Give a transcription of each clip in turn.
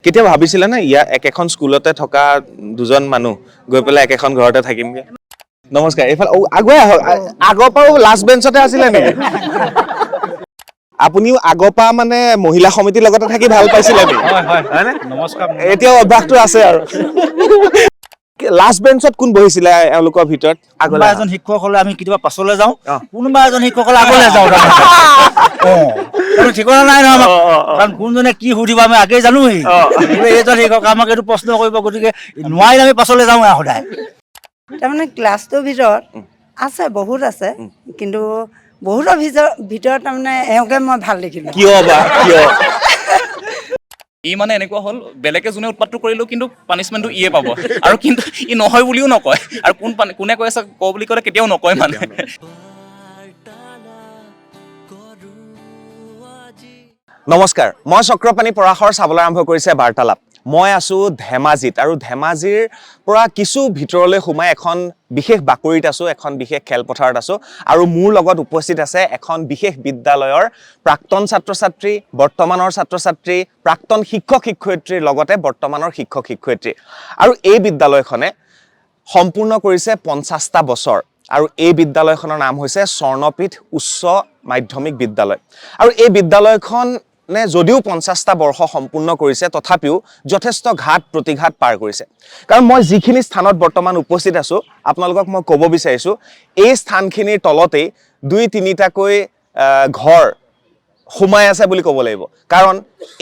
কেতিয়া ভাবিছিলে না ইয়া একেখন স্কুলতে থকা দুজন মানুহ গৈ পেলাই একেখন ঘৰতে থাকিমগে নমস্কাৰ এইফালে আগুৱাই আহক আগৰ পৰাও লাষ্ট বেঞ্চতে আছিলে নেকি আপুনিও আগৰ পৰা মানে মহিলা সমিতিৰ লগতে থাকি ভাল পাইছিলে নেকি হয় নমস্কাৰ এতিয়াও অভ্যাসটো আছে আৰু লাষ্ট বেঞ্চত কোন বহিছিলে এওঁলোকৰ ভিতৰত কোনোবা এজন শিক্ষক হলে আমি কেতিয়াবা পাছলৈ যাওঁ কোনোবা এজন শিক্ষক হলে আগলৈ যাওঁ কোনো ঠিকনা নাই নহয় কাৰণ কোনজনে কি সুধিব আমি আগেই জানোৱেই এইজন শিক্ষক আমাক এইটো প্ৰশ্ন কৰিব গতিকে নোৱাৰিলে আমি পাছলৈ যাওঁ সদায় তাৰমানে ক্লাছটোৰ ভিতৰত আছে বহুত আছে কিন্তু বহুতৰ ভিতৰত তাৰমানে এওঁকে মই ভাল দেখিলোঁ কিয় ই মানে এনেকুৱা হ'ল বেলেগে যোনে উৎপাতটো কৰিলেও কিন্তু পানিছমেণ্টটো ইয়ে পাব আৰু কিন্তু ই নহয় বুলিও নকয় আৰু কোনে কৈ আছে ক বুলি ক'লে কেতিয়াও নকয় মানে নমস্কাৰ মই চক্ৰপাণী পৰাশৰ চাবলৈ আৰম্ভ কৰিছে বাৰ্তালাপ মই আছো ধেমাজিত আৰু ধেমাজিৰ পৰা কিছু ভিতৰলৈ সোমাই এখন বিশেষ বাকৰিত আছো এখন বিশেষ খেলপথাৰত আছো আৰু মোৰ লগত উপস্থিত আছে এখন বিশেষ বিদ্যালয়ৰ প্ৰাক্তন ছাত্ৰ-ছাত্ৰী বৰ্তমানৰ ছাত্ৰ-ছাত্ৰী প্ৰাক্তন শিক্ষক শিক্ষয়িত্ৰীৰ লগতে বৰ্তমানৰ শিক্ষক শিক্ষয়িত্ৰী আৰু এই বিদ্যালয়খনে সম্পূৰ্ণ কৰিছে 50টা বছৰ আৰু এই বিদ্যালয়খনৰ নাম হৈছে স্বৰ্ণপীঠ উচ্চ মাধ্যমিক বিদ্যালয় আৰু এই বিদ্যালয়খন যদিও 50টা বৰ্ষ সম্পূৰ্ণ কৰিছে তথাপিও যথেষ্ট ঘাত প্ৰতিঘাত পাৰ কৰিছে কাৰণ মই যিখিনি স্থানত বৰ্তমান উপস্থিত আছো আপোনালোকক মই ক'ব বিচাৰিছো এই স্থানখিনিৰ তলতেই 2-3টাকৈ ঘৰ সোমাই আছে বুলি ক'ব লাগিব কাৰণ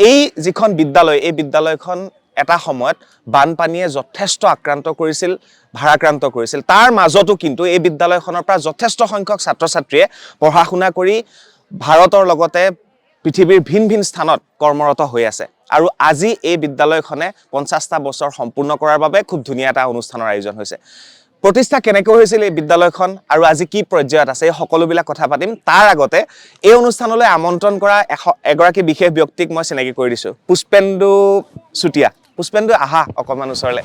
এই যিখন বিদ্যালয় এই বিদ্যালয়খন এটা সময়ত বানপানীয়ে যথেষ্ট আক্ৰান্ত কৰিছিল ভাৰাক্ৰান্ত কৰিছিল তাৰ মাজতো কিন্তু এই বিদ্যালয়খনৰ পৰা যথেষ্ট সংখ্যক ছাত্ৰ-ছাত্ৰীয়ে পঢ়া শুনা কৰি ভাৰতৰ লগতে পৃথিৱীৰ ভিন ভিন স্থানত কৰ্মৰত হৈ আছে আৰু আজি এই বিদ্যালয়খনে 50টা বছৰ সম্পূৰ্ণ কৰাৰ বাবে খুব ধুনীয়া এটা অনুষ্ঠানৰ আয়োজন হৈছে প্ৰতিষ্ঠা কেনেকৈ হৈছিল এই বিদ্যালয়খন আৰু আজি কি পৰ্যায়ত আছে এই সকলোবিলাক কথা পাতিম তাৰ আগতে এই অনুষ্ঠানলৈ আমন্ত্ৰণ কৰা এগৰাকী বিশেষ ব্যক্তিক মই চিনাকি কৰি দিছো পুষ্পেন্দু চুটিয়া পুষ্পেন্দু আহা অকমান ওচৰলে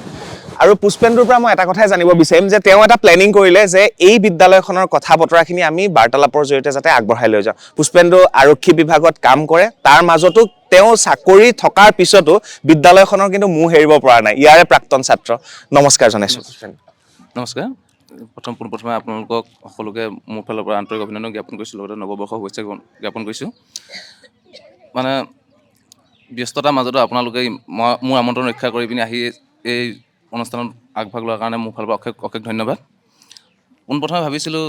আৰু পুষ্পেন্দুৰ পৰা মই এটা কথাই জানিব বিচাৰিম যে তেওঁ এটা প্লেনিং কৰিলে যে এই বিদ্যালয়খনৰ কথা বতৰাখিনি আমি বাৰ্তালাপৰ জৰিয়তে যাতে আগবঢ়াই লৈ যাওঁ পুষ্পেন্দু আৰক্ষী বিভাগত কাম কৰে তাৰ মাজতো তেওঁ চাকৰি থকাৰ পিছতো বিদ্যালয়খনৰ কিন্তু মুখ হেৰিব পৰা নাই ইয়াৰে প্ৰাক্তন ছাত্ৰ নমস্কাৰ জনাইছো নমস্কাৰ পোনপ্ৰথমে আপোনালোকক সকলোকে মোৰ ফালৰ পৰা আন্তৰিক অভিনন্দন জ্ঞাপন কৰিছোঁ লগতে নৱবৰ্ষৰ শুভেচ্ছা জ্ঞাপন কৰিছোঁ মানে ব্যস্ততাৰ মাজতো আপোনালোকে মোৰ আমন্ত্ৰণ ৰক্ষা কৰি পিনি আহি এই অনুষ্ঠানত আগভাগ লোৱাৰ কাৰণে মোৰ ফালৰ পৰা অশেষ ধন্যবাদ পোনপ্ৰথমে ভাবিছিলোঁ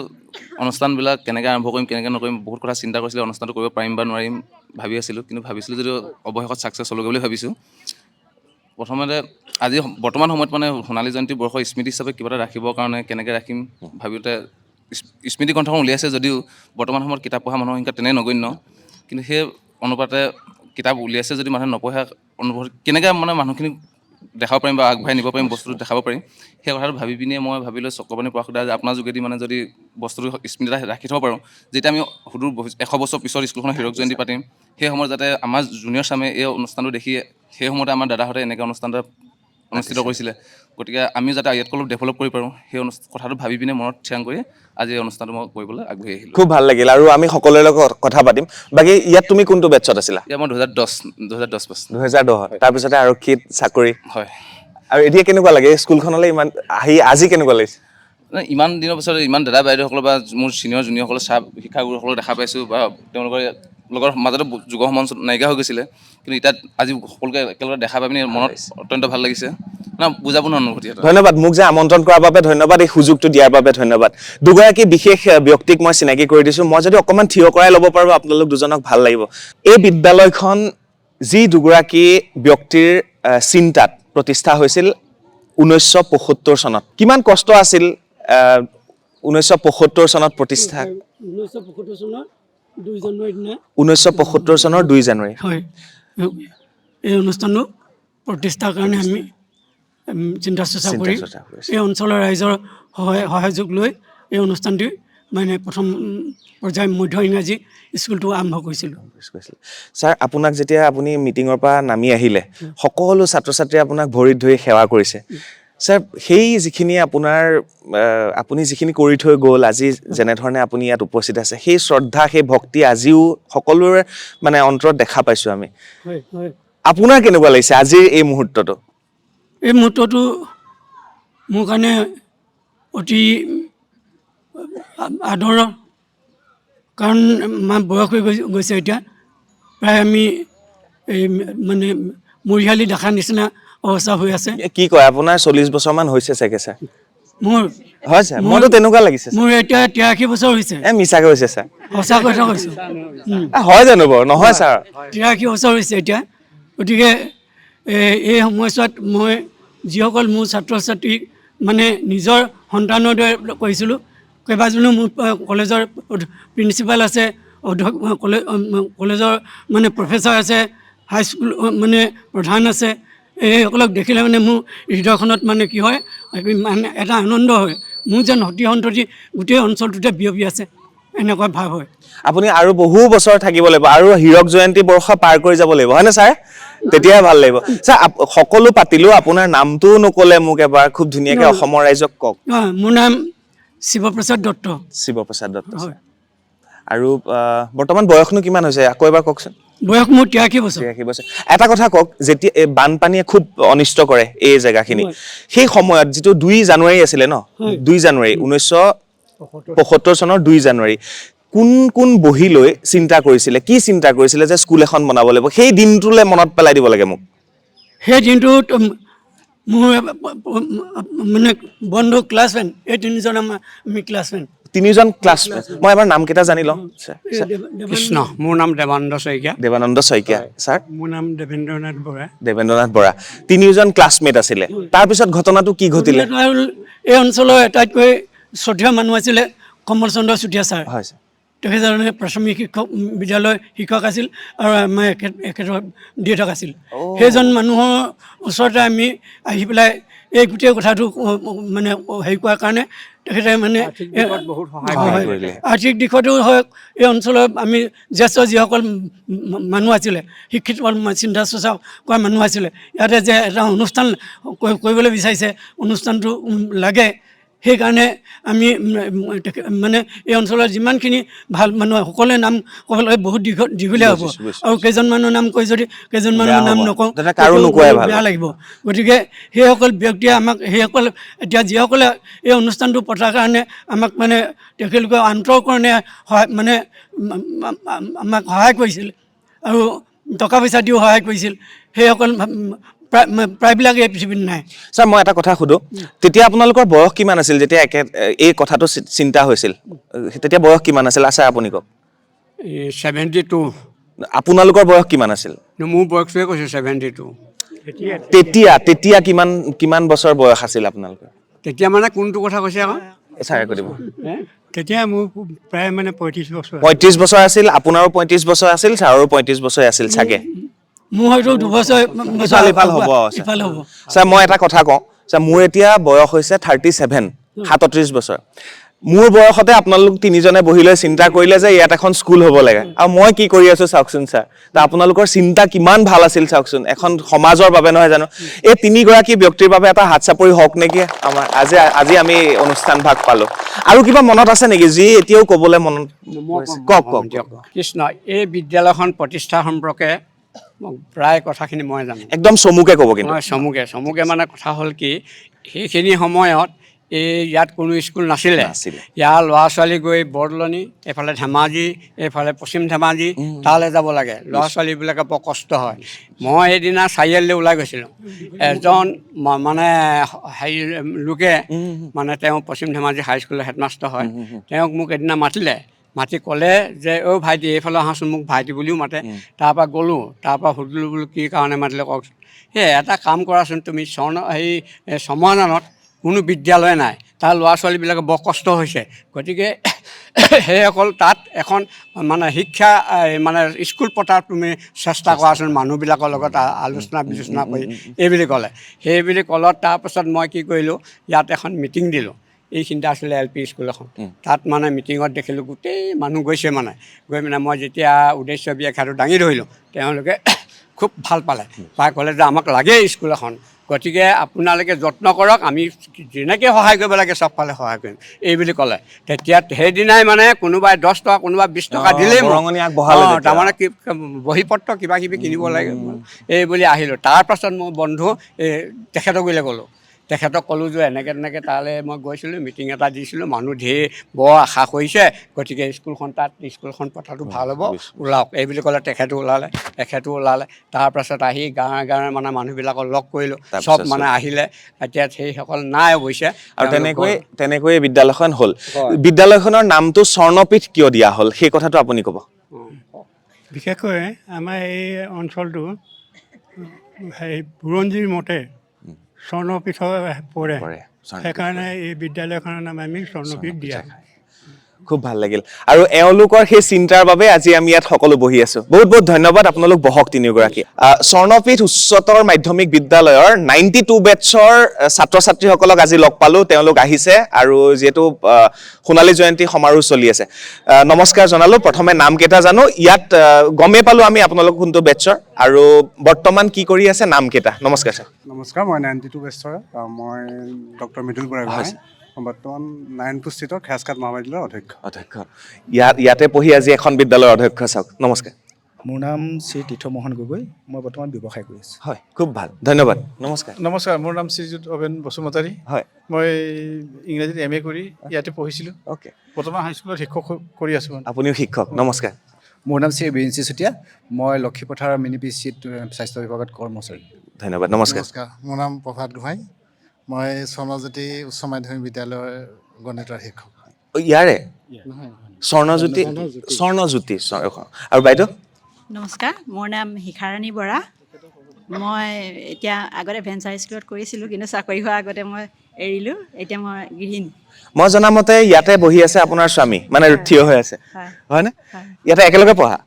অনুষ্ঠানবিলাক কেনেকৈ আৰম্ভ কৰিম কেনেকৈ নকৰিম বহুত কথা চিন্তা কৰিছিলোঁ অনুষ্ঠানটো কৰিব পাৰিম বা নোৱাৰিম ভাবি আছিলোঁ কিন্তু ভাবিছিলোঁ যদিও অৱশেষত ছাকচেছ হ'লগৈ বুলি ভাবিছোঁ প্ৰথমতে আজি বৰ্তমান সময়ত মানে সোণালী জয়ন্তী বৰ্ষৰ স্মৃতি হিচাপে কিবা এটা ৰাখিবৰ কাৰণে কেনেকৈ ৰাখিম ভাবোঁতে স্মৃতি গ্ৰন্থখন উলিয়াইছে যদিও বৰ্তমান সময়ত কিতাপ পঢ়া মানুহৰ সংখ্যা তেনেই নগণ্য কিন্তু সেই অনুপাতে কিতাপ উলিয়াইছে যদি মানুহে নপঢ়া অনুভৱ কেনেকৈ মানে মানুহখিনি দেখাব পাৰিম বা আগবঢ়াই নিব পাৰিম বস্তুটো দেখাব পাৰিম সেই কথাটো ভাবি পিনিয়ে মই ভাবিলোঁ চক্ৰপাণী পৰাশৰ যে আপোনাৰ যোগেদি মানে যদি বস্তুটো স্মৃতি এটা ৰাখি থ'ব পাৰোঁ যেতিয়া আমি সুদূৰ 100 বছৰ পিছত স্কুলখনৰ হীৰক জয়ন্তী পাতিম সেই সময়ত যাতে আমাৰ জুনিয়ৰ চামে এই অনুষ্ঠানটো দেখি সেই সময়তে আমাৰ দাদাহঁতে এনেকৈ অনুষ্ঠান এটা অনুষ্ঠিত কৰিছিলে গতিকে আমি যাতে ইয়াতকৈ অলপ ডেভেলপ কৰিব পাৰোঁ সেই কথাটো ভাবি পিনে মনত থিৰাং কৰি আজি এই অনুষ্ঠানটো মই কৰিবলৈ আগবাঢ়ি আহিলোঁ খুব ভাল লাগিল আৰু আমি সকলোৰে লগত কথা পাতিম বাকী ইয়াত তুমি কোনটো বেটছত আছিলা এতিয়া মই 2010 পাছ 2010 তাৰপিছতে আৰক্ষীত চাকৰি হয় আৰু এতিয়া কেনেকুৱা লাগে স্কুলখনলৈ ইমান আহি আজি কেনেকুৱা লাগিছে ইমান দিনৰ পিছত ইমান দাদা বাইদেউসকল বা মোৰ ছিনিয়ৰ জুনিয়ৰসকল শিক্ষাগুৰুসকলক দেখা পাইছোঁ বা তেওঁলোকৰ লগৰ মাজতে যুৱ মঞ্চ নাইকিয়া হৈ গৈছিলে কিন্তু এতিয়া আজি সকলোকে একেলগে দেখা পাই পিনি মনত অত্যন্ত ভাল লাগিছে না বুজাব নোৱাৰো অনুভূতি এটা ধন্যবাদ মোক যে আমন্ত্ৰণ কৰাৰ বাবে ধন্যবাদ এই সুযোগটো দিয়াৰ বাবে ধন্যবাদ দুগৰাকী বিশেষ ব্যক্তিক মই চিনাকি কৰি দিছোঁ মই যদি অকণমান থিয় কৰাই ল'ব পাৰোঁ আপোনালোক দুজনক ভাল লাগিব এই বিদ্যালয়খন যি দুগৰাকী ব্যক্তিৰ চিন্তাত প্ৰতিষ্ঠা হৈছিল 1975 চনত কিমান কষ্ট আছিল 1975 চনত প্ৰতিষ্ঠা 1975 চনৰ 2 জানুৱাৰীৰ দিনা 1975 চনৰ 2 জানুৱাৰী হয় এই অনুষ্ঠানটো প্ৰতিষ্ঠাৰ কাৰণে আমি চিন্তা চৰ্চা কৰি এই অঞ্চলৰ ৰাইজৰ সহযোগ লৈ এই অনুষ্ঠানটি মানে প্ৰথম পৰ্যায় মধ্য ইংৰাজী স্কুলটো আৰম্ভ কৰিছিলোঁ ছাৰ আপোনাক যেতিয়া আপুনি মিটিঙৰ পৰা নামি আহিলে সকলো ছাত্ৰ ছাত্ৰীয়ে আপোনাক ভৰিত ধৰি সেৱা কৰিছে ছাৰ সেই যিখিনি আপোনাৰ আপুনি যিখিনি কৰি থৈ গ'ল আজি যেনেধৰণে আপুনি ইয়াত উপস্থিত আছে সেই শ্ৰদ্ধা সেই ভক্তি আজিও সকলোৰে মানে অন্তৰত দেখা পাইছোঁ আমি হয় হয় আপোনাৰ কেনেকুৱা লাগিছে আজিৰ এই মুহূৰ্তটো? এই মুহূৰ্তটো মোৰ কাৰণে অতি আদৰৰ, কাৰণ বয়স হৈ গৈছে এতিয়া, প্ৰায় আমি এই মানে মৰিশালী দেখাৰ নিচিনা অৱস্থা হৈ আছে। কি কয় আপোনাৰ 40 বছৰমান হৈছে চাগে ছাৰ? মোৰ হয় ছাৰ, মোৰতো তেনেকুৱা লাগিছে। মোৰ এতিয়া 83 বছৰ হৈছে। মিছাকৈ হৈছে ছাৰ। সঁচা কথা কৈছোঁ, হয় জানো বাৰু? নহয় ছাৰ, 83 বছৰ হৈছে এতিয়া। গতিকে এই সময়ছোৱাত মই যিসকল মোৰ ছাত্ৰ ছাত্ৰীক মানে নিজৰ সন্তানৰ দৰে কৰিছিলোঁ, কেইবাজনো মোৰ কলেজৰ প্ৰিন্সিপাল আছে, কলেজৰ মানে প্ৰফেচাৰ আছে, হাইস্কুল মানে প্ৰধান আছে, এইসকলক দেখিলে মানে মোৰ হৃদয়খনত মানে কি হয়, মানে এটা আনন্দ হয়, মোৰ যেন সতি সন্ততি গোটেই অঞ্চলটোতে বিয়পি আছে, এনেকুৱা ভাৱ হয়। আপুনি আৰু বহু বছৰ থাকিব লাগিব আৰু হীৰক জয়ন্তী বৰ্ষ পাৰ কৰি যাব লাগিব, হয়নে ছাৰ? তেতিয়াহে ভাল লাগিব। ছাৰ সকলো পাতিলো, আপোনাৰ নামটোও নকলে মোক এবাৰ, খুব ধুনীয়াকে অসমৰ ৰাইজক কওক। মোৰ নাম শিৱপ্ৰসাদ দত্ত। শিৱপ্ৰসাদ দত্ত। আৰু বৰ্তমান বয়সনো কিমান হৈছে আকৌ এবাৰ কওকচোন। বয়স মোৰ 83 বছৰ। 83 বছৰ। এটা কথা কওক, যেতিয়া বানপানীয়ে খুব অনিষ্ট কৰে এই জেগাখিনি, সেই সময়ত যিটো 2 জানুৱাৰী আছিলে ন, 2 জানুৱাৰী 1975 চনৰ 2 জানুৱাৰী, কোন কোন বহি লৈ চিন্তা কৰিছিলে, কি চিন্তা কৰিছিলে যে স্কুল এখন বনাব লাগিব, সেই দিনটোলৈ মনত পেলাই দিব লাগে মোক। সেই দিনটোত মোৰ মানে বন্ধু ক্লাছমেট, এই 3জন আমি ক্লাছমেট। 3জন ক্লাছমেট। মই এবাৰ নামকেইটা জানি লওঁ। কৃষ্ণ, মোৰ নাম দেৱানন্দ শইকীয়া। দেৱানন্দ শইকীয়া। ছাৰ? মোৰ নাম দেৱেন্দ্ৰনাথ বৰা। দেৱেন্দ্ৰনাথ বৰা। 3জন ক্লাছমেট আছিলে। তাৰপিছত ঘটনাটো কি ঘটিলে? এই অঞ্চলৰ আটাইতকৈ শ্ৰদ্ধেয় মানুহ আছিলে কমল চন্দ্ৰ চুতীয়া ছাৰ। হয় ছাৰ। তেখেতজনে প্ৰাথমিক শিক্ষক বিদ্যালয় শিক্ষক আছিল আৰু আমাৰ এখেতৰ দেউতাক আছিল। সেইজন মানুহৰ ওচৰতে আমি আহি পেলাই এই গোটেই কথাটো মানে হেৰি কৰাৰ কাৰণে তেখেতে মানে আৰ্থিক দিশতো হওক, এই অঞ্চলৰ আমি জ্যেষ্ঠ যিসকল মানুহ আছিলে, শিক্ষিত চিন্তা চৰ্চা কৰা মানুহ আছিলে, ইয়াতে যে এটা অনুষ্ঠান কৰিবলৈ বিচাৰিছে, অনুষ্ঠানটো লাগে, সেইকাৰণে আমি মানে এই অঞ্চলৰ যিমানখিনি ভাল মানুহ সকলোৱে নাম ক'বলৈ বহুত দীঘলীয়া হ'ব, আৰু কেইজনমানৰ নাম কৈ যদি কেইজনমানৰ নাম নকওঁ বেয়া লাগিব। গতিকে সেইসকল ব্যক্তিয়ে আমাক, সেইসকল এতিয়া যিসকলে এই অনুষ্ঠানটো পতাৰ কাৰণে আমাক মানে তেখেতলোকে আন্তঃকৰণে মানে আমাক সহায় কৰিছিল আৰু টকা পইচা দিও সহায় কৰিছিল, সেইসকল প্ৰায়বিলাক এই পৃথিৱীত নাই। ছাৰ মই এটা কথা সুধো, তেতিয়া আপোনালোকৰ বয়স কিমান আছিল যেতিয়া এই কথাটো চিন্তা হৈছিল? তেতিয়া বয়স কিমান আছিল? ছাৰ আপুনি কওক। 72। আপোনালোকৰ বয়স কিমান আছিল? মোৰ বয়সটোৱে কৈছোঁ 72। তেতিয়া কিমান বছৰ বয়স আছিল আপোনালোকৰ? তেতিয়া মানে কোনটো কথা কৈছে আকৌ? ছাৰে কৈ দিব। তেতিয়া মোৰ প্ৰায় মানে 35 বছৰ। 35 বছৰ আছিল, আপোনাৰো 35 বছৰ আছিল, ছাৰৰো 35 বছৰ আছিল চাগে। মোৰ হয়তো 2 বছৰ ইফাল হ'ব। ছাৰ মই এটা কথা কওঁ, ছাৰ মোৰ এতিয়া বয়স হৈছে 37, 37 বছৰ। মোৰ বয়সতে আপোনালোক 3জনে বহি লৈ চিন্তা কৰিলে যে ইয়াত এখন স্কুল হ'ব লাগে, আৰু মই কি কৰি আছো চাওকচোন ছাৰ। আপোনালোকৰ চিন্তা কিমান ভাল আছিল চাওকচোন, এখন সমাজৰ বাবে নহয় জানো? এই 3গৰাকী ব্যক্তিৰ বাবে এটা হাত চাপৰি হওক নেকি আমাৰ, আজি আমি অনুষ্ঠান ভাগ পালো। আৰু কিবা মনত আছে নেকি যি এতিয়াও ক'বলৈ মনত? কওক। কৃষ্ণ, এই বিদ্যালয়খন প্ৰতিষ্ঠা সম্পৰ্কে প্ৰায় কথাখিনি মই জানো। একদম চমুকে ক'ব কিন্তু। চমুকে মানে কথা হ'ল কি, সেইখিনি সময়ত ইয়াত কোনো স্কুল নাছিলে। ইয়াৰ ল'ৰা ছোৱালী গৈ বৰদলনি, এইফালে ধেমাজি, এইফালে পশ্চিম ধেমাজি, তালৈ যাব লাগে। ল'ৰা ছোৱালীবিলাকে বৰ কষ্ট হয়। মই সেইদিনা চাৰিআলিলৈ ওলাই গৈছিলোঁ। এজন মানে হেৰি লোকে, মানে তেওঁ পশ্চিম ধেমাজি হাইস্কুলৰ হেডমাষ্টাৰ হয়, তেওঁক মোক এদিনা মাতি ক'লে যে অ' ভাইটি এইফালে আহাচোন, মোক ভাইটি বুলিও মাতে। তাৰপৰা গ'লোঁ, তাৰপৰা সুধিলোঁ বোলো কি কাৰণে মাতিলে কওকচোন। সেই এটা কাম কৰাচোন তুমি, চমৰাজানত কোনো বিদ্যালয় নাই, তাৰ ল'ৰা ছোৱালীবিলাকে বৰ কষ্ট হৈছে, গতিকে সেইসকল তাত এখন মানে শিক্ষা মানে স্কুল পতাৰ তুমি চেষ্টা কৰাচোন, মানুহবিলাকৰ লগত আলোচনা বিলোচনা কৰি, এইবুলি ক'লে। সেইবুলি ক'লত তাৰপাছত মই কি কৰিলোঁ, ইয়াত এখন মিটিং দিলোঁ। এইখিনিতে আছিলে LP স্কুল এখন। তাত মানে মিটিঙত দেখিলোঁ গোটেই মানুহ গৈছে, গৈ মানে মই যেতিয়া উদ্দেশ্য ব্যাখ্যাটো দাঙি ধৰিলোঁ, তেওঁলোকে খুব ভাল পালে, ক'লে যে আমাক লাগে স্কুল এখন, গতিকে আপোনালোকে যত্ন কৰক, আমি যেনেকৈ সহায় কৰিব লাগে চবফালে সহায় কৰিম এই বুলি ক'লে। তেতিয়া সেইদিনাই মানে কোনোবাই 10 টকা কোনোবাই 20 টকা দিলেই বৰঙণি আগবঢ়ালে তেতিয়া। তাৰমানে বহীপত্ৰ কিবা কিবি কিনিব লাগে এই বুলি আহিলোঁ। তাৰপাছত মোৰ বন্ধু তেখেতক গ'লে গ'লোঁ, তেখেতক ক'লোঁ যে এনেকৈ তেনেকৈ তালৈ মই গৈছিলোঁ, মিটিং এটা দিছিলোঁ, মানুহ ধেৰ বৰ আশা কৰিছে, গতিকে স্কুলখন পতাটো ভাল হ'ব, ওলাওক এই বুলি ক'লে। তেখেতো ওলালে। তাৰপাছত আহি গাঁৱে গাঁৱে মানে মানুহবিলাকক লগ কৰিলোঁ, চব মানে আহিলে। এতিয়া সেইসকল নাই অৱশ্যে। আৰু তেনেকৈ বিদ্যালয়খন হ'ল। বিদ্যালয়খনৰ নামটো স্বৰ্ণপীঠ কিয় দিয়া হ'ল সেই কথাটো আপুনি ক'ব। বিশেষকৈ আমাৰ এই অঞ্চলটো বুৰঞ্জীৰ মতে স্বৰ্ণপীঠ পৰে, সেইকাৰণে এই বিদ্যালয়খনৰ নাম আমি স্বৰ্ণপীঠ দিয়া। খুব ভাল লাগিল। আৰু এওঁলোকৰ সেই চিন্তাৰ বাবে আজি আমি ইয়াত সকলো বহি আছো। বহুত বহুত ধন্যবাদ, আপোনালোক বহক তিনিওগৰাকী। স্বৰ্ণপীঠ উচ্চতৰ মাধ্যমিক বিদ্যালয়ৰ 92 বেটছৰ ছাত্ৰ ছাত্ৰীসকলক আজি লগ পালো। তেওঁলোক আহিছে আৰু যিহেতু সোণালী জয়ন্তী সমাৰোহ চলি আছে, নমস্কাৰ জনালো। প্ৰথমে নামকেইটা জানো, ইয়াত গমেই পালো আমি আপোনালোক কোনটো বেটছৰ আৰু বৰ্তমান কি কৰি আছে নামকেইটা। নমস্কাৰ ছাৰ। নমস্কাৰ, মই 92 বেটছৰ, মই ডক্টৰ মৃদুল বুঢ়াগোহাঁই, বৰ্তমান নাৰায়ণপুৰ স্থিত খেজকাট মহাবিদ্যালয়ৰ অধ্যক্ষ। ইয়াতে পঢ়ি আজি এখন বিদ্যালয়ৰ অধ্যক্ষ। চাওক, নমস্কাৰ। মোৰ নাম শ্ৰী তীৰ্থমোহন গগৈ, মই বৰ্তমান ব্যৱসায় কৰি আছোঁ। হয়, খুব ভাল, ধন্যবাদ। নমস্কাৰ। নমস্কাৰ, মোৰ নাম শ্ৰীযুত অবেন বসুমতাৰী। হয়, মই ইংৰাজীত MA কৰি ইয়াতে পঢ়িছিলোঁ। অ'কে। বৰ্তমান হাইস্কুলত শিক্ষক কৰি আছোঁ। আপুনিও শিক্ষক। নমস্কাৰ। মোৰ নাম শ্ৰী বিৰিঞ্চি চুতীয়া, মই লক্ষীপথাৰ মিনি PCত স্বাস্থ্য বিভাগত কৰ্মচাৰী। ধন্যবাদ। নমস্কাৰ। নমস্কাৰ, মোৰ নাম প্ৰভাত গোহাঁই, মই স্বৰ্ণজ্যোতি উচ্চ মাধ্যমিক বিদ্যালয়ৰ গণিতৰ শিক্ষক। ইয়াৰে স্বৰ্ণজ্যোতি আৰু বাইদেউ। নমস্কাৰ, মোৰ নাম শিখাৰাণী বৰা। মই এতিয়া আগতে ভেঞ্চাৰ স্কুলত কৰিছিলোঁ, কিন্তু চাকৰি হোৱাৰ আগতে মই এৰিলোঁ। এতিয়া মই গৃহিণী। মই জনামতে ইয়াতে বহি আছে আপোনাৰ স্বামী, মানে থিয় হৈ আছে, হয়নে? ইয়াতে একেলগে পঢ়া,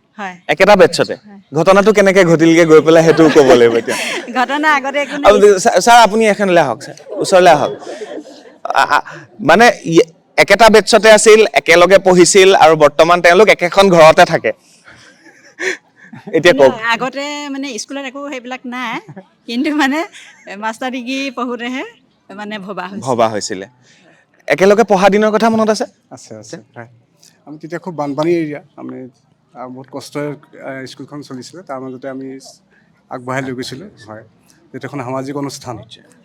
একেটা বেটছতে। ঘটনাটো কেনেকে ঘটিলগে গৈ পেলাই সেইটো ক'ব লাগিব এতিয়া। ঘটনা আগতে ছাৰ আপুনি এখনলৈ আহক, ছাৰ ওচৰলৈ আহক। মানে একেটা বেটছতে আছিল, একেলগে পঢ়িছিল আৰু বৰ্তমান তেওঁলোক একেখন ঘৰতে থাকে। এতিয়া কওক। আগতে মানে স্কুলত একো সেইবিলাক নাই, কিন্তু মানে মাষ্টাৰ ডিগ্ৰী পঢ়োঁতেহে মানে ভবা হৈছিলে। একেলগে পঢ়া দিনৰ কথা মনত আছে? আছে। আমি তেতিয়া খুব বানপানী এৰিয়া, আমি বহুত কষ্টৰে স্কুলখন চলিছিলে, তাৰ মাজতে আমি আগবঢ়াই লৈ গৈছিলোঁ। হয়, যিটো এখন সামাজিক অনুষ্ঠান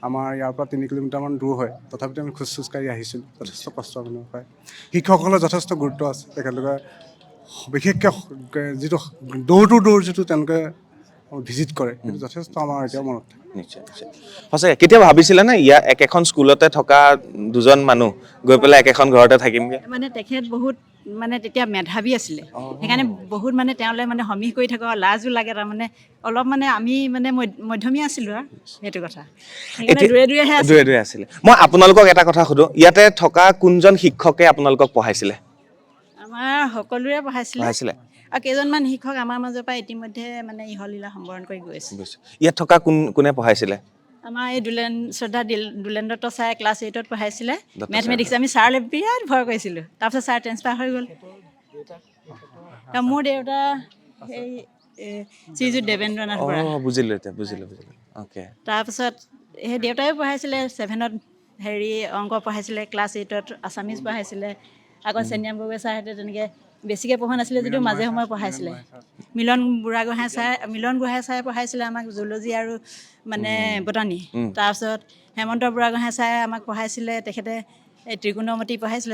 আমাৰ ইয়াৰ পৰা 3 কিলোমিটাৰমান দূৰ হয়, তথাপিতো আমি খোজকাঢ়ি আহিছিলোঁ। যথেষ্ট কষ্ট হয়। শিক্ষকসকলৰ যথেষ্ট গুৰুত্ব আছে, তেখেতলোকে বিশেষকৈ যিটো ড'ৰ টু ড'ৰ যিটো তেওঁলোকে ভিজিট কৰে, সেইটো যথেষ্ট আমাৰ এতিয়াও মনত থাকে। নিশ্চয়। সঁচাকৈ কেতিয়া ভাবিছিলেনে ইয়াৰ একেখন স্কুলতে থকা দুজন মানুহ গৈ পেলাই একেখন ঘৰতে থাকিমগৈ? মানে তেখেত বহুত মানে তেতিয়া মেধাৱী আছিলে, সেইকাৰণে বহুত মানে তেওঁলৈ মানে সমীহ কৰি থাকোঁ, লাজো লাগে। তাৰমানে অলপ মানে আমি মানে মধ্যমীয়া আছিলোঁ আৰু সেইটো কথা, সেইকাৰণে দূৰে আছিলে। মই আপোনালোকক এটা কথা সুধোঁ, ইয়াতে থকা কোনজন শিক্ষকে আপোনালোকক পঢ়াইছিলে? আমাৰ সকলোৰে পঢ়াইছিলে আৰু কেইজনমান শিক্ষক আমাৰ মাজৰ পৰা ইতিমধ্যে মানে ইহলীলা সম্বৰণ কৰি গৈছে। ইয়াত থকা কোনে পঢ়াইছিলে? আমাৰ এই শ্ৰদ্ধা দুলেন্দ্ৰ দত্ত ছাৰে ক্লাছ 8ত পঢ়াইছিলে মেথমেটিক্স। আমি ছাৰলৈ বিৰাট ভয় কৰিছিলোঁ, তাৰপিছত ছাৰ ট্ৰেন্সফাৰ হৈ গ'ল। মোৰ দেউতা সেই শ্ৰীযুত দেৱেন্দ্ৰনাথ বৰা। বুজিলোঁ। অ'কে। তাৰপিছত সেই দেউতাইও পঢ়াইছিলে 7ত অংক পঢ়াইছিলে, ক্লাছ 8ত আছামিজ পঢ়াইছিলে। আগত চেনিৰাম গগৈ ছাৰহঁতে তেনেকৈ বেছিকৈ পঢ়োৱা নাছিলে যদিও মাজে সময়ে পঢ়াইছিলে। মিলন গোহাঁই ছাৰে পঢ়াইছিলে আমাক জুলজি আৰু মানে বটানী। তাৰপিছত হেমন্ত বুঢ়াগোহাঁই ছাৰে আমাক পঢ়াইছিলে, তেখেতে ত্ৰিকোণমিতি পঢ়াইছিলে।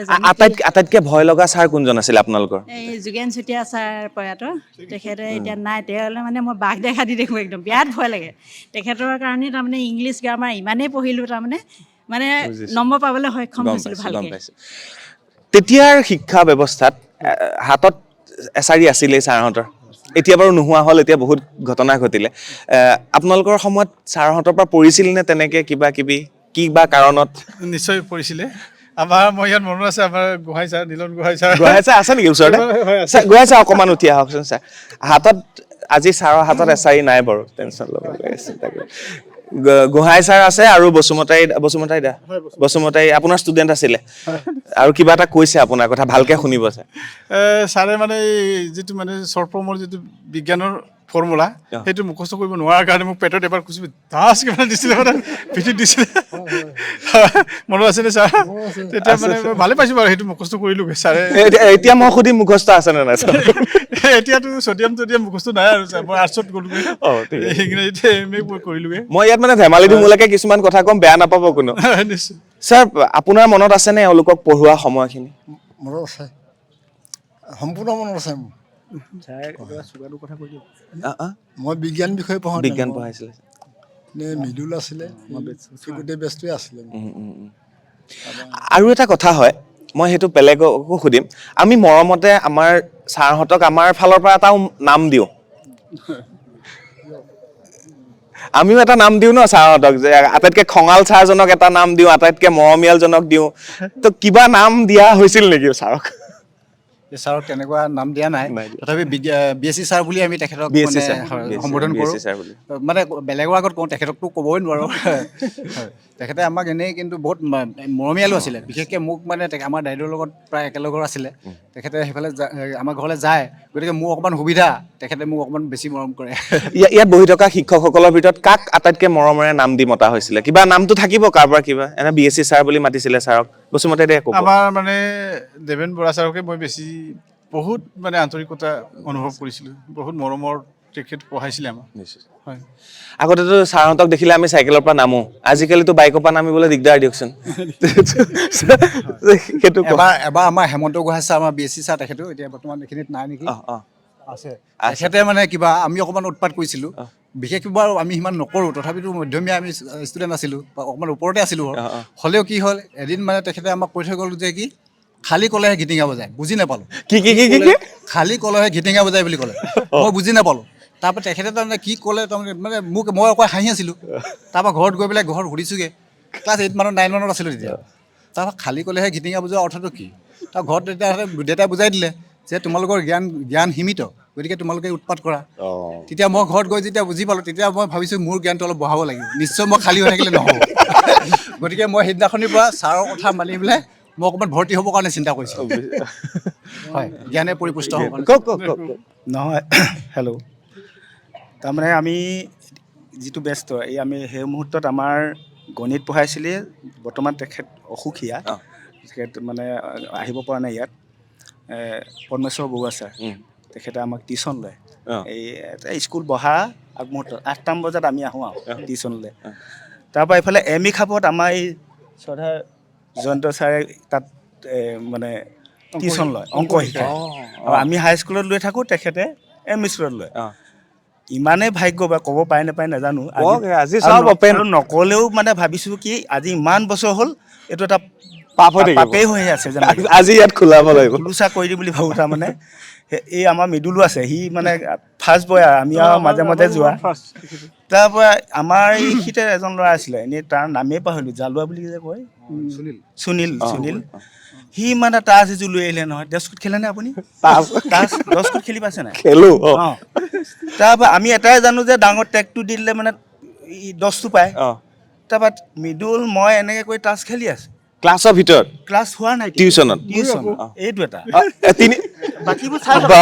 আটাইতকৈ ভয় লগা ছাৰ কোনজন আছিলে আপোনালোকৰ? এই যোগেন চুতীয়া ছাৰ প্ৰয়াত, তেখেতে এতিয়া নাই। তেওঁলৈ মানে মই বাঘ দেখা দি দেখোঁ, একদম বিৰাট ভয় লাগে। তেখেতৰ কাৰণে তাৰমানে ইংলিছ গ্ৰামাৰ ইমানেই পঢ়িলোঁ, তাৰমানে নম্বৰ পাবলৈ সক্ষম হৈছিলোঁ ভালকৈ। তেতিয়াৰ শিক্ষা ব্যৱস্থাত হাতত এছাৰি আছিলেই ছাৰহঁতৰ, এতিয়া বাৰু নোহোৱা হ'ল, এতিয়া বহুত ঘটনা ঘটিলে। আপোনালোকৰ সময়ত ছাৰহঁতৰ পৰা পৰিছিল নে তেনেকৈ কিবা কাৰণত? নিশ্চয় পৰিছিলে। মই ইয়াত মনত আছে, আমাৰ গোহাঁই ছাৰ, নীলন গোহাঁই ছাৰ আছে নেকি ওচৰতে? গোহাঁই ছাৰ অকণমান উঠি আহকচোন ছাৰ। আজি ছাৰৰ হাতত এছাৰি নাই বাৰু, টেনশ্যন ল'ব লাগে, চিন্তা কৰি। গোহাঁই ছাৰ আছে আৰু বসুমতাৰী আপোনাৰ ষ্টুডেণ্ট আছিলে, আৰু কিবা এটা কৈছে আপোনাৰ কথা, ভালকৈ শুনিব ছাৰ। ছাৰে মানে যিটো মানে শ্বৰ্ট ফৰ্মৰ যিটো বিজ্ঞানৰ ফৰ্মুলা সেইটো মুখস্থ কৰিব নোৱাৰাৰ কাৰণে মোক পেটত এবাৰ খুচি দাস কিমান দিছিলে মানে পিঠিত দিছিলে মনত আছেনে ছাৰ তেতিয়া মানে মই ভালে পাইছোঁ বাৰু সেইটো মুখস্থ কৰিলোগৈ ছাৰে এতিয়া মই সুধিম মুখস্থ আছে নে নাই এতিয়াতো ছডিয়াম মুখস্থ নাই আৰু ছাৰ মই আৰ্টছত গ'লোগৈ সেইখিনি এতিয়া MA মই কৰিলোগৈ মই ইয়াত মানে ধেমালি ধুমুলাকে কিছুমান কথা ক'ম বেয়া নাপাব কোনো নিশ্চয় ছাৰ আপোনাৰ মনত আছেনে এওঁলোকক পঢ়োৱা সময়খিনি মনত আছে সম্পূৰ্ণ মনত আছে মোৰ মই বিজ্ঞান বিষয়ে পঢ়াওঁ বিজ্ঞান পঢ়াইছিলে মৃদুল আছিলে গোটেই বেষ্টটোৱে আছিলে আৰু এটা কথা হয় মই সেইটো বেলেগকো সুধিম আমি মৰমতে আমাৰ ছাৰহঁতক আমাৰ ফালৰ পৰা এটা নাম দিওঁ আমিও এটা নাম দিওঁ ন ছাৰহঁতক যে আটাইতকৈ খঙাল ছাৰজনক এটা নাম দিওঁ আটাইতকৈ মৰমীয়ালজনক দিওঁ তো কিবা নাম দিয়া হৈছিল নেকি ছাৰক ছাৰক তেনেকুৱা নাম দিয়া নাই তথাপি BSc ছাৰ বুলি আমি তেখেতক সম্বোধন কৰোঁ মানে বেলেগৰ আগত কওঁ তেখেতকতো ক'বই নোৱাৰোঁ তেখেতে আমাক এনেই কিন্তু বহুত মৰমীয়ালো আছিলে বিশেষকৈ মোক মানে আমাৰ দাইদেউৰ লগত প্ৰায় একেলগৰ আছিলে তেখেতে সেইফালে আমাৰ ঘৰলৈ যায় গতিকে মোৰ অকণমান সুবিধা তেখেতে মোক অকণমান বেছি মৰম কৰে ইয়াত বহি থকা শিক্ষকসকলৰ ভিতৰত কাক আটাইতকৈ মৰমেৰে নাম দি মতা হৈছিলে কিবা নামটো থাকিব কাৰোবাৰ কিবা এনে BSc ছাৰ বুলি মাতিছিলে ছাৰক বসুমতে দে ক'ব আমাৰ মানে দেৱেন বৰা ছাৰকে মই বেছি বহুত মানে আন্তৰিকতা অনুভৱ কৰিছিলোঁ বহুত মৰমৰ তেখেত পঢ়াইছিলে আমাক হয় আগতেতো ছাৰহঁতক দেখিলে আমি চাইকেলৰ পৰা নামো আজিকালিতো বাইকৰ পৰা নামিবলৈ দিগদাৰ দিয়কচোন সেইটো এবাৰ আমাৰ হেমন্ত গোহাঁই ছাৰ আমাৰ BSc ছাৰ তেখেতো এতিয়া বৰ্তমান এইখিনিত নাই নেকি আছে তেখেতে মানে কিবা আমি অকণমান উৎপাত কৰিছিলোঁ বিশেষকৈ বাৰু আমি সিমান নকৰোঁ তথাপিতো মধ্যমীয়া আমি ষ্টুডেণ্ট আছিলোঁ বা অকণমান ওপৰতে আছিলোঁ হ'লেও কি হ'ল এদিন মানে তেখেতে আমাক কৈ থৈ গ'ল যে কি খালী কলেহে গীতিঙা বজায় বুজি নাপালোঁ কি খালী কলেহে গীতিঙা বজায় বুলি ক'লে মই বুজি নাপালোঁ তাৰপৰা তেখেতে তাৰমানে কি ক'লে তাৰমানে মানে মই অকল হাঁহি আছিলোঁ তাৰপৰা ঘৰত গৈ পেলাই ঘৰত সুধিছোঁগৈ ক্লাছ 8 মানত 9 মানত আছিলোঁ তেতিয়া তাৰপৰা খালী কলেহে গীতিঙা বজোৱাৰ অৰ্থটো কি তাৰ ঘৰত তেতিয়া দেউতাই বুজাই দিলে যে তোমালোকৰ জ্ঞান সীমিত গতিকে তোমালোকে উৎপাত কৰা তেতিয়া মই ঘৰত গৈ যেতিয়া বুজি পালোঁ তেতিয়া মই ভাবিছোঁ মোৰ জ্ঞানটো অলপ বঢ়াব লাগিব নিশ্চয় মই খালী হৈ থাকিলে নহ'ব গতিকে মই সেইদিনাখনিৰ পৰা ছাৰৰ কথা মানি পেলাই মই অকণমান ভৰ্তি হ'বৰ কাৰণে চিন্তা কৰিছোঁ হয় জ্ঞানে পৰিপুষ্ট হ'ব নহয় হেল্ল' তাৰমানে আমি যিটো ব্যস্ত আমি সেই মুহূৰ্তত আমাৰ গণিত পঢ়াইছিলে বৰ্তমান তেখেত অসুখীয়া তেখেত মানে আহিব পৰা নাই ইয়াত পৰমেশ্বৰ বৰুৱা ছাৰ তেখেতে আমাক টিউশ্যন লয় এই স্কুল বহা আগমুহূৰ্তত 8টামান বজাত আমি আহোঁ আৰু টিউশ্যনলৈ তাৰপৰা এইফালে ME খাপত আমাৰ এই শ্ৰদ্ধা জয়ন্ত ছাৰে তাত মানে টিউশ্যন লয় অংক শিকায় আৰু আমি হাইস্কুলত লৈ থাকোঁ তেখেতে ME স্কুলত লয় ইমানেই ভাগ্য বা ক'ব পাৰে নাপায় নাজানো আৰু নক'লেও মানে ভাবিছোঁ কি আজি ইমান বছৰ হ'ল এইটো এটা পাপেই হৈ আছে যেন আজি ইয়াত খোলাব লাগিব খোলোচা কৰি দিম বুলি ভাবোঁ তাৰমানে এই আমাৰ মৃদুলো আছে সি মানে ফাৰ্ষ্ট বয় আৰু আমি আৰু মাজে মাজে যোৱা তাৰপৰা আমাৰ এইখিতে এজন ল'ৰা আছিলে এনেই তাৰ নামেই পাহৰিলোঁ জালুৱা বুলি যে কয় সুনীল সি মানে তাছ এযোৰ লৈ আহিলে নহয় 10 ফুট খেলেনে আপুনি তাছ 10 ফুট খেলি পাইছে নাই খেলো তাৰপৰা আমি এটাই জানো যে ডাঙৰ টেগটো দি দিলে মানে 10টো পায় তাৰপৰা মৃদুল মই এনেকৈ কৰি তাছ খেলি আছোঁ ক্লাছৰ ভিতৰত ক্লাছ হোৱা নাই টিউশ্যনত এইটো এটা তিনি বাকীবোৰ চাই থকা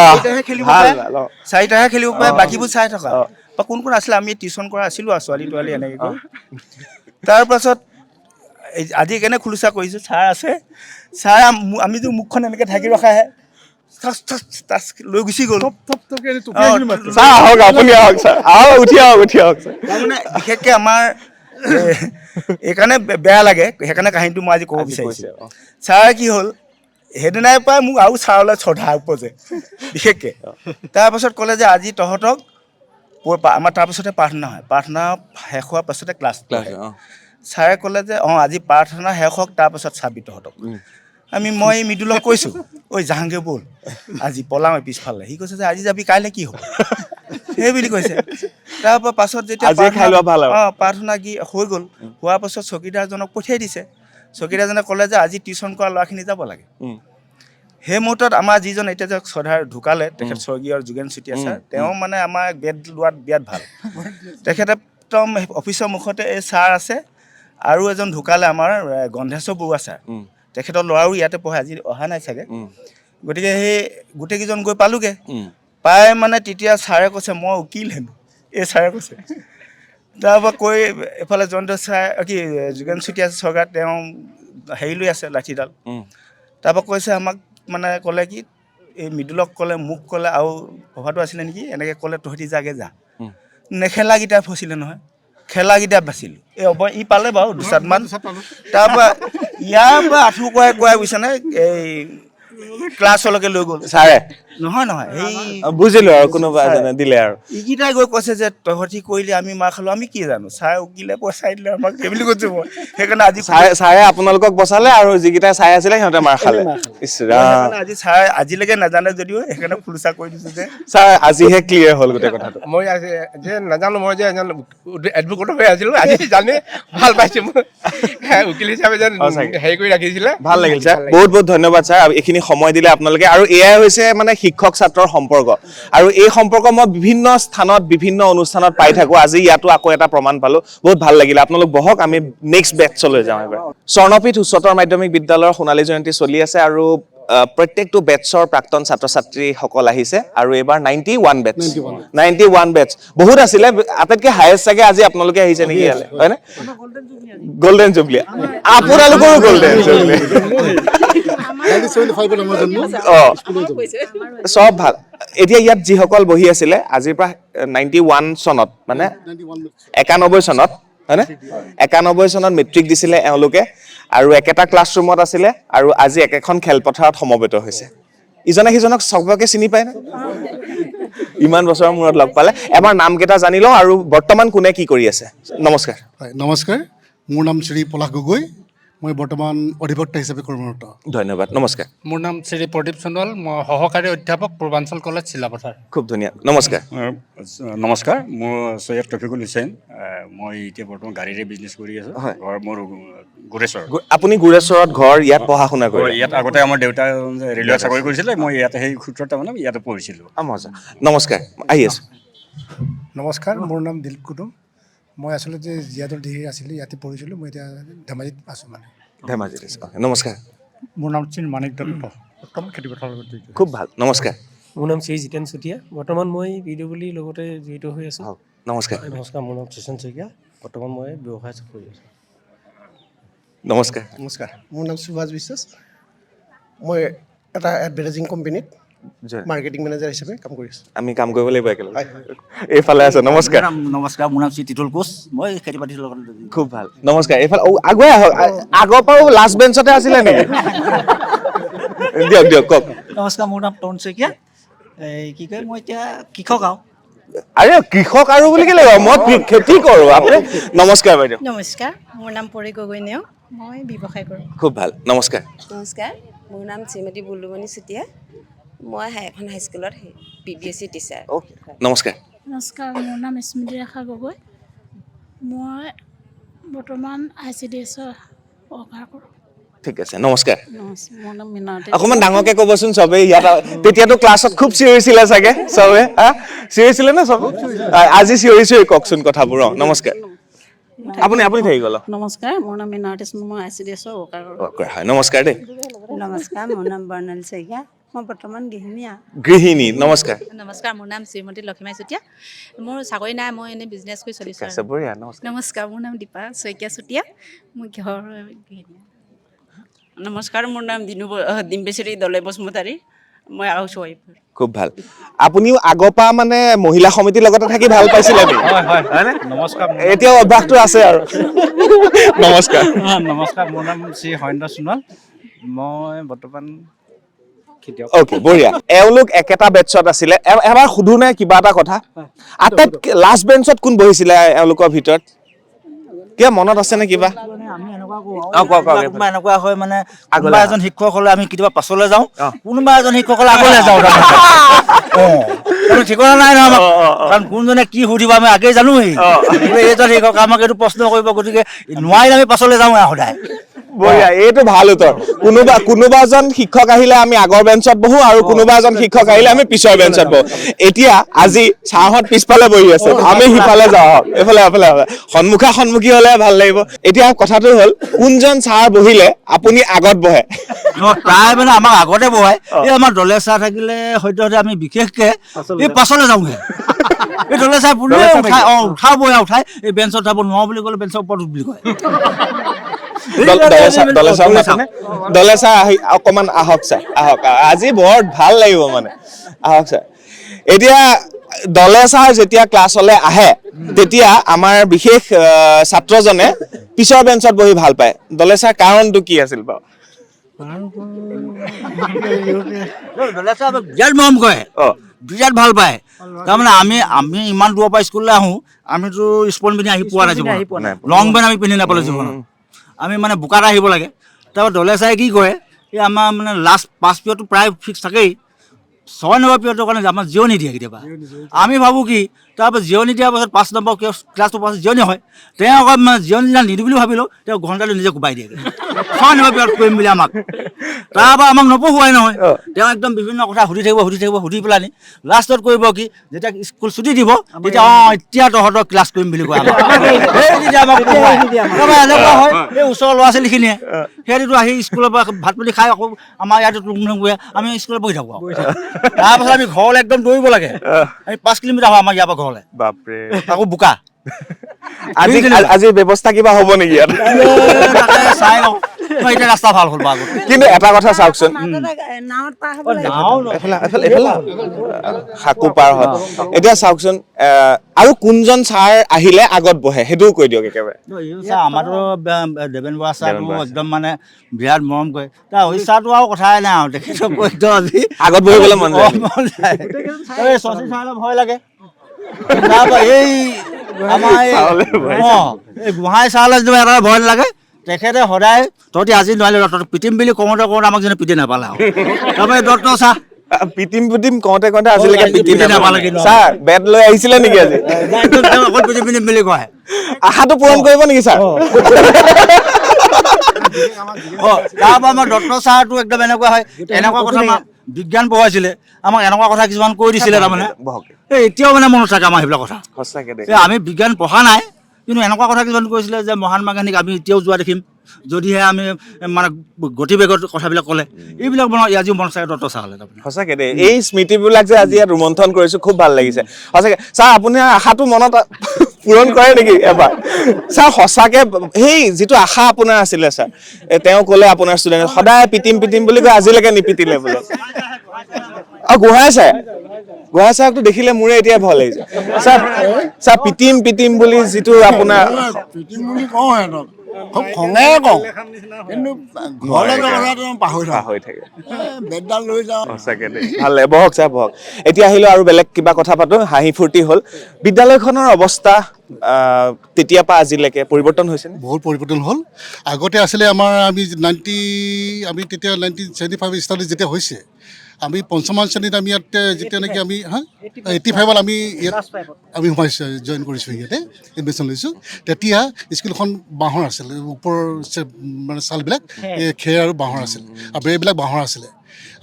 চাৰিটাহে খেলিব পাৰে বাকীবোৰ চাই থকা বা কোন কোন আছিলে আমি টিউশ্যন কৰা আছিলোঁ আৰু ছোৱালী তোৱালী এনেকৈ কৰি তাৰপাছত আজি কেনে খোলোচা কৰিছোঁ ছাৰ আছে ছাৰ আমি যে মুখখন এনেকৈ ঢাকি ৰখাহে লৈ গুচি গ'ল তাৰমানে বিশেষকৈ আমাৰ এইকাৰণে বেয়া লাগে সেইকাৰণে কাহিনীটো মই আজি ক'ব বিচাৰিছোঁ ছাৰ কি হ'ল সেইদিনাই পৰাই মোক আৰু ছাৰলৈ শ্ৰদ্ধা উপজে বিশেষকৈ তাৰপাছত ক'লে যে আজি তহঁতক আমাৰ তাৰপাছতে প্ৰাৰ্থনা হয় প্ৰাৰ্থনা শেষ হোৱাৰ পাছতে ক্লাছ ছাৰে ক'লে যে আজি প্ৰাৰ্থনা শেষ হওক তাৰপাছত চাবি তহঁতক মই মৃদুলক কৈছোঁ ঐ জাহাংগীৰ ব'ল আজি পলাওঁ পিছফালে সি কৈছে যে আজি যাবি কাইলৈ কি হ'ব সেই বুলি কৈছে তাৰপৰা পাছত যেতিয়া প্ৰাৰ্থনা কি হৈ গ'ল হোৱাৰ পাছত চকীদাৰজনক পঠিয়াই দিছে চকীদাৰজনে ক'লে যে আজি টিউশ্যন কৰা ল'ৰাখিনি যাব লাগে সেই মুহূৰ্তত আমাৰ যিজন এতিয়া যে শ্ৰদ্ধাৰ ঢুকালে তেখেত স্বৰ্গীয় যোগেন চুতীয়া ছাৰ তেওঁ মানে আমাৰ বেড লোৱাত বিৰাট ভাল তেখেতে একদম অফিচৰ মুখতে এই ছাৰ আছে আৰু এজন ঢুকালে আমাৰ গন্ধেশ্বৰ বৰুৱা ছাৰ তেখেতৰ ল'ৰাও ইয়াতে পঢ়ে আজি অহা নাই চাগে গতিকে সেই গোটেইকেইজন গৈ পালোগৈ পাই মানে তেতিয়া ছাৰে কৈছে মই উকিল হেনো এই ছাৰে কৈছে তাৰপৰা কৈ এফালে জয়ন্ত ছাৰ কি যোগেন চুতীয়া চৰকাৰ তেওঁ হেৰি লৈ আছে লাঠিডাল তাৰপৰা কৈছে আমাক মানে ক'লে কি এই মৃদুলক ক'লে মোক ক'লে আৰু ভবাটো আছিলে নেকি এনেকৈ ক'লে তহঁতি যাগে যা নেখেলাকেইটা ফচিলে নহয় খেলাকেইটা বাচিলোঁ ই পালে বাৰু দুচাটমান তাৰপৰা ইয়াৰ পৰা আঁঠু কৰাই বুজিছেনে এই ক্লাছলৈকে লৈ গ'ল ছাৰে নহয় এই বুজিলো আৰু কোনোবা এজনে দিলে আৰু ইকেইটাই গৈ কৈছে যে তহঁতি কৰিলে আমি মাৰ খালোঁ আমি কি জানো ছাৰে উকিলে পইচা দিলে আমাক সেই বুলি কৈছোঁ মই সেইকাৰণে আজি ছাৰে আপোনালোকক বচালে আৰু যিকেইটা চাই আছিলে সিহঁতে মাৰ খালে ইছ ৰাম সেইকাৰণে আজি ছাৰে আজিলৈকে নাজানে যদিও সেইকাৰণে খুলচা কৰি দিছোঁ যে ছাৰ আজিহে ক্লিয়াৰ হ'ল গোটেই কথাটো মই আজি যে নাজানো মই যে এজন এডভকেট হৈ আছিলোঁ আজি জানি ভাল পাইছোঁ মই উকিল হিচাপে যেন হেৰি কৰি ৰাখিছিলে ভাল লাগিল ছাৰ বহুত বহুত ধন্যবাদ ছাৰ এইখিনি সময় দিলে আপোনালোকে আৰু এয়াই হৈছে মানে শিক্ষক ছাত্ৰৰ সম্পৰ্ক আৰু এই সম্পৰ্ক মই বিভিন্ন স্থানত বিভিন্ন অনুষ্ঠানত পাই থাকোঁ আজি ইয়াতো আকৌ এটা প্ৰমাণ পালোঁ বহুত ভাল লাগিলে আপোনালোক বহক আমি নেক্সট বেটছলৈ যাওঁ এবাৰ স্বৰ্ণপীঠ উচ্চতৰ মাধ্যমিক বিদ্যালয়ৰ সোণালী জয়ন্তী চলি আছে আৰু প্ৰত্যেকটো বেটছৰ প্ৰাক্তন ছাত্ৰ ছাত্ৰীসকল আহিছে আৰু এইবাৰ 91 বেটছ বহুত আছিলে আটাইতকৈ হায়েষ্ট চাগে আজি আপোনালোকে আহিছে নেকি ইয়ালৈ হয়নে গল্ডেন জুবলি আপোনালোকৰো গল্ডেন জুবলি সব ভাল এতিয়া ইয়াত যিসকল বহি আছিলে আজিৰ পৰা 91 চনত মানে 91 চনত হয়নে 91 চনত মেট্ৰিক দিছিলে এওঁলোকে আৰু একেটা ক্লাছৰুমত আছিলে আৰু আজি একেখন খেলপথাৰত সমবেত হৈছে ইজনে সিজনক চবকে চিনি পায় না ইমান বছৰৰ মূৰত লগ পালে এবাৰ নামকেইটা জানি লওঁ আৰু বৰ্তমান কোনে কি কৰি আছে নমস্কাৰ নমস্কাৰ মোৰ নাম শ্ৰী পলাশ গগৈ মই বৰ্তমান অধিবক্তা হিচাপে কৰ্মৰত ধন্যবাদ নমস্কাৰ মোৰ নাম শ্ৰী প্ৰদীপ সোণোৱাল মই সহকাৰী অধ্যাপক পূৰ্বাঞ্চল কলেজ চিলাপথাৰ খুব ধুনীয়া নমস্কাৰ নমস্কাৰ মোৰ সৈয়দ টফিকুল হুছেইন মই এতিয়া বৰ্তমান গাড়ীৰে বিজনেছ কৰি আছোঁ ঘৰ মোৰ গুৰেশ্বৰ আপুনি গুৰেশ্বৰত ঘৰ ইয়াত পঢ়া শুনা কৰে ইয়াত আগতে আমাৰ দেউতা ৰেলৱে চাকৰি কৰিছিলে মই ইয়াতে সেই সূত্ৰত মানে ইয়াতে পঢ়িছিলোঁ নমস্কাৰ আহি আছোঁ নমস্কাৰ মোৰ নাম দিলীপ কুটুম মই আচলতে জীয়াদৰ ডিগ্ৰী আছিলোঁ ইয়াতে পঢ়িছিলোঁ মই এতিয়া ধেমাজিত আছোঁ মানে ধেমাজিত নমস্কাৰ মোৰ নাম শ্ৰী মানিক দত্ত বৰ্তমান খেতিপথাৰৰ লগত খুব ভাল নমস্কাৰ মোৰ নাম শ্ৰী জিতেন চুতীয়া বৰ্তমান মই PWDৰ লগতে জড়িত হৈ আছোঁ নমস্কাৰ নমস্কাৰ মোৰ নাম চেচন শইকীয়া বৰ্তমান মই ব্যৱসায় কৰি আছোঁ নমস্কাৰ নমস্কাৰ মোৰ নাম সুভাষ বিশ্বাস মই এটা এডভাৰটাইজিং কোম্পানীত মাৰ্কেটিং মেনেজাৰ হিচাপে কাম কৰি আছোঁ আমি কাম কৰিব লাগিব একেলগে এইফালে আছে নমস্কাৰ নমস্কাৰ মোৰ নাম শ্ৰী তিতুল কোচ মই খেতি বাতিৰ লগত খুব ভাল নমস্কাৰ এইফালে আগুৱাই আহক আগৰ পৰাও লাষ্ট বেঞ্চতে আছিলে নেকি দিয়ক কওক নমস্কাৰ মোৰ নাম তৰুণ শইকীয়া এই কি কয় মই এতিয়া কৃষক আৰু আৰে কৃষক আৰু বুলি কেলে মই খেতি কৰোঁ আপুনি নমস্কাৰ বাইদেউ নমস্কাৰ মোৰ নাম পৰি গগৈ নেও মই ব্যৱসায় কৰোঁ খুব ভাল নমস্কাৰ নমস্কাৰ মোৰ নাম শ্ৰীমতী বুলুমণি চুতীয়া মই এখন হাইস্কুলত PBSC টিচাৰ নমস্কাৰ নমস্কাৰ মোৰ নাম স্মৃতি ৰেখা গগৈ মই বৰ্তমান ICDSৰ সহকাৰ কৰোঁ ঠিক আছে নমস্কাৰ মোৰ নাম মিনাতী অকণমান ডাঙৰকে ক'বচোন চবেই ইয়াত তেতিয়াতো ক্লাছত খুব চিঞৰিছিলে চাগে চবে চিঞৰিছিলে নে চবে আজি চিঞৰিছোঁ কওকচোন কথাবোৰ নমস্কাৰ আপুনি থাকি গ'ল নমস্কাৰ মোৰ নাম মিনাতী মই ICDSৰ সহকাৰ কৰোঁ হয় নমস্কাৰ দেই নমস্কাৰ মোৰ নাম বৰ্ণালী শইকীয়া মই বৰ্তমান গৃহিণী নমস্কাৰ নমস্কাৰ মোৰ নাম শ্ৰীমতী লক্ষীমাই চুতীয়া মোৰ চাকৰি নাই মই এনেই বিজনেছ কৰি চলিছোঁ বঢ়িয়া নমস্কাৰ মোৰ নাম দীপা শইকীয়া চুতীয়া মই ঘৰৰ গৃহিণী নমস্কাৰ মোৰ নাম ডিম্বেশ্বৰী দলে বসুমতাৰী মই হাউচ ৱাইফ খুব ভাল আপুনিও আগৰ পৰা মানে মহিলা সমিতিৰ লগতে থাকি ভাল পাইছিলে হয় নমস্কাৰ এতিয়াও অভ্যাসটো আছে আৰু নমস্কাৰ নমস্কাৰ মোৰ নাম শ্ৰী হৰেন্দ্ৰ সোণোৱাল মই বৰ্তমান অ'কে বঢ়িয়া এওঁলোক একেটা বেটছত আছিলে এবাৰ সুধো নে কিবা এটা কথা আটাইতকৈ লাষ্ট বেঞ্চত কোন বহিছিলে এওঁলোকৰ ভিতৰত কিবা মনত আছে নে কিবা আমি এনেকুৱা হয় মানে কোনোবা এজন শিক্ষক হ'লে আমি কেতিয়াবা পাছলৈ যাওঁ কোনোবা এজন শিক্ষক হ'লে আগলৈ যাওঁ ঠিকনা নাই নহয় কাৰণ কোনজনে কি সুধিব আমি আগেই জানোৱেই এইজন শিক্ষক আমাক এইটো প্ৰশ্ন কৰিব গতিকে নোৱাৰিলে আমি পাছলৈ যাওঁ সদায় বঢ়িয়া, এইটো ভাল উত্তৰ। কোনোবা এজন শিক্ষক আহিলে আমি আগৰ বেঞ্চত বহো আৰু কোনোবা এজন শিক্ষক আহিলে আমি পিছৰ বেঞ্চত বহো। এতিয়া আজি ছাৰহঁত পিছফালে বহি আছে, আমি সিফালে যাওঁ, এইফালে সন্মুখী হলে ভাল লাগিব। এতিয়া কথাটো হ'ল কোনজন ছাৰ বহিলে আপুনি আগত বহে? প্ৰায় মানে আমাক আগতে বহাই, এই আমাৰ দলে চাহ থাকিলে হয়তো আমি বিশেষকে এই পাছলৈ যাওঁগে। এই দলে চাহ বোলে উঠাই এই বেঞ্চত উঠাব নোৱাৰো বুলি ক'লে বেঞ্চৰ ওপৰত বুলি কয়। দলে ছাৰ আহি অকমান আহক ছাৰ, আহক, আজি বৰ ভাল লাগিব মানে, আহক ছাৰ। এতিয়া দলে ছাৰ যেতিয়া ক্লাছলৈ আহে তেতিয়া আমাৰ বিশেষ ছাত্ৰজনে পিছৰ বেঞ্চত বহি ভাল পায়। দলে ছাৰ কাৰণটো কি আছিল বাৰু? দলে চাহ বিৰাট মৰম কৰে, বিৰাট ভাল পায়। তাৰমানে আমি ইমান দূৰৰ পৰা স্কুললৈ আহোঁ, আমিতো স্পৰ্ট পিন্ধি আহি পোৱা নাই জীৱনত, লং পেণ্ট আমি পিন্ধি নাপালোঁ জীৱনত, আমি মানে বোকাত আহিব লাগে। তাৰপৰা দলে চাই কি কৰে, এই আমাৰ মানে লাষ্ট 5 পিৰিয়ডটো প্ৰায় ফিক্স থাকেই, 6 নম্বৰ পিৰিয়ডৰ কাৰণে আমাৰ জিৰণি দিয়ে কেতিয়াবা। আমি ভাবোঁ কি তাৰপৰা জিৰণি দিয়াৰ পাছত 5 নম্বৰ ক্লাছটোৰ পাছত জিৰণি হয়, তেওঁ আকৌ মানে জিৰণি দিনা নিদিওঁ বুলি ভাবিলোঁ, তেওঁ ঘণ্টাটো নিজে কোবাই দিয়ে 6 নম্বৰ পিৰিয়ড কৰিম বুলি আমাক। তাৰপৰা আমাক নপঢ়ুৱাই নহয়, তেওঁ একদম বিভিন্ন কথা সুধি পেলাই নি লাষ্টত কৰিব কি, যেতিয়া স্কুল ছুটি দিব তেতিয়া এতিয়া তহঁতৰ ক্লাছ কৰিম বুলি কয় আমাক। এনেকুৱা হয় এই ওচৰৰ ল'ৰা ছোৱালীখিনিয়ে সিহঁতিতো আহি স্কুলৰ পৰা ভাত পানী খাই আকৌ আমাৰ ইয়াতে আমি স্কুলত বহি থাকোঁ। তাৰপাছত আমি ঘৰলৈ একদম দৌৰিব লাগে, আমি 5 কিলোমিটাৰ হয় আমাৰ ইয়াৰ পৰা ঘৰলৈ, বাপৰে, আকৌ বোকা। আজি ব্যৱস্থা কিবা হ'ব নেকি ইয়াত? চাই লওঁ, এতিয়া ৰাস্তা ভাল হ'ল বাৰু। কিন্তু এটা কথা চাওকচোন, নাৱত পাৰ হ'ব সাকু পাৰ হয়। এতিয়া চাওকচোন আৰু কোনজন ছাৰ আহিলে আগত বহে সেইটোও কৈ দিয়ক একেবাৰে। আমাৰতো দেৱেন বৰা ছাৰটো একদম মানে বিৰাট মৰম কৰে, তাৰ অহিত ছাৰটো আৰু কথাই নাই আৰু তেখেতক একদম আজি আগত বহিবলৈ মন যায়। এই শশী ছাৰলৈ ভয় লাগে। তাৰপৰা এই আমাৰ এই গোহাঁই ছাৰলৈ যদি এটা ভয় নালাগে, তেখেতে সদায় তহঁতি আজি নোৱাৰিলে তহঁতি পিটিম বুলি কওঁতে আমাক যেনে পিটি নাপালে আৰু। তাৰপৰা এই দত্ত ছাৰ পিটিম কওঁতে আজিলৈকে পিটি নাপালে। ছাৰ বেট লৈ আহিছিলে নেকি আজি? অকল পিটিম বুলি কয়। আশাটো পূৰণ কৰিব নেকি ছাৰ? তাৰপৰা আমাৰ দত্ত ছাৰটো একদম এনেকুৱা হয়, এনেকুৱা কথা বিজ্ঞান পঢ়াইছিলে আমাক, এনেকুৱা কথা কিছুমান কৈ দিছিলে তাৰমানে এতিয়াও মানে মনত থাকে আমাৰ সেইবিলাক কথা। আমি বিজ্ঞান পঢ়া নাই কিন্তু এনেকুৱা কথা কিছুমান কৈছিলে যে মহাত্মা গান্ধীক আমি এতিয়াও যোৱা দেখিম যদিহে আমি মানে গতিবেগত কথাবিলাক ক'লে, এইবিলাক মনত আজিও মনত থাকে দত্ত ছাৰলৈ। সঁচাকে দেই, এই স্মৃতিবিলাক যে আজি ইয়াত ৰোমন্থন কৰিছো, খুব ভাল লাগিছে সঁচাকে। ছাৰ আপুনি আশাটো মনত পূৰণ কৰে নেকি এবাৰ? ছাৰ সঁচাকে সেই যিটো আশা আপোনাৰ আছিলে ছাৰ, তেওঁ ক'লে আপোনাৰ ষ্টুডেণ্ট সদায় পিটিম বুলি কয়, আজিলৈকে নিপিটিলে বোলে। আৰু গোহাঁই ছাৰকতো দেখিলে মোৰে এতিয়া ভয় লাগিছে। ছাৰ পিটিম বুলি যিটো আপোনাৰ পিটিম বুলি কওঁ সিহঁতক, খুব খঙে কওঁ, কিন্তু ঘৰলৈ পাহৰি থাকে, বেটডাল লৈ যাওঁ। সঁচাকে দেই, ভাল লাগে। বহক ছাৰ বহক। এতিয়া আহিলো আৰু বেলেগ কিবা কথা পাতো, হাঁহি ফূৰ্তি হ'ল। বিদ্যালয়খনৰ অৱস্থা তেতিয়াৰ পৰা আজিলৈকে পৰিৱৰ্তন হৈছে নে? বহুত পৰিৱৰ্তন হ'ল। আগতে আছিলে আমাৰ আমি তেতিয়া 1975 ষ্টাৰ্ট যেতিয়া হৈছে, আমি 5ম শ্ৰেণীত আমি ইয়াতে যেতিয়া নেকি আমি 85ত আমি ইয়াত সোমাইছোঁ, জইন কৰিছোঁ, ইয়াতে এডমিশ্যন লৈছোঁ। তেতিয়া স্কুলখন বাঁহৰ আছিলে, ওপৰৰ মানে ছালবিলাক খেৰ আৰু বাঁহৰ আছিল, আৰু বেৰবিলাক বাঁহৰ আছিলে।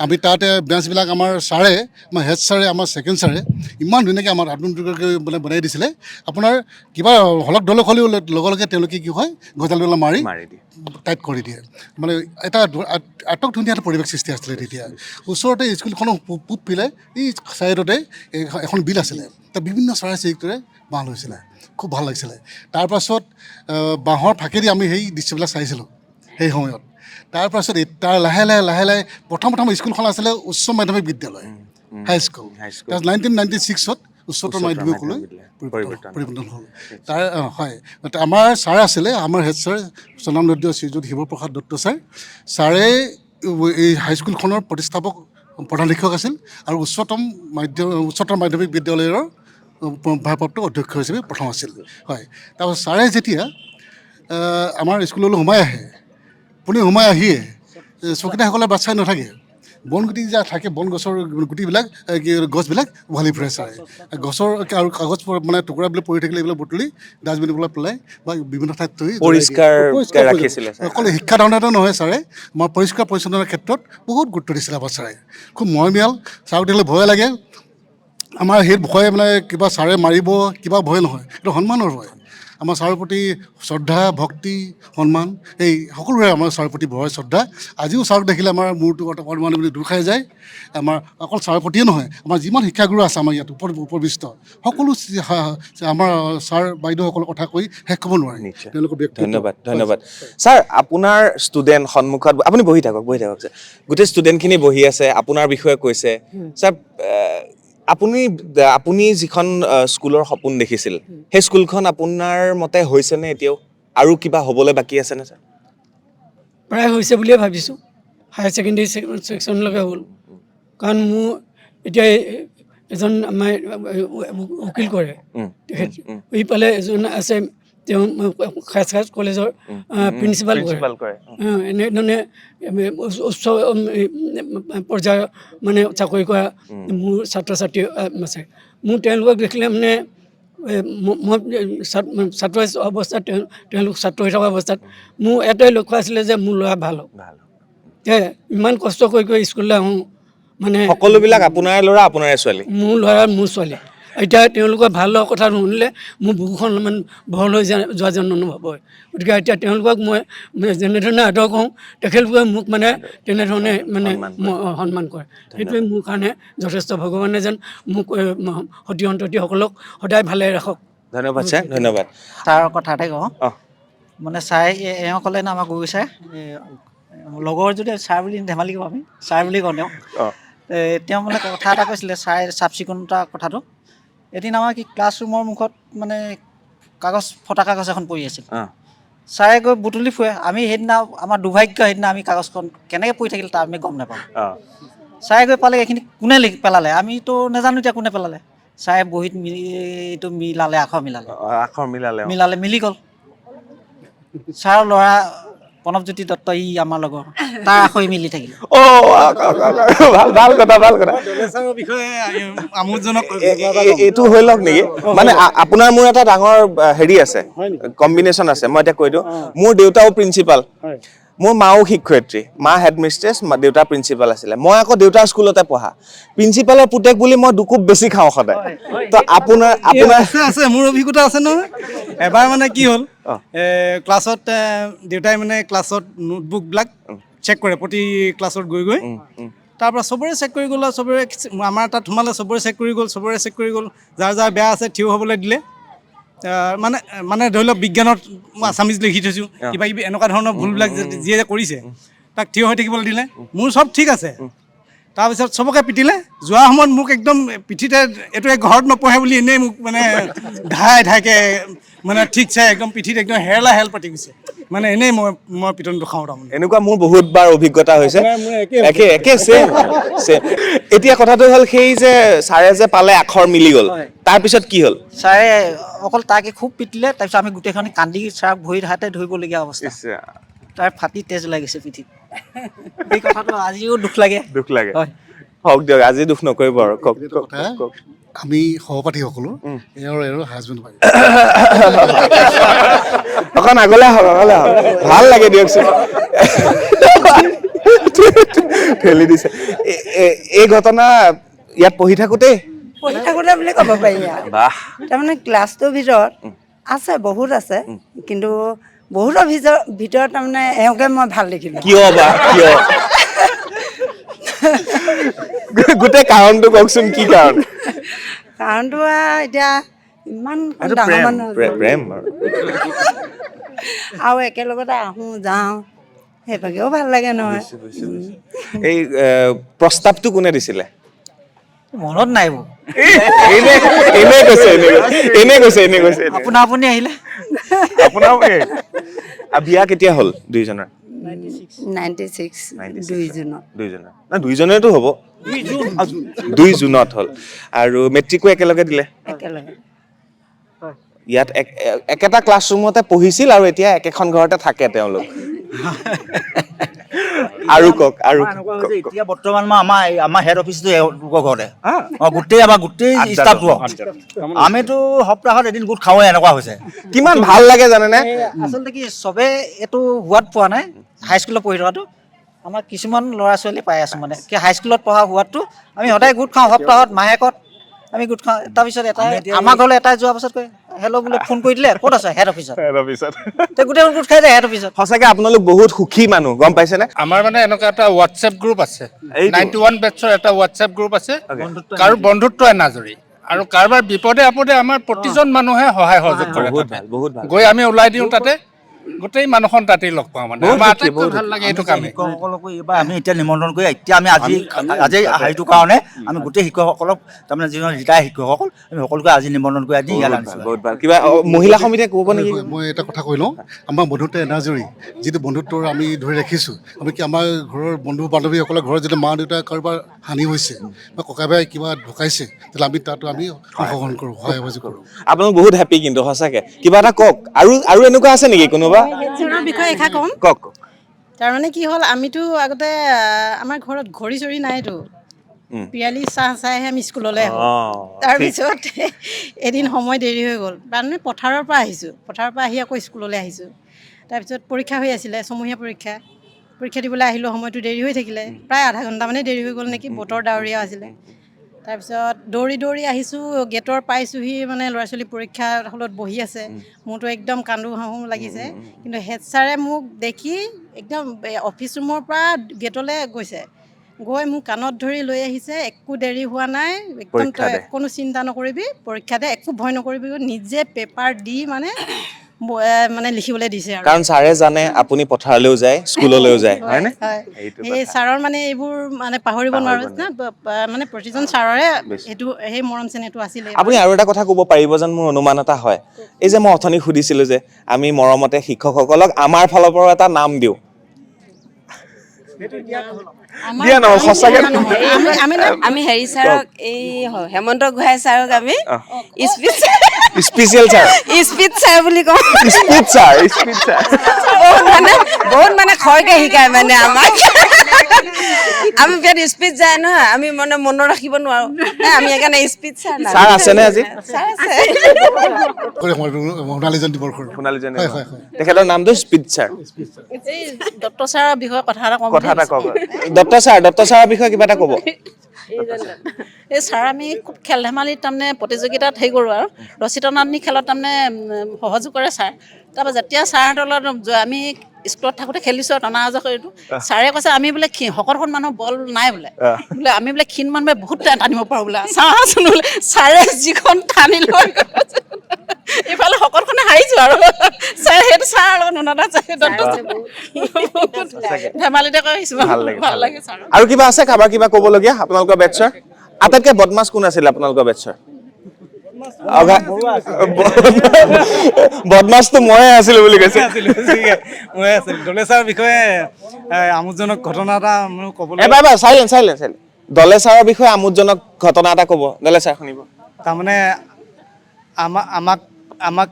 আমি তাতে বেঞ্চবিলাক আমাৰ ছাৰে, আমাৰ হেড ছাৰে, আমাৰ ছেকেণ্ড ছাৰে ইমান ধুনীয়াকৈ আমাৰ আধুনিককৈ মানে বনাই দিছিলে। আপোনাৰ কিবা হলক ঢলক হ'লেও লগে তেওঁলোকে কি হয় গজালডাল মাৰি টাইট কৰি দিয়ে, মানে এটা আটক ধুনীয়া এটা পৰিৱেশ সৃষ্টি আছিলে তেতিয়া। ওচৰতে স্কুলখনৰ পূব পিলে এই ছাইডতে এখন বিল আছিলে, তাত বিভিন্ন চৰাই চিৰিকটিৰে বাঁহ লৈছিলে, খুব ভাল লাগিছিলে। তাৰপাছত বাঁহৰ ফাঁকেদি আমি সেই দৃশ্যবিলাক চাইছিলোঁ সেই সময়ত। তাৰপাছত তাৰ লাহে লাহে প্ৰথম স্কুলখন আছিলে উচ্চ মাধ্যমিক বিদ্যালয়, হাইস্কুল। 1996ত উচ্চতৰ মাধ্যমিকলৈ পৰিৱৰ্তন হ'ল। হয়, আমাৰ ছাৰ আছিলে, আমাৰ হেড ছাৰ স্বনামধন্য শ্ৰীযুত শিৱপ্ৰসাদ দত্ত ছাৰে এই হাইস্কুলখনৰ প্ৰতিষ্ঠাপক প্ৰধান শিক্ষক আছিল আৰু উচ্চতৰ মাধ্যমিক বিদ্যালয়ৰ ভাৰপ্ৰাপ্ত অধ্যক্ষ হিচাপে প্ৰথম আছিল। হয়, তাৰপাছত ছাৰে যেতিয়া আমাৰ স্কুললৈ সোমাই আহিয়ে চকীদাৰসকলে বাট চাই নাথাকে, বনগুটি যে থাকে বন গছৰ গুটিবিলাক গছবিলাক উভালি ফুৰে ছাৰে গছৰ আৰু কাগজ মানে টুকুৰাবিলাক পৰি থাকিলে এইবিলাক বুটলি ডাষ্টবিন পেলাই বা বিভিন্ন ঠাইত থৈ পৰিষ্কাৰ ৰাখিছিলে অকল শিক্ষা ধাৰণাটো নহয় ছাৰে আমাৰ পৰিষ্কাৰ পৰিচ্ছন্নতাৰ ক্ষেত্ৰত বহুত গুৰুত্ব দিছিলে আমাৰ ছাৰে খুব মৰমীয়াল ছাৰক দেখিলে ভয় লাগে আমাৰ সেই ভয় মানে কিবা ছাৰে মাৰিব কিবা ভয় নহয় এইটো সন্মানৰ ভয় আমাৰ ছাৰৰ প্ৰতি শ্ৰদ্ধা ভক্তি সন্মান এই সকলোৰে আমাৰ ছাৰৰ প্ৰতি ভয় শ্ৰদ্ধা আজিও ছাৰক দেখিলে আমাৰ মূৰটো অকণমান বুলি দুখ খাই যায় আমাৰ অকল ছাৰৰ প্ৰতিয়ে নহয় আমাৰ যিমান শিক্ষাগুৰু আছে আমাৰ ইয়াত উপবিষ্ট সকলো আমাৰ ছাৰ বাইদেউসকলৰ কথা কৈ শেষ ক'ব নোৱাৰে তেওঁলোকৰ ধন্যবাদ ধন্যবাদ ছাৰ আপোনাৰ ষ্টুডেণ্ট সন্মুখত আপুনি বহি থাকক ছাৰ গোটেই ষ্টুডেণ্টখিনি বহি আছে আপোনাৰ বিষয়ে কৈছে ছাৰ আপুনি যিখন স্কুলৰ সপোন দেখিছিল সেই স্কুলখন আপোনাৰ মতে হৈছেনে এতিয়াও আৰু কিবা হ'বলৈ বাকী আছেনে ছাৰ প্ৰায় হৈছে বুলিয়ে ভাবিছোঁ হায়াৰ ছেকেণ্ডেৰী ছেকশ্যনলৈকে হ'ল কাৰণ মোৰ এতিয়া এজন আমাৰ উকিল কৰে তেখেত এইফালে এজন আছে তেওঁ খাছ কলেজৰ প্ৰিন্সিপাল কৰে এনেধৰণে উচ্চ পৰ্যায়ৰ মানে চাকৰি কৰা মোৰ ছাত্ৰ ছাত্ৰী আছে মোৰ তেওঁলোকক দেখিলে মানে মই ছাত্ৰ অৱস্থাত তেওঁলোক ছাত্ৰ হৈ থকা অৱস্থাত মোৰ এটাই লক্ষ্য আছিলে যে মোৰ ল'ৰা ভাল হওক ইমান কষ্ট কৰি স্কুললৈ আহোঁ মানে সকলোবিলাক আপোনাৰ ল'ৰা আপোনাৰে ছোৱালী মোৰ ল'ৰা মোৰ ছোৱালী এতিয়া তেওঁলোকৰ ভাল লগা কথা শুনিলে মোৰ বুকুখন অলপমান বহল হৈ যোৱা যেন অনুভৱ হয় গতিকে এতিয়া তেওঁলোকক মই যেনেধৰণে আদৰ কৰোঁ তেখেতলোকে মোক মানে তেনেধৰণে মানে সন্মান কৰে সেইটোৱে মোৰ কাৰণে যথেষ্ট ভগৱানে যেন মোক সতী সন্ততিসকলক সদায় ভালে ৰাখক ধন্যবাদ ছাৰ ধন্যবাদ ছাৰৰ কথা এটা কওঁ মানে ছাৰ এওঁ ক'লে না আমাৰ গগৈ ছাৰ লগৰ যদি ছাৰ বুলি ধেমালি কওঁ আমি ছাৰ বুলি কওঁ তেওঁ মানে কথা এটা কৈছিলে ছাৰ চাফ চিকুণতা কথাটো এদিন আমাৰ কি ক্লাছৰুমৰ মুখত মানে ফটা কাগজ এখন পৰি আছিল ছাৰে গৈ বুটলি ফুৰে আমি সেইদিনা আমাৰ দুৰ্ভাগ্য সেইদিনা আমি কাগজখন কেনেকৈ পৰি থাকিল তাৰ আমি গম নাপাওঁ ছাৰে গৈ পালে এইখিনি কোনে পেলালে আমিতো নাজানো এতিয়া কোনে পেলালে ছাৰে বহীত এইটো মিলালে আখৰ মিলালে মিলি গ'ল ছাৰৰ ল'ৰা প্ৰণৱজ্যোতি দত্ত ই আমাৰ লগৰ তাৰ আখৰ মিলি থাকিল ভাল কথা এইটো হৈ লওক নেকি মানে আপোনাৰ মোৰ এটা ডাঙৰ হেৰি আছে কম্বিনেশ্যন আছে মই এতিয়া কৈ দিওঁ মোৰ দেউতাও প্ৰিন্সিপাল মোৰ মাও শিক্ষয়িত্ৰী মা হেডমিষ্ট্ৰেছ দেউতা প্ৰিন্সিপাল আছিলে মই আকৌ দেউতাৰ স্কুলতে পঢ়া প্ৰিন্সিপালৰ পুতেক বুলি মই দুকুপ বেছি খাওঁ সদায় তো আপোনাৰ আছে মোৰ অভিজ্ঞতা আছে নহয় এবাৰ মানে কি হ'ল ক্লাছত দেউতাই মানে ক্লাছত নোটবুকবিলাক চেক কৰে প্ৰতি ক্লাছত গৈ তাৰপৰা চবৰে চেক কৰি গ'ল আৰু চবৰে আমাৰ তাত সোমালে চবৰে চেক কৰি গ'ল যাৰ যাৰ বেয়া আছে থিয় হ'বলৈ দিলে মানে ধৰি লওক বিজ্ঞানত আছামিজ লিখি থৈছোঁ কিবা কিবি এনেকুৱা ধৰণৰ ভুলবিলাক যিয়ে কৰিছে তাক থিয় হৈ থাকিবলৈ দিলে মোৰ চব ঠিক আছে তাৰপিছত চবকে পিটিলে যোৱাৰ সময়ত মোক একদম পিঠিতে এইটোৱে ঘৰত নপঢ়ে বুলি এনেই মোক মানে ঢাইকৈ মানে ঠিকছে একদম পিঠিত একদম হেল পাতি গৈছে মানে এনেই মই পিটনটো খাওঁ তাৰমানে এনেকুৱা মোৰ বহুতবাৰ অভিজ্ঞতা হৈছে একে ছেম এতিয়া কথাটো হ'ল সেই যে ছাৰে যে পালে আখৰ মিলি গ'ল তাৰপিছত কি হ'ল ছাৰে অকল তাকে খুব পিটিলে তাৰপিছত আমি গোটেইখন কান্দি ছাৰক ভৰিত হাতে ধৰিবলগীয়া অৱস্থা তাৰ ফাটি তেজ ওলাই গৈছে পিঠিত এই কথাটো আজিও দুখ লাগে হওক দিয়ক আজি দুখ নকৰিব আৰু কওক আমি সহপাঠীসকলো এওঁৰ হাজবেণ্ড পাই অকণ আগলৈ আহক ভাল লাগে দিয়কচোন ঠেলি দিছে এই ঘটনা ইয়াত পঢ়ি থাকোঁতে বুলি ক'ব পাৰি আৰু তাৰমানে ক্লাছটোৰ ভিতৰত আছে বহুত আছে কিন্তু বহুতৰ ভিতৰত তাৰমানে এওঁকে মই ভাল দেখিলোঁ কিয় গোটেই কাৰণটো কওকচোন কি কাৰণ কাৰণটো এতিয়া ইমান ডাঙৰ মানুহ প্ৰেম আৰু একেলগতে আহোঁ যাওঁ সেইভাগেও ভাল লাগে নহয় এই প্ৰস্তাৱটো কোনে দিছিলে মনত নাই মোৰ এনে কৈছে আপুনি আহিলে বিয়া কেতিয়া হ'ল দুইজনৰ দুইজনেতো হ'ব 2 জুনত হ'ল আৰু মেট্ৰিকো একেলগে দিলে ইয়াত একেটা ক্লাছৰুমতে পঢ়িছিল আৰু এতিয়া একেখন ঘৰতে থাকে তেওঁলোক আৰু কওক আৰু এনেকুৱা হৈছে এতিয়া বৰ্তমান আমাৰ হেড অফিচটো এওঁলোকৰ ঘৰতে গোটেই ষ্টাফটো আমিতো সপ্তাহত এদিন গোট খাওঁৱে এনেকুৱা হৈছে কিমান ভাল লাগে জানেনে আচলতে কি চবে এইটো সোৱাদ পোৱা নাই হাইস্কুলত পঢ়ি থকাটো আমাৰ কিছুমান ল'ৰা ছোৱালী পাই আছোঁ মানে কি হাইস্কুলত পঢ়া সোৱাদটো আমি সদায় গোট খাওঁ সপ্তাহত মাহেকত আমি গোট খাওঁ তাৰপিছত এটা আমাৰ ঘৰলৈ এটাই যোৱাৰ পাছত কয় হেল্ল' বোলে ফোন কৰি দিলে ক'ত আছে হেড অফিচত গোটেই গোট খাই যায় হেড অফিচত সঁচাকে আপোনালোক বহুত সুখী মানুহ গম পাইছেনে আমাৰ মানে এনেকুৱা এটা হোৱাটছএপ গ্ৰুপ আছে 91 বেটছৰ এটা হোৱাটছএপ গ্ৰুপ আছে কাৰো বন্ধুত্ব এনাজৰী আৰু কাৰোবাৰ বিপদে আপদে আমাৰ প্ৰতিজন মানুহে সহায় সহযোগ কৰে গৈ আমি ওলাই দিওঁ তাতে গোটেই মানুহখন তাতেই লগ পাওঁ মানে আমাৰ আটাইতকৈ ভাল লাগে এইটো কামে শিক্ষকসকলকো এইবাৰ আমি এতিয়া নিমন্ত্ৰণ কৰি এতিয়া আমি আজি হেৰিটোৰ কাৰণে আমি গোটেই শিক্ষকসকলক তাৰমানে যিজন ৰিটায়াৰ শিক্ষকসকল আমি সকলোকে আজি নিমন্ত্ৰণ কৰি আজি ইয়াত আনিছোঁ বহুত ভাল কিবা মহিলা সমিতিয়ে ক'ব নেকি মই এটা কথা কৈ লওঁ আমাৰ বন্ধুত্ব এনাজৰী যিটো বন্ধুত্ব আমি ধৰি ৰাখিছোঁ আমি কি আমাৰ ঘৰৰ বন্ধু বান্ধৱীসকলৰ ঘৰত যদি মা দেউতা কাৰোবাৰ হানি হৈছে বা ককাই ভাই কিবা ঢুকাইছে তেতিয়াহ'লে আমি তাতো আমি অংশগ্ৰহণ কৰোঁ সহায় সহযোগ কৰোঁ আপোনালোক বহুত হেপী কিন্তু সঁচাকে কিবা এটা কওক আৰু এনেকুৱা আছে নেকি কোনোবা বিষয়ে এষাৰ ক'ম কওক তাৰমানে কি হ'ল আমিতো আগতে আমাৰ ঘৰত ঘড়ী চৰি নাইতো পিয়ালি চাহ চাইহে আমি স্কুললৈ আহোঁ তাৰপিছত এদিন সময় দেৰি হৈ গ'ল তাৰমানে পথাৰৰ পৰা আহি আকৌ স্কুললৈ আহিছোঁ তাৰপিছত পৰীক্ষা হৈ আছিলে ছমহীয়া পৰীক্ষা দিবলৈ আহিলোঁ সময়টো দেৰি হৈ থাকিলে প্ৰায় আধা ঘণ্টামানে দেৰি হৈ গ'ল নেকি বতৰ ডাৱৰীয়া আছিলে তাৰপিছত দৌৰি আহিছোঁ গেটৰ পাইছোঁহি মানে ল'ৰা ছোৱালী পৰীক্ষা হলত বহি আছে মোৰতো একদম কান্দো হাঁহো লাগিছে কিন্তু হেড ছাৰে মোক দেখি একদম অফিচ ৰুমৰ পৰা গেটলৈ গৈছে গৈ মোক কাণত ধৰি লৈ আহিছে একো দেৰি হোৱা নাই একদম তই কোনো চিন্তা নকৰিবি পৰীক্ষা দে একো ভয় নকৰিবি নিজে পেপাৰ দি মানে লিখিবলৈ দিছে আৰু কাৰণ ছাৰে জানে আপুনি পথাৰলৈও যায় স্কুললৈও যায় হয়নে এই ছাৰৰ মানে এইবোৰ মানে পাহৰিব নোৱাৰোঁ না মানে প্ৰতিজন ছাৰৰে এইটো সেই মৰম চেনেহটো আছিলে আপুনি আৰু এটা কথা ক'ব পাৰিব যেন মোৰ অনুমান এটা হয় এই যে মই অথনি সুধিছিলোঁ যে আমি মৰমতে শিক্ষকসকলক আমাৰ ফালৰ পৰা এটা নাম দিওঁ দিয়া নহ'ল সঁচাকে আমি হেৰি ছাৰক এই হেমন্ত গোহাঁই ছাৰক আমি স্পেচিয়েল ছাৰ স্পীড ছাৰ বুলি কওঁ স্পীড ছাৰ বহুত মানে খৰকৈ শিকায় মানে আমাক আমি বিৰাট স্পীড যায় নহয় আমি মানে মনত ৰাখিব নোৱাৰোঁ আমি সেইকাৰণে স্পীড ছাৰ ছাৰ আছেনে আজি ছাৰ আছে তেখেতৰ নামটো স্পীড ছাৰ এই দত্ত ছাৰৰ বিষয়ে কথা এটা কওক দত্ত ছাৰৰ বিষয়ে কিবা এটা ক'ব এই ছাৰ আমি খুব খেল ধেমালিত তাৰমানে প্ৰতিযোগিতাত হেৰি কৰোঁ আৰু ৰছী টনাটনি খেলত তাৰমানে সহযোগ কৰে ছাৰ তাৰপৰা যেতিয়া ছাৰহঁতৰ লগত আমি স্কুলত থাকোঁতে খেলিছোঁ টনা আজা কৰিলোঁ ছাৰে কৈছে আমি বোলে শকতখন মানুহ বল নাই বোলে আমি বোলে ক্ষীণ মানুহে বহুত টানিব পাৰোঁ বোলে চাওঁচোন বোলে ছাৰে যিখন টানি লৈ এইফালে শকতখনে হাৰিছোঁ আৰু ছাৰ সেইটো ছাৰ লগত নুনাদা ধেমালিতে কৈছোঁ ভাল লাগে ছাৰ আৰু কিবা আছে কাৰোবাৰ কিবা ক'বলগীয়া আপোনালোকৰ বেটছৰ আটাইতকৈ বদমাছ কোন আছিলে আপোনালোকৰ বেটছৰ বদমাছটো ময়ে আছিলো বুলি কৈছে মই আছিলোঁ দলে ছাৰৰ বিষয়ে আমোদজনক ঘটনা এটা মোৰ ক'বলৈ এবাৰ চাইলেণ্ট দলে ছাৰৰ বিষয়ে আমোদজনক ঘটনা এটা ক'ব দলে ছাৰ শুনিব তাৰমানে আমাক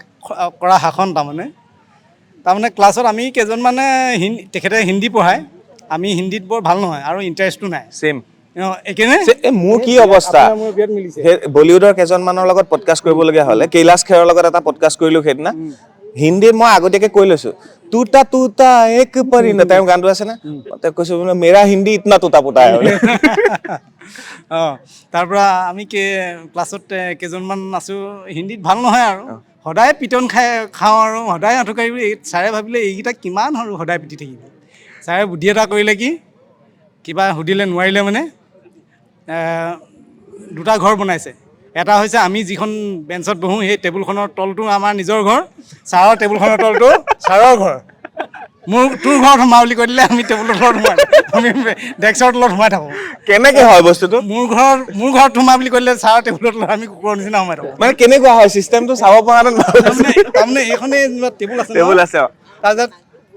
কৰা শাসন তাৰমানে ক্লাছত আমি কেইজনমানে তেখেতে হিন্দী পঢ়ায় আমি হিন্দীত বৰ ভাল নহয় আৰু ইণ্টাৰেষ্টটো নাই ছেম মোৰ কি অৱস্থা বলিউডৰ কেইজনমানৰ লগত পডকাষ্ট কৰিবলগীয়া হ'লে কৈলাশ খেৰৰ লগত এটা পডকাষ্ট কৰিলোঁ সেইদিনা হিন্দীত মই আগতীয়াকৈ কৈ লৈছোঁ তুতা তুতা এক পৰিণত তেওঁৰ গানটো আছে না তেওঁ কৈছোঁ মেৰা হিন্দী ইতনা তুতা পুতা তাৰ পৰা আমি ক্লাছত কেইজনমান আছোঁ হিন্দীত ভাল নহয় আৰু সদায় পিটন খাওঁ আৰু সদায় আঁঠুকাৰি ছাৰে ভাবিলে এইকেইটা কিমান আৰু সদায় পিটি থাকিব ছাৰে বুদ্ধি এটা কৰিলে কি কিবা সুধিলে নোৱাৰিলে মানে দুটা ঘৰ বনাইছে এটা হৈছে আমি যিখন বেঞ্চত বহোঁ সেই টেবুলখনৰ তলটো আমাৰ নিজৰ ঘৰ ছাৰৰ টেবুলখনৰ তলটো ছাৰৰ ঘৰ তোৰ ঘৰত সোমা বুলি কৈ দিলে আমি টেবুলৰ ঘৰত সোমাই আমি ডেস্কৰ তলত সোমাই থাকোঁ কেনেকৈ হয় বস্তুটো মোৰ ঘৰত সোমা বুলি কৈ দিলে ছাৰৰ টেবুলৰ তলত আমি কুকুৰৰ নিচিনা সোমাই থাকোঁ মানে কেনেকুৱা হয় চিষ্টেমটো চাব পৰা তাৰমানে এইখনে টেবুল আছে তাৰপিছত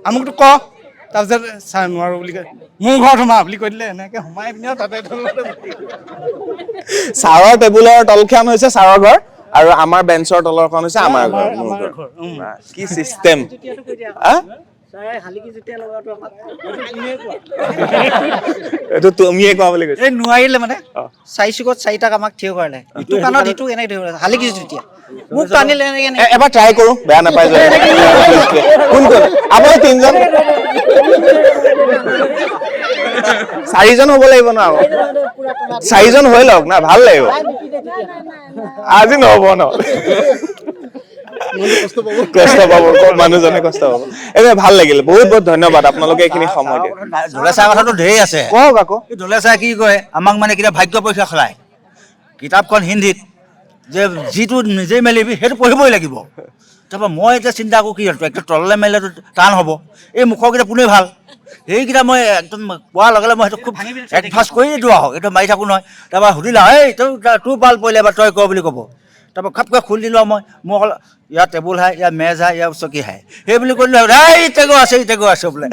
আমুকটো ক তাৰপিছত ছাৰ নোৱাৰোঁ বুলি কয় মোৰ ঘৰত সোমা বুলি কৈ দিলে এনেকৈ সোমাই পিনে তাতে ছাৰৰ টেবুলৰ তলখন হৈছে ছাৰৰ ঘৰ আৰু আমাৰ বেঞ্চৰ তলৰখন হৈছে আমাৰ ঘৰ কি চিষ্টেম এইটো তুমিয়ে কোৱা বুলি কৈছে এই নোৱাৰিলে মানে চাৰি চুকত চাৰিটাক আমাক থিয় কৰালে ইটো কাণত ইটো এনেকৈ ধৰিব শালিকি যেতিয়া মোক টানিলে এনেকৈ এবাৰ ট্ৰাই কৰো বেয়া নাপাই যদি কোন কোন আপুনি তিনিজন চাৰিজন হ'ব লাগিব ন চাৰিজন হৈ লওক না ভাল লাগিব আজি নহ'ব ন কষ্ট পাব মানুহজনে কষ্ট পাব এনে ভাল লাগিল বহুত বহুত ধন্যবাদ আপোনালোকে এইখিনি সময় দিয়ে ধলেচা কথাটো ঢেৰ আছে কওক আকৌ ধলেচা কি কয় আমাক মানে কেতিয়া ভাগ্য পৰীক্ষা খেলায় কিতাপখন হিন্দীত যে যিটো নিজেই মেলিবি সেইটো পঢ়িবই লাগিব তাৰপৰা মই এতিয়া চিন্তা কৰোঁ কি একটা তললৈ মেলিলেতো টান হ'ব এই মুখৰকেইটা পোনেই ভাল সেইকেইটা মই একদম কোৱাৰ লগে লগে মই সেইটো খুব এডভান্স কৰি দিওঁ আৰু এইটো মাৰি থাকোঁ নহয় তাৰপৰা সুধিলা এই তোৰ ভাল পৰিলে এবাৰ তই কৰ বুলি ক'ব তাৰপৰা খাপকৈ খুলি দিলোঁ আৰু মই অকল ইয়াৰ টেবুল হাই ইয়াৰ মেজ হাই ইয়াৰ চকী হাই সেই বুলি কৈ দিলোঁ ইটেগো আছে বোলে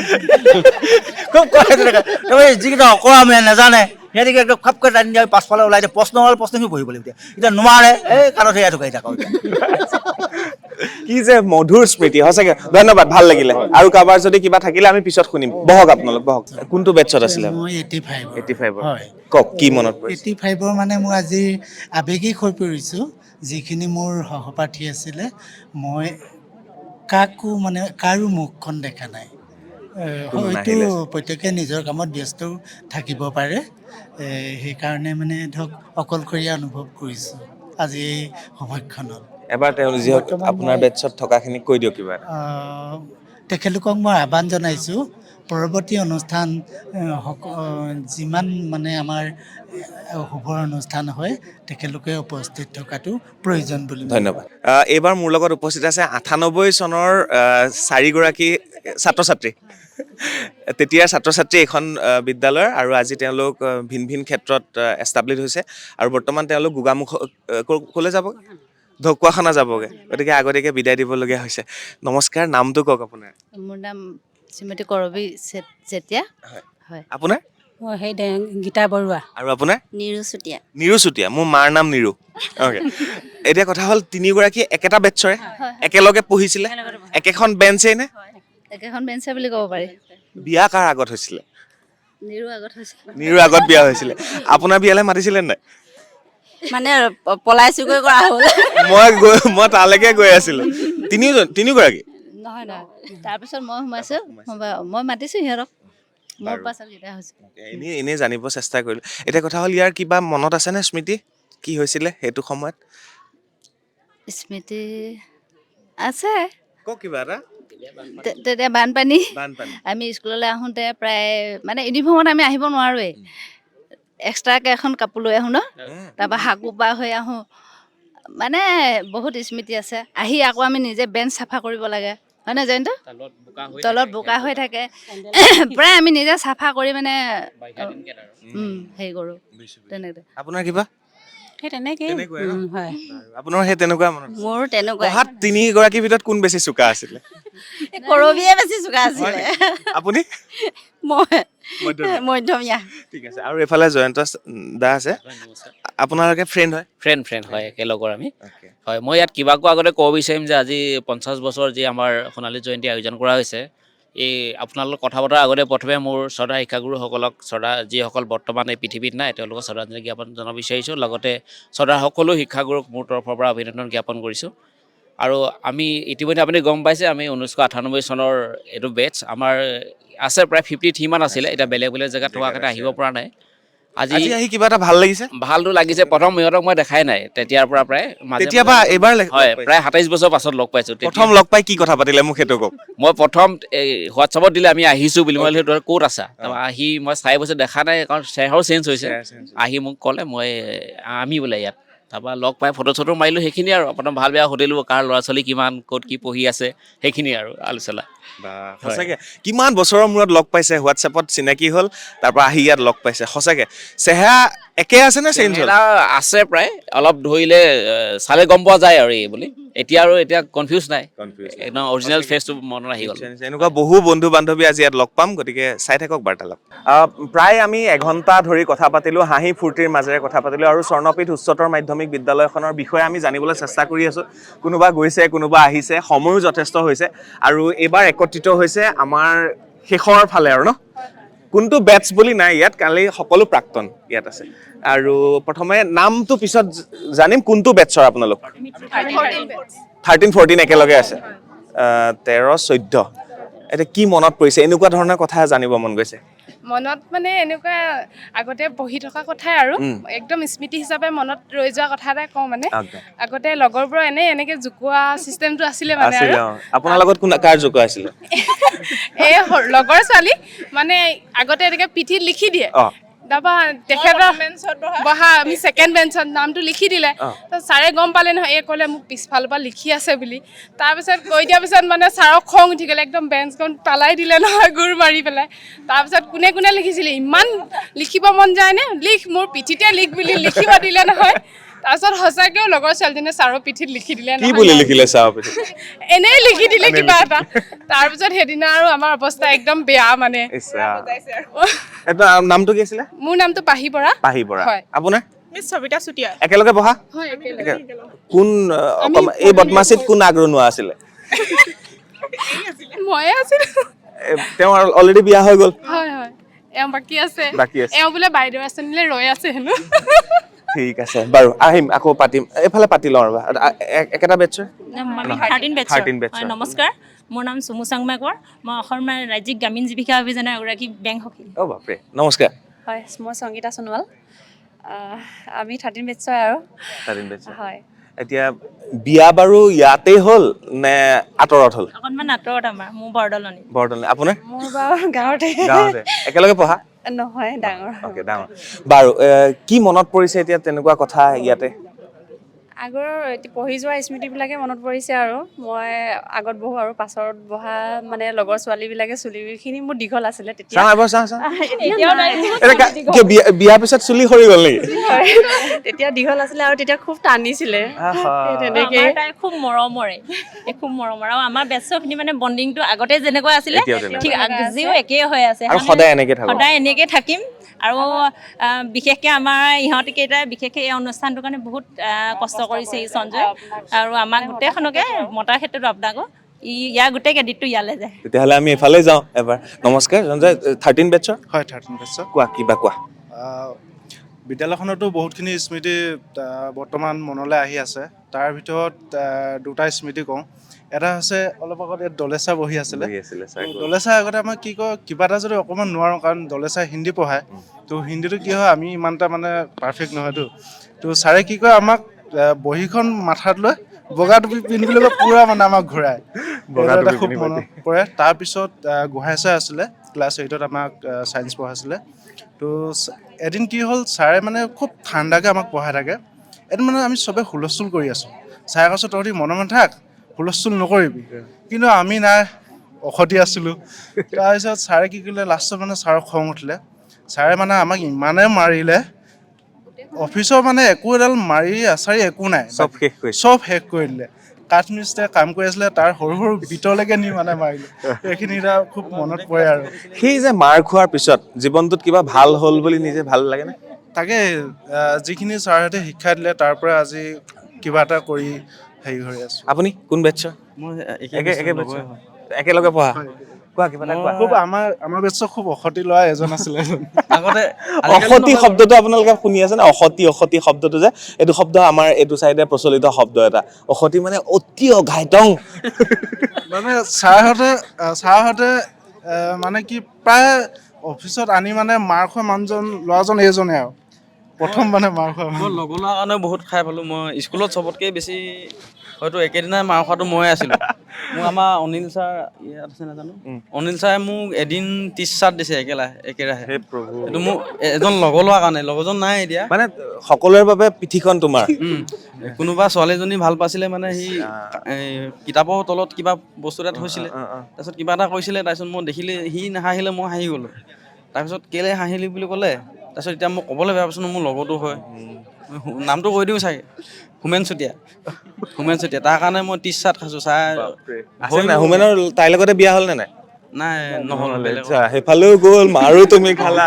খুব কয় তেনেকৈ তাৰপৰা যিকেইটা অকৰামে নাজানে সিহঁতিকে একদম খাপকৈ টানি দিয়া পাছফালে ওলাই দিয়ে প্ৰশ্ন হ'লে প্ৰশ্নখিনি পঢ়িব লাগিব এতিয়া নোৱাৰে এই কাণত সেয়া ঢুকাই থাকক কি যে মধুৰ স্মৃতি সঁচাকে ধন্যবাদ ভাল লাগিলে আৰু কাৰোবাৰ যদি কিবা থাকিলে আমি পিছত শুনিম বহক আপোনালোক বহক কোনটো বেটছত আছিলে মই 85 হয় কওক কি মনত পৰিছে 85 মানে মই আজি আৱেগিক হৈ পৰিছোঁ যিখিনি মোৰ সহপাঠী আছিলে মই কাৰো মুখখন দেখা নাই হয়তো প্ৰত্যেকে নিজৰ কামত ব্যস্ত থাকিব পাৰে সেইকাৰণে মানে ধৰক অকলশৰীয়া অনুভৱ কৰিছোঁ আজি এই সময়খনত এবাৰ তেওঁ যিহেতু আপোনাৰ বেটছত থকাখিনিক কৈ দিয়ক কিবা তেখেতলোকক মই আহ্বান জনাইছোঁ পৰৱৰ্তী অনুষ্ঠান যিমান মানে আমাৰ শুভ অনুষ্ঠান হয় তেখেতলোকে উপস্থিত থকাটো প্ৰয়োজন বুলি ধন্যবাদ এইবাৰ মোৰ লগত উপস্থিত আছে 98 চনৰ 4গৰাকী ছাত্ৰ ছাত্ৰী তেতিয়াৰ ছাত্ৰ ছাত্ৰী এখন বিদ্যালয়ৰ আৰু আজি তেওঁলোক ভিন ভিন ক্ষেত্ৰত এষ্টাব্লিছ হৈছে আৰু বৰ্তমান তেওঁলোক গোগামুখ ক'লৈ যাব ঢকুৱাখানা যাবগৈ গতিকে আগতীয়াকৈ বিদায় দিবলগীয়া হৈছে নমস্কাৰ নামটো কওক আপোনাৰ মোৰ নাম শ্ৰীমতী কৰবী চেতিয়া হয় আপোনাৰ মই সেই গীতা বৰুৱা আৰু আপোনাৰ নিৰু চুতীয়া মোৰ মাৰ নাম নিৰু অ'কে এতিয়া কথা হ'ল তিনিগৰাকী একেটা বেটছৰে একেলগে পঢ়িছিলে একেখন বেঞ্চেই নে একেখন বেঞ্চে বুলি ক'ব পাৰি বিয়া কাৰ আগত হৈছিলে নিৰু আগত বিয়া হৈছিলে আপোনাৰ বিয়ালৈ মাতিছিলে নাই মানে পলাইচুকৈ কৰা হ'ল মই তালৈকে গৈ আছিলো তিনিগৰাকী নহয় তাৰপিছত মই সোমাইছোঁ মই মাতিছোঁ সিহঁতক মোৰ পাছত কেইটা হৈছে এনেই জানিব চেষ্টা কৰিলোঁ এতিয়া কথা হ'ল ইয়াৰ কিবা মনত আছেনে স্মৃতি কি হৈছিলে সেইটো সময়ত স্মৃতি আছে কওক কিবা এটা তেতিয়া বানপানী আমি স্কুললৈ আহোঁতে প্ৰায় মানে ইউনিফৰ্মত আমি আহিব নোৱাৰোৱেই এক্সট্ৰাকৈ এখন কাপোৰ লৈ আহোঁ ন তাৰপৰা হাকু পাৰ হৈ আহোঁ মানে বহুত স্মৃতি আছে আহি আকৌ আমি নিজে বেঞ্চ চাফা কৰিব লাগে হয় নহয় জয়ন্ত তলত বোকা হৈ থাকে প্ৰায় আমি নিজে চাফা কৰি মানে হেৰি কৰোঁ তেনেকৈ আপোনাৰ কিবা সেই তেনেকেই হয় আপোনাৰ সেই তেনেকুৱা মনত মোৰ তেনেকুৱা পঢ়াত তিনিগৰাকীৰ ভিতৰত কোন বেছি চোকা আছিলে কৰবিয়ে বেছি চোকা আছিলে আপুনি মই মধ্যমীয়া ঠিক আছে আৰু এইফালে জয়ন্ত দা আছে আপোনালোকে ফ্ৰেণ্ড হয় একেলগৰ আমি হয় মই ইয়াত কিবাকো আগতে ক'ব বিচাৰিম যে আজি 50 বছৰ যি আমাৰ সোণালী জয়ন্তী আয়োজন কৰা হৈছে এই আপোনালোক কথা বতৰা আগতে প্ৰথমে মোৰ শ্ৰদ্ধা শিক্ষাগুৰুসকলক যিসকল বৰ্তমান এই পৃথিৱীত নাই তেওঁলোকক শ্ৰদ্ধাঞ্জলি জ্ঞাপন জনাব বিচাৰিছোঁ লগতে শ্ৰদ্ধাৰ সকলো শিক্ষাগুৰুক মোৰ তৰফৰ পৰা অভিনন্দন জ্ঞাপন কৰিছোঁ আৰু আমি ইতিমধ্যে আপুনি গম পাইছে আমি 1998 চনৰ এইটো বেটছ আমাৰ আছে প্ৰায় 53 মান আছিলে এতিয়া বেলেগ বেলেগ জেগাত থকা কাৰণে আহিব পৰা নাই আজি আহি কিবা এটা ভাল লাগিছে ভালটো লাগিছে প্ৰথম ইহঁতক মই দেখাই নাই তেতিয়াৰ পৰা প্ৰায় এবাৰ হয় প্ৰায় 27 বছৰ পাছত লগ পাইছোঁ প্ৰথম লগ পাই কি কথা পাতিলে মোক সেইটো কওক মই প্ৰথম হোৱাটছআপত দিলে আমি আহিছোঁ বুলি মই তই ক'ত আছা তাৰপৰা আহি মই 4 বছৰ দেখা নাই কাৰণ চেহেৰাও চেঞ্জ হৈছে আহি মোক ক'লে মই আমি বোলে ইয়াত তাৰপৰা লগ পাই ফটো চটো মাৰিলোঁ সেইখিনি আৰু আপোনাৰ ভাল বেয়া সুধিলোঁ কাৰ ল'ৰা ছোৱালী কিমান ক'ত কি পঢ়ি আছে সেইখিনি আৰু আলোচনা সঁচাকে কিমান বছৰৰ মূৰত লগ পাইছে হোৱাটছএপত চিনাকি হ'ল তাৰ পৰা আহি ইয়াত লগ পাইছে সঁচাকে চেহেৰা একে আছে নে চেঞ্জ হ'ল? কেমেৰা আছে প্ৰায়, অলপ ধৰিলে চালে গম পোৱা যায় আৰু এই বুলি। এতিয়া কনফিউজ নাই, একদম অৰিজিনেল ফেচটো মনত আহি গ'ল। এনেকুৱা বহু বন্ধু বান্ধৱী আজি ইয়াত লগ পাম, গতিকে চাই থাকক বাৰ্তালাপ। প্ৰায় আমি এঘণ্টা ধৰি কথা পাতিলোঁ, হাঁহি ফূৰ্তিৰ মাজেৰে কথা পাতিলোঁ আৰু স্বৰ্ণপীঠ উচ্চতৰ মাধ্যমিক বিদ্যালয়খনৰ বিষয়ে আমি জানিবলৈ চেষ্টা কৰি আছোঁ। কোনোবা গৈছে, কোনোবা আহিছে, সময়ো যথেষ্ট হৈছে আৰু এইবাৰ একত্ৰিত হৈছে আমাৰ শেষৰ ফালে আৰু ন? কোনটো বেটছ বুলি নাই ইয়াত, কালি সকলো প্ৰাক্তন ইয়াত আছে। আৰু প্ৰথমে নামটো পিছত জানিম, কোনটো বেটছৰ আপোনালোক? 13-14 একেলগে আছে, 13-14। এতিয়া কি মনত পৰিছে, এনেকুৱা ধৰণৰ কথা জানিব মন গৈছে? মনত মানে এনেকুৱা আগতে পঢ়ি থকা কথাই আৰু একদম স্মৃতি হিচাপে মনত ৰৈ যোৱা কথা এটা কওঁ মানে। আগতে লগৰবোৰৰ এনেকে জোকোৱা চিষ্টেমটো আছিলে মানে আৰু। আপোনাৰ লগত কাৰ জোকোৱা আছিলে? এই লগৰ ছোৱালী মানে আগতে এনেকে পিঠিত লিখি দিয়ে, তাৰপৰা তেখেতৰ বহা আমি ছেকেণ্ড বেঞ্চত নামটো লিখি দিলে, ছাৰে গম পালে নহয়, এই ক'লে মোক পিছফালৰ পৰা লিখি আছে বুলি। তাৰপিছত কৈ দিয়াৰ পিছত মানে ছাৰক খং উঠি গ'লে, একদম বেঞ্চখন পেলাই দিলে নহয় গুৰ মাৰি পেলাই। তাৰপিছত কোনে কোনে লিখিছিলে, ইমান লিখিব মন যায়নে, লিখ মোৰ পিঠিতে লিখ বুলি লিখিব দিলে নহয়। তাৰপিছত সঁচাকৈও লগৰ ছোৱালীজনীয়ে ছাৰৰ পিঠিত লিখি দিলে কি বুলি লিখিলে ছাৰৰ পিঠিত? এনেই লিখি দিলে কিবা এটা। তাৰপিছত সেইদিনা আৰু আমাৰ অৱস্থা একদম বেয়া মানে। নামটো কি আছিলে? মোৰ নামটো পাহি বৰা। পাহি বৰা। আপোনাৰ? মিছ সবিতা চুতীয়া। একেলগে পঢ়া? হয়, একেলগে। কোন এই বদমাছিত কোন আগৰণুৱা আছিলে? ময়ে আছিলো। তেওঁ অলৰেডি বিয়া হৈ গ'ল? হয় হয়, এওঁ বাকী আছে। এওঁ বোলে বাইদেউ এজনীলে ৰৈ আছে হেনো। ঠিক আছে বাৰু, আহিম আকৌ পাতিম, এইফালে পাতি লওঁ ৰ'বা। একেটা বেটছৰ? 13 বেটছৰ। নমস্কাৰ, মোৰ নাম চুমু চাংমা কোঁৱৰ। মই অসম ৰাজ্যিক গ্ৰামীণ জীৱিকা অভিযানৰ এগৰাকী বেংক সখী। অ' বাপৰে, নমস্কাৰ। হয়, মই সংগীতা সোণোৱাল। আমি 13 বেটছৰ আৰু। 13 বেটছৰ। হয়। এতিয়া বিয়া বাৰু ইয়াতেই হ'ল নে আঁতৰত হ'ল? অকণমান আঁতৰত আমাৰ, মোৰ বৰদলনি। বৰদলনি। আপোনাৰ? মোৰ বাৰু গাঁৱতে। গাঁৱতে। একেলগে পঢ়া? নহয়, ডাঙৰ। অ'কে, ডাঙৰ। বাৰু কি মনত পৰিছে এতিয়া তেনেকুৱা কথা ইয়াতে? আগৰ পঢ়ি যোৱা স্মৃতিবিলাকে মনত পৰিছে আৰু। মই আগত বহোঁ আৰু পাছত বহা মানে লগৰ ছোৱালীবিলাকে চুলিখিনি মোৰ দীঘল আছিলে তেতিয়া। বিয়াৰ পিছত চুলি সৰি গ'ল নেকি? তেতিয়া দীঘল আছিলে আৰু তেতিয়া খুব টানিছিলে তেনেকে। খুব মৰমৰে, খুব মৰমৰ। আৰু আমাৰ বেটছৰখিনি মানে বণ্ডিংটো আগতে যেনেকুৱা আছিলে ঠিক আজিও একেই হৈ আছে। সদায় এনেকে থাকোঁ। সদায় এনেকে থাকিম। আৰু বিশেষকৈ আমাৰ ইহঁতকেইটাই বিশেষকৈ এই অনুষ্ঠানটোৰ কাৰণে বহুত কষ্ট কৰিছে এই সঞ্জয়, আৰু আমাক গোটেইখনকে মতাৰ ক্ষেত্ৰত আপোনাকো ইয়াৰ গোটেই ক্ৰেডিটটো ইয়ালৈ যায়। তেতিয়াহ'লে আমি এইফালে যাওঁ এবাৰ। নমস্কাৰ সঞ্জয়, 13 বেটছৰ? হয়, 13 বেটছৰ। কোৱা, কিবা কোৱা। বিদ্যালয়খনতো বহুতখিনি স্মৃতি বৰ্তমান মনলৈ আহি আছে। তাৰ ভিতৰত দুটা স্মৃতি কওঁ। এটা হৈছে অলপ আগত ইয়াত দলেছা বহি আছিলে। দলেছা আগতে আমাক কি কয়, কিবা এটা যদি অকণমান নোৱাৰোঁ, কাৰণ দলেছাই হিন্দী পঢ়ায়, তো হিন্দীটো কি হয় আমি ইমান এটা মানে পাৰফেক্ট নহয়তো। তো ছাৰে কি কয়, আমাক বহীখন মাথাত লৈ বগা টুপি পিন্ধিবলৈ পুৰা মানে আমাক ঘূৰায়। এটা খুব মনত পৰে। তাৰপিছত গোহাঁই ছাৰ আছিলে, ক্লাছ 8ত আমাক ছায়েন্স পঢ়াইছিলে। তো এদিন কি হ'ল, ছাৰে মানে খুব ঠাণ্ডাকৈ আমাক পঢ়াই থাকে। এদিন মানে আমি চবে হুলস্থুল কৰি আছোঁ। ছাৰে কৈছে, তহঁতি মনে মনে থাক, হুলস্থুল নকৰিবি। কিন্তু আমি নাই, অসতি আছিলোঁ। তাৰপিছত ছাৰে কি কৰিলে, লাষ্টত মানে ছাৰক খং উঠিলে। ছাৰে মানে আমাক ইমানে মাৰিলে, অফিচৰ মানে একো এডাল মাৰি আচাৰি একো নাই, চব শেষ কৰি দিলে। কাঠ মিস্ত্ৰীয়ে কাম কৰি আছিলে, তাৰ সৰু সৰু ভিতৰলৈকে নি মানে মাৰিলে। সেইখিনি এটা খুব মনত পৰে আৰু। সেই যে মাৰ খোৱাৰ পিছত জীৱনটোত কিবা ভাল হ'ল বুলি নিজে ভাল লাগেনে? তাকে, যিখিনি ছাৰহঁতে শিক্ষা দিলে তাৰ পৰা আজি কিবা এটা কৰি হেৰি হৈ আছোঁ। আপুনি কোন বেটছৰ? একেলগে পঢ়া? কোৱা, কিবা এটা কোৱা। খুব আমাৰ বেটছৰ খুব অসতি ল'ৰা এজন আছিলে। আগতে অসতি শব্দটো আপোনালোকে শুনি আছে নে? অসতি শব্দটো যে, এইটো শব্দ আমাৰ এইটো চাইডে প্ৰচলিত শব্দ এটা। অসতি মানে অতি অঘাইতং। মানে ছাৰহঁতে মানে কি প্ৰায় অফিচত আনি মানে মাৰ খোৱা মানুহজন ল'ৰাজন এইজনে আৰু প্ৰথম মানে মাৰ খোৱা। মই লগৰ ল'ৰাৰ কাৰণে বহুত খাই পালোঁ। মই স্কুলত চবতকৈ বেছি হয়তো একেদিনাই মাৰ খোৱাটো ময়ে আছিলোঁ। মোক আমাৰ অনিল ছাৰ ইয়াত আছে নাজানো, অনিল ছাৰে মোক এদিন 30 চাট দিছে একেৰাহে। এইটো মোক এজন লগৰ ল'ৰাৰ কাৰণে, লগৰজন নাই এতিয়া। মানে সকলোৰে বাবে পিঠিখন তোমাৰ। কোনোবা ছোৱালীজনী ভাল পাইছিলে মানে সি কিতাপৰ তলত কিবা বস্তু এটা থৈছিলে, তাৰপিছত কিবা এটা কৈছিলে, তাৰপিছত মই দেখিলে সি নাহাঁহিলে মই হাঁহি গ'লোঁ। তাৰপিছত কেলৈ হাঁহিলি বুলি ক'লে, তাৰপিছত এতিয়া মই ক'বলৈ বেয়া পাইছোঁ মোৰ লগতো হয় নামটো কৈ দিওঁ চাগে হোমেন চুতীয়া তাৰ কাৰণে মই 30 চাৰ্ট খাইছোঁ হোমেনৰ তাইৰ লগতে বিয়া হ'ল নে নাই? নাই নহ'ল সেইফালেও গ'ল মাৰো তুমি খালা।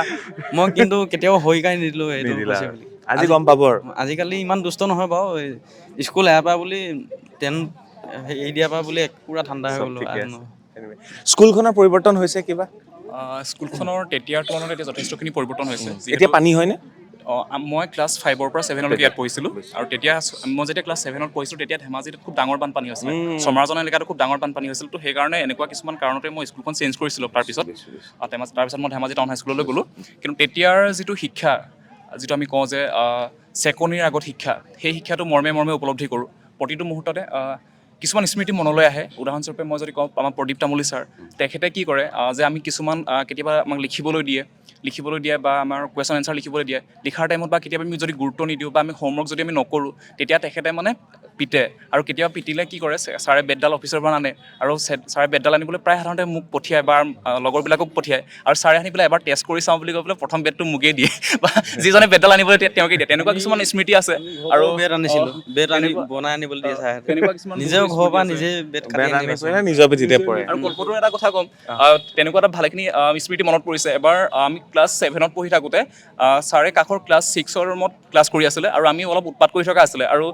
মই কিন্তু কেতিয়াও হৈকাই নিদিলোঁ এইটো হৈছে বুলি। আজি গম পাব আৰু আজিকালি ইমান দুষ্ট নহয় বাৰু স্কুল এৰাৰ পৰা বুলি 10 এৰি দিয়াৰ পৰা বুলি পুৰা ঠাণ্ডা হৈ গ'লো। স্কুলখনৰ পৰিৱৰ্তন হৈছে কিবা? স্কুলখনৰ তেতিয়াৰ তুলনাত এতিয়া যথেষ্টখিনি পৰিৱৰ্তন হৈছে। এতিয়া পানী হয়নে? মই ক্লাছ 5ৰ পৰা 7লৈকে ইয়াত পঢ়িছিলোঁ আৰু তেতিয়া মই যেতিয়া ক্লাছ 7ত পঢ়িছিলোঁ তেতিয়া ধেমাজিত খুব ডাঙৰ বানপানী হৈছিল, চমাৰজন এলেকাটো খুব ডাঙৰ বানপানী হৈছিল। তো সেইকাৰণে এনেকুৱা কিছুমান কাৰণতে মই স্কুলখন চেঞ্জ কৰিছিলোঁ। তাৰপিছত মই ধেমাজি টাউন হাইস্কুললৈ গ'লোঁ। কিন্তু তেতিয়াৰ যিটো শিক্ষা, যিটো আমি কওঁ যে চেকনিৰ আগত শিক্ষা, সেই শিক্ষাটো মৰ্মে উপলব্ধি কৰোঁ। প্ৰতিটো মুহূৰ্ততে কিছুমান স্মৃতি মনলৈ আহে। উদাহৰণস্বৰূপে মই যদি কওঁ আমাৰ প্ৰদীপ তামুলী ছাৰ, তেখেতে কি কৰে যে আমি কিছুমান কেতিয়াবা আমাক লিখিবলৈ দিয়ে বা আমাৰ কুৱেশ্যন এনচাৰ লিখিবলৈ দিয়ে, লিখাৰ টাইমত বা কেতিয়াবা আমি যদি গুৰুত্ব নিদিওঁ বা আমি হোমৱৰ্ক যদি আমি নকৰোঁ তেতিয়া তেখেতে মানে পিতে। আৰু কেতিয়াবা পিটিলে কি কৰে, ছাৰে বেতডাল অফিচৰ পৰা আনে আৰু ছাৰে বেতডাল আনিবলৈ প্ৰায় সাধাৰণতে মোক পঠিয়ায় বা লগৰবিলাকক পঠিয়ায় আৰু ছাৰে আনি পেলাই এবাৰ টেষ্ট কৰি চাওঁ বুলি কৈ পেলাই প্ৰথম বেতটো মোকেই দিয়ে বা যিজনে বেতডাল আনিবলৈ দিয়ে তেওঁকে দিয়ে। তেনেকুৱা কিছুমান স্মৃতি আছে। আৰু বেত আনিছিলোঁ, বেত আনি বনাই আনিবলৈ দিয়ে ছাৰে। নিজেও ঘৰৰ পৰা নিজে বেত কাটি নিজৰ বেটিতে পৰে। আৰু কল্পটোৰ এটা কথা ক'ম, তেনেকুৱা এটা ভালেখিনি স্মৃতি মনত পৰিছে। এবাৰ আমি ক্লাছ 7ত পঢ়ি থাকোঁতে ছাৰে কাষৰ ক্লাছ 6ৰ ৰুমত ক্লাছ কৰি আছিলে আৰু আমি অলপ উৎপাত কৰি থকা আছিলে। আৰু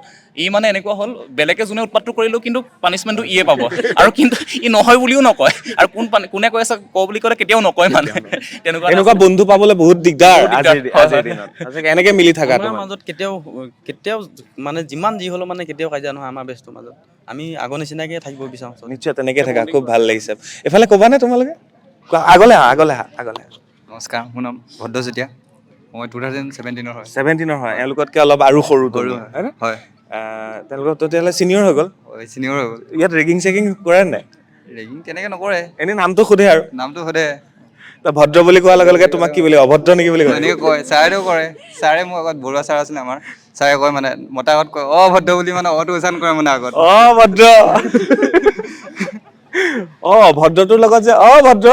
ই মানে এনেকুৱা হ'ল, বেলেগে যোনে উৎপাতটো কৰিলেও কিন্তু পানিছমেণ্টটো ইয়ে পাব আৰু কিন্তু ই নহয় বুলিও নকয় আৰু কোনে কৈ আছে ক বুলি ক'লে কেতিয়াও নকয় মানে। এনেকুৱা বন্ধু পাবলৈ বহুত দিগদাৰ আজিৰ দিনত। এনেকে মিলি থাকা আমাৰ মাজত কেতিয়াও মানে যিমান যি হ'লেও মানে কেতিয়াও কাজিয়া নহয় আমাৰ বেষ্টৰ মাজত। আমি আগৰ নিচিনাকে থাকিব বিচাৰোঁ। নিশ্চয় তেনেকে থাকা, খুব ভাল লাগিছে। এফালে ক'বা নে তোমালোকে? আগলৈ আহা। নমস্কাৰ, মোৰ নাম ভদ্ৰ চুতীয়া। মই 2017 হয়। 17 হয়। এওঁলোকতকে অলপ আৰু সৰু হয়। তেওঁলোকৰ তেতিয়াহ'লে ছিনিয়ৰ হৈ গ'ল। ছিনিয়ৰ হৈ গ'ল। ইয়াত ৰেগিং চেগিং কৰে নাই? ৰেগিং তেনেকে নকৰে। এনেই নামটো সোধে আৰু নামটো সোধে। ভদ্ৰ বুলি কোৱাৰ লগে লগে তোমাক কি বুলি অভদ্ৰ নেকি বুলি কয়? এনেকে কয়, ছাৰেও কৰে। ছাৰে মোৰ আগত বৰুৱা ছাৰ আছিলে আমাৰ, ছাৰে কয় মানে মতা আগত কয় অভদ্ৰ বুলি, মানে অটো উচ্চাৰণ কৰে মানে আগত। অভদ্ৰ ভদ্ৰটোৰ লগত যে অভদ্ৰ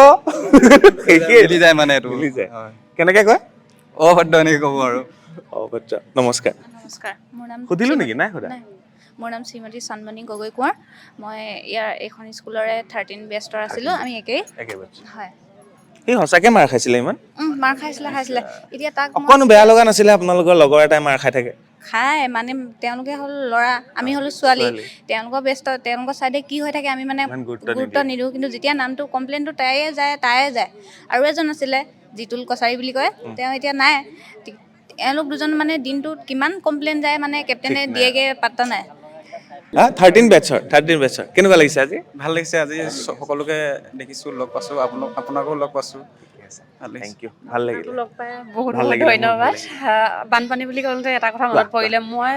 মিলি যায় মানে এইটো। কেনেকে কয়? অভদ্ৰ এনেকে ক'ব আৰু। অভদ্ৰ। নমস্কাৰ। নমস্কাৰ, মোৰ নাম সুধিলো নেকি? নাই সোধা। মোৰ নাম শ্ৰীমতী চান্দমণি গগৈ কোঁৱৰ। মই ইয়াৰ এইখন স্কুলৰে 13 বেষ্টৰ আছিলোঁ। আমি একেই হয়। সি সঁচাকে মাৰ খাইছিলে ইমান? মাৰ খাইছিলে। এতিয়া তাক অকণো বেয়া লগা নাছিলে আপোনালোকৰ লগৰ এটাই মাৰ খাই থাকে? খাই মানে তেওঁলোকে হ'ল ল'ৰা, আমি হ'লো ছোৱালী। তেওঁলোকৰ বেষ্ট, তেওঁলোকৰ ছাইডে কি হৈ থাকে আমি মানে গুৰুত্ব নিদিওঁ। কিন্তু যেতিয়া নামটো কমপ্লেইনটো তায়ে যায়। আৰু এজন আছিলে জিতুল কছাৰী বুলি কয়, তেওঁ এতিয়া নাই। এওঁলোক দুজন মানে দিনটোত কিমান কমপ্লেইন যায় মানে কেপ্টেইনে দিয়েগে পাত্তা নাই। 13 বেটছৰ কেনেকুৱা লাগিছে আজি? ভাল লাগিছে আজি সকলোকে দেখিছোঁ, লগ পাইছোঁ, আপোনাকো লগ পাইছোঁ। থেংক ইউ, ভাল লাগিল। লগ পাই বহুত ধন্যবাদ। বানপানী বুলি ক'লে এটা কথা মনত পৰিলে, মই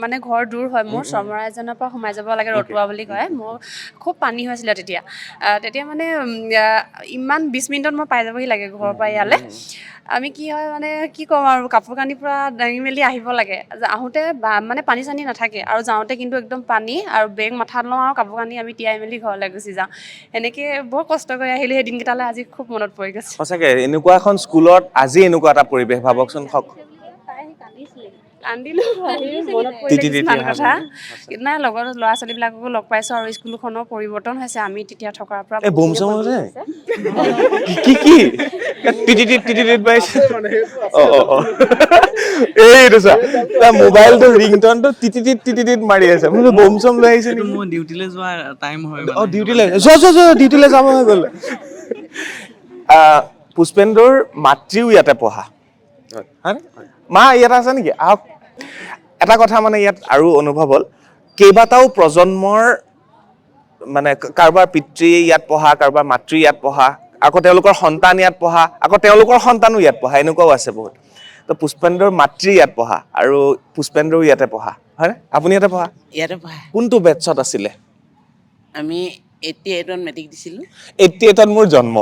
মানে ঘৰ দূৰ হয় মোৰ, চমৰাইজনৰ পৰা সোমাই যাব লাগে, ৰতুৱা বুলি কয়। মোৰ খুব পানী হৈছিলে তেতিয়া মানে ইমান 20 মিনিটত মই পাই যাবহি লাগে ঘৰৰ পৰা ইয়ালৈ। আমি কি হয় মানে কি ক'ম আৰু, কাপোৰ কানিৰ পৰা দাঙি মেলি আহিব লাগে। আহোঁতে মানে পানী চানী নাথাকে আৰু যাওঁতে কিন্তু একদম পানী আৰু বেগ মাথাত লওঁ আৰু কাপোৰ কানি আমি তিয়াই মেলি ঘৰলৈ গুচি যাওঁ। এনেকৈ বৰ কষ্ট কৰি আহিলোঁ সেই দিনকেইটালৈ, আজি খুব মনত পৰি গৈছে। সঁচাকে এনেকুৱা এখন স্কুলত আজি এনেকুৱা এটা পৰিৱেশ ভাবকচোন। নাই লগৰ ল'ৰা ছোৱালীবিলাককো লগ পাইছোঁ আৰু স্কুলখনৰ পৰিৱৰ্তন হৈছে। আমি তেতিয়া থকাৰ পৰা মোবাইলটো ৰিংটনটো টিটিটিত মাৰি আছে। বম চম লৈ আহিছে নেকি? মোৰ ডিউটিলৈ যোৱা টাইম হয়। ডিউটিলৈ যাব হৈ গ'ল। পুষ্পেন্দ্ৰৰ মাতৃও ইয়াতে পঢ়া, মা ইয়াত আছে নেকি? আহক। এটা কথা মানে ইয়াত আৰু অনুভৱ হ'ল, কেইবাটাও প্ৰজন্মৰ মানে কাৰোবাৰ পিতৃ ইয়াত পঢ়া, কাৰোবাৰ মাতৃ ইয়াত পঢ়া, আকৌ তেওঁলোকৰ সন্তান ইয়াত পঢ়া, আকৌ তেওঁলোকৰ সন্তানো ইয়াত পঢ়া, এনেকুৱাও আছে বহুত। তো পুষ্পেন্দ্ৰৰ মাতৃ ইয়াত পঢ়া আৰু পুষ্পেন্দ্ৰও ইয়াতে পঢ়া, হয়নে? আপুনি ইয়াতে পঢ়া? ইয়াতে পঢ়া। কোনটো বেটছত আছিলে? আমি 88ত মেট্ৰিক দিছিলোঁ। 88ত মোৰ জন্ম।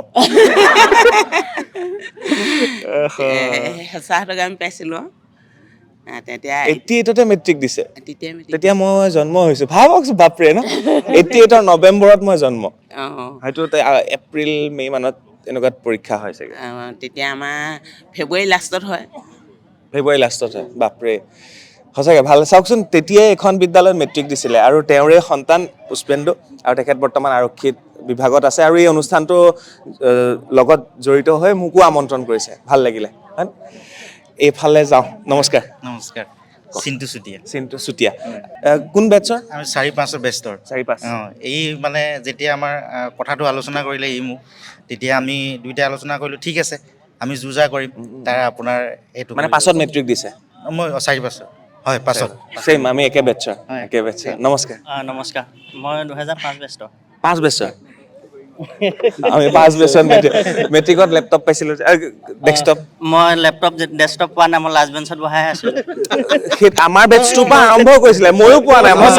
সঁচাকৈ আমি পাইছিলোঁ। 88তে মেট্ৰিক দিছে, তেতিয়া মই জন্ম হৈছোঁ। ভাবকচোন, বাপৰে ন। 88ৰ নৱেম্বৰত মই জন্ম, হয়তো এপ্ৰিল মে' মানত এনেকুৱাত পৰীক্ষা হয় চাগে? তেতিয়া আমাৰ ফেব্ৰুৱাৰী লাষ্টত হয়। ফেব্ৰুৱাৰী লাষ্টত হয়, বাপৰে সঁচাকৈ ভাল। চাওকচোন, তেতিয়াই এখন বিদ্যালয়ত মেট্ৰিক দিছিলে আৰু তেওঁৰে সন্তান পুষ্পেন্দু, আৰু তেখেত বৰ্তমান আৰক্ষী বিভাগত আছে আৰু এই অনুষ্ঠানটো লগত জড়িত হৈ মোকো আমন্ত্ৰণ কৰিছে, ভাল লাগিলে। এইফালে যাওঁ, নমস্কাৰ। নমস্কাৰ, চিন্তু চুতীয়া। চিন্তু চুতীয়া, কোন বেটছৰ? আমি 4-5 বেষ্টৰ। 4-5। এই মানে যেতিয়া আমাৰ কথাটো আলোচনা কৰিলে ই মোক, তেতিয়া আমি দুইটাই আলোচনা কৰিলোঁ, ঠিক আছে আমি যুঁজা কৰিম। তাৰ আপোনাৰ এইটো মানে পাছত মেট্ৰিক দিছে? মই 4 বছৰ হয়, পাছত ছেম, আমি একে বেটছৰ। একে বেটছৰ। নমস্কাৰ। নমস্কাৰ, মই 2005 বেষ্টৰ। 5 বেটছৰ? আমি 5 বেটছৰ মেট্ৰিকত লেপটপ পাইছিলোঁ, ডেস্কটপ। মই লেপটপ ডেস্কটপ পোৱা নাই, মই লাষ্ট বেঞ্চত বহাই আছোঁ। আমাৰ বেটছটোৰ পৰা আৰম্ভ কৰিছিলে, ময়ো পোৱা নাই, মই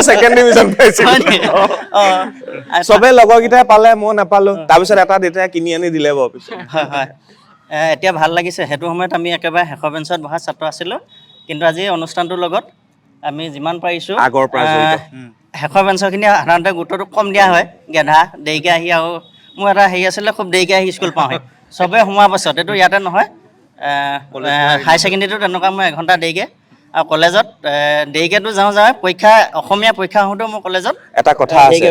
ছেকেণ্ড ডিভিজন পাইছিলোঁ। চবে লগৰকেইটাই পালে, মই নাপালোঁ। তাৰপিছত এটা দেউতাই কিনি আনি দিলে বাৰু পিছত। হয় হয়, এতিয়া ভাল লাগিছে। সেইটো সময়ত আমি একেবাৰে শেষৰ বেঞ্চত বহা ছাত্ৰ আছিলোঁ, কিন্তু আজি এই অনুষ্ঠানটোৰ লগত আমি যিমান পাৰিছোঁ আগৰ পৰা শেষৰ বেঞ্চৰখিনি সাধাৰণতে গুৰুত্বটো কম দিয়া হয়, গেধা দেৰিকৈ আহি, আৰু মোৰ এটা হেৰি আছিলে খুব দেৰিকৈ আহি স্কুল পাওঁহি, চবেই সোমোৱাৰ পাছত। এইটো ইয়াতে নহয়, হাই ছেকেণ্ডেৰীটো তেনেকুৱা মই এঘণ্টা দেৰিকৈ, আৰু কলেজত দেৰিকৈতো যাওঁ পৰীক্ষা, অসমীয়া পৰীক্ষা আহোঁতেও মই কলেজত এটা কথা আছে,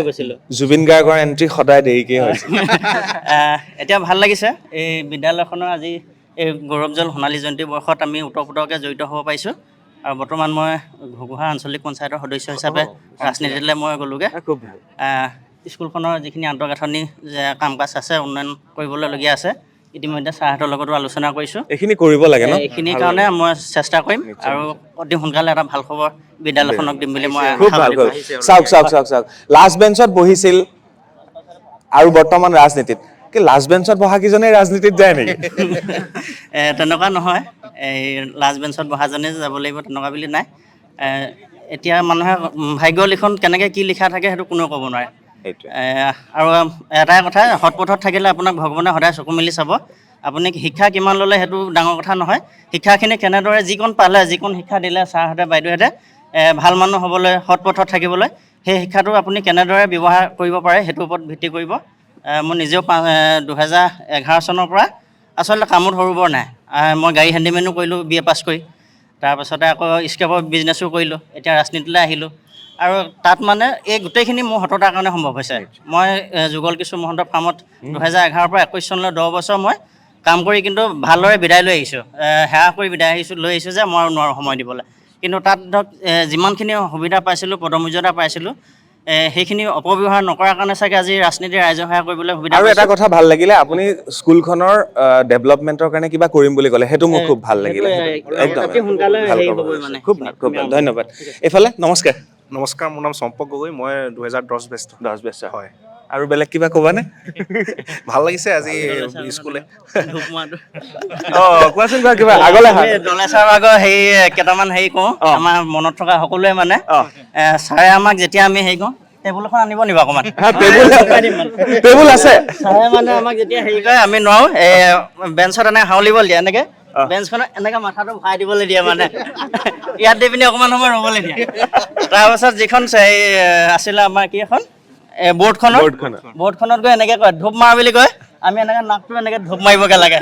জুবিন গাৰ্গৰ এণ্ট্ৰি সদায় দেৰিকৈ হৈছে। এতিয়া ভাল লাগিছে, এই বিদ্যালয়খনৰ আজি এই গৌৰৱজল সোণালী জয়ন্তী বৰ্ষত আমি ওতঃপ্ৰোতভাৱে জড়িত হ'ব পাৰিছোঁ। আৰু বৰ্তমান মই ঘুগুহা আঞ্চলিক পঞ্চায়তৰ সদস্য হিচাপে ৰাজনীতিলৈ মই গ'লোগৈ। খুব ভাল। স্কুলখনৰ যিখিনি আন্তঃগাঁথনি কাম কাজ আছে, উন্নয়ন কৰিবলগীয়া আছে, ইতিমধ্যে ছাৰহঁতৰ লগতো আলোচনা কৰিছোঁ। এইখিনি কৰিব লাগে ন? এইখিনিৰ কাৰণে মই চেষ্টা কৰিম আৰু অতি সোনকালে এটা ভাল খবৰ বিদ্যালয়খনক দিম বুলি মই খুব ভাল। চাওক, লাষ্ট বেঞ্চত বহিছিল আৰু বৰ্তমান ৰাজনীতিত। কি লাষ্ট বেঞ্চত বহা কিজনে ৰাজনীতিত যায় নেকি? তেনেকুৱা নহয়, এই লাষ্ট বেঞ্চত বহাজনে যাব লাগিব তেনেকুৱা বুলি নাই। এতিয়া মানুহে ভাগ্য লিখন কেনেকৈ কি লিখা থাকে সেইটো কোনেও ক'ব নোৱাৰে। আৰু এটাই কথা, সৎ পথত থাকিলে আপোনাক ভগৱানে সদায় চকু মেলি চাব। আপুনি শিক্ষা কিমান ল'লে সেইটো ডাঙৰ কথা নহয়, শিক্ষাখিনি কেনেদৰে যিকণ পালে, যিকণ শিক্ষা দিলে ছাৰহঁতে বাইদেউহঁতে ভাল মানুহ হ'বলৈ, সৎ পথত থাকিবলৈ, সেই শিক্ষাটো আপুনি কেনেদৰে ব্যৱহাৰ কৰিব পাৰে সেইটোৰ ওপৰত ভিত্তি কৰিব। মই নিজেও 2011 চনৰ পৰা আচলতে কামত সৰু বৰ নাই। মই গাড়ী হেণ্ডিমেনো কৰিলোঁ BA পাছ কৰি, তাৰপাছতে আকৌ স্কেপৰ বিজনেছো কৰিলোঁ, এতিয়া ৰাজনীতিলৈ আহিলোঁ। আৰু তাত মানে এই গোটেইখিনি মোৰ সততাৰ কাৰণে সম্ভৱ হৈছে। মই যুগল কিশোৰ মহন্ত ফাৰ্মত 2011 পৰা 21 চনলৈ 10 বছৰ মই কাম কৰি কিন্তু ভালদৰে বিদায় লৈ আহিছোঁ, সেৱা কৰি বিদায় লৈ আহিছোঁ যে মই নোৱাৰোঁ সময় দিবলৈ। কিন্তু তাত ধৰক যিমানখিনি সুবিধা পাইছিলোঁ, পদমৰ্যাদা পাইছিলোঁ, সেইখিনি অপব্যৱহাৰ নকৰাৰ কাৰণে চাগে আজি ৰাজনীতিৰ ৰাইজৰ সেৱা কৰিবলৈ সুবিধা। আৰু এটা কথা ভাল লাগিলে, আপুনি স্কুলখনৰ ডেভেলপমেণ্টৰ কাৰণে কিবা কৰিম বুলি ক'লে, সেইটো মোৰ খুব ভাল লাগিলে। একদম খুব ভাল, ধন্যবাদ। এইফালে নমস্কাৰ। নমস্কাৰ, মোৰ নাম চম্পক গগৈ, মই 2010 বেষ্ট। 10 বেষ্ট হয়। আৰু বেলেগ কিবা ক'বানে? ভাল লাগিছে আজি স্কুলে। কোৱাচোন কিবা আগলৈ। দলে ছাৰৰ আগৰ হেৰি কেইটামান হেৰি কওঁ, আমাৰ মনত থকা সকলোৱে মানে ছাৰে আমাক যেতিয়া আমি হেৰি কওঁ, টেবুল এখন আনিব নিব অকণমান, টেবুল আছে। ছাৰে মানে আমাক যেতিয়া হেৰি কৰে আমি নোৱাৰোঁ, বেঞ্চত এনেকৈ হাউলিব দিয়ে, এনেকৈ বেঞ্চখনত এনেকৈ মাথাটো ভৰাই দিবলৈ দিয়ে, মানে ইয়াত দি পিনি অকণমান সময় ৰ'বলৈ দিয়ে। তাৰপাছত যিখন আছিলে আমাৰ কি এখন বৰ্ডখনত গৈ এনেকৈ কয় ধূপ মাৰ বুলি কয়, আমি এনেকৈ নাকটো এনেকৈ ধূপ মাৰিবগৈ লাগে।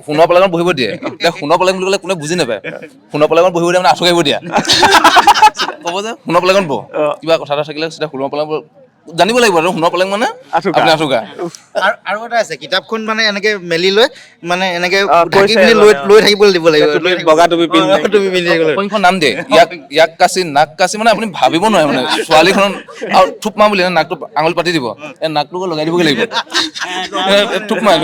সোণৰ পালেঙত বহিব দিয়ে, এতিয়া সোণৰ পালেং বুলি ক'লে কোনে বুজি নাপায়, সোণৰ পালেঙত বহিব দিয়ে মানে আঁঠু কাঢ়িব দিয়া, ক'ব যে সোণৰ পালেঙত বহ, কিবা কথা এটা থাকিলে তেতিয়া সোণৰ পালেং জানিব লাগিব আৰু সোণৰ পালেং মানে আপুনি আঁঠুকা। আৰু এটা আছে, কিতাপখন মানে এনেকে মেলি লৈ মানে এনেকে লৈ থাকিবলৈ দিব লাগিব, বগা টুপি পিন্ধি এখন নাম দিয়ে, ইয়াক কাচি নাক কাচি, মানে আপুনি ভাবিব নোৱাৰে মানে ছোৱালীখন আৰু থুপ মাৰ বুলি নাকটো আঙুলি পাতি দিব, নাকটো লগাই দিবগৈ লাগিব, থুপ মাৰ।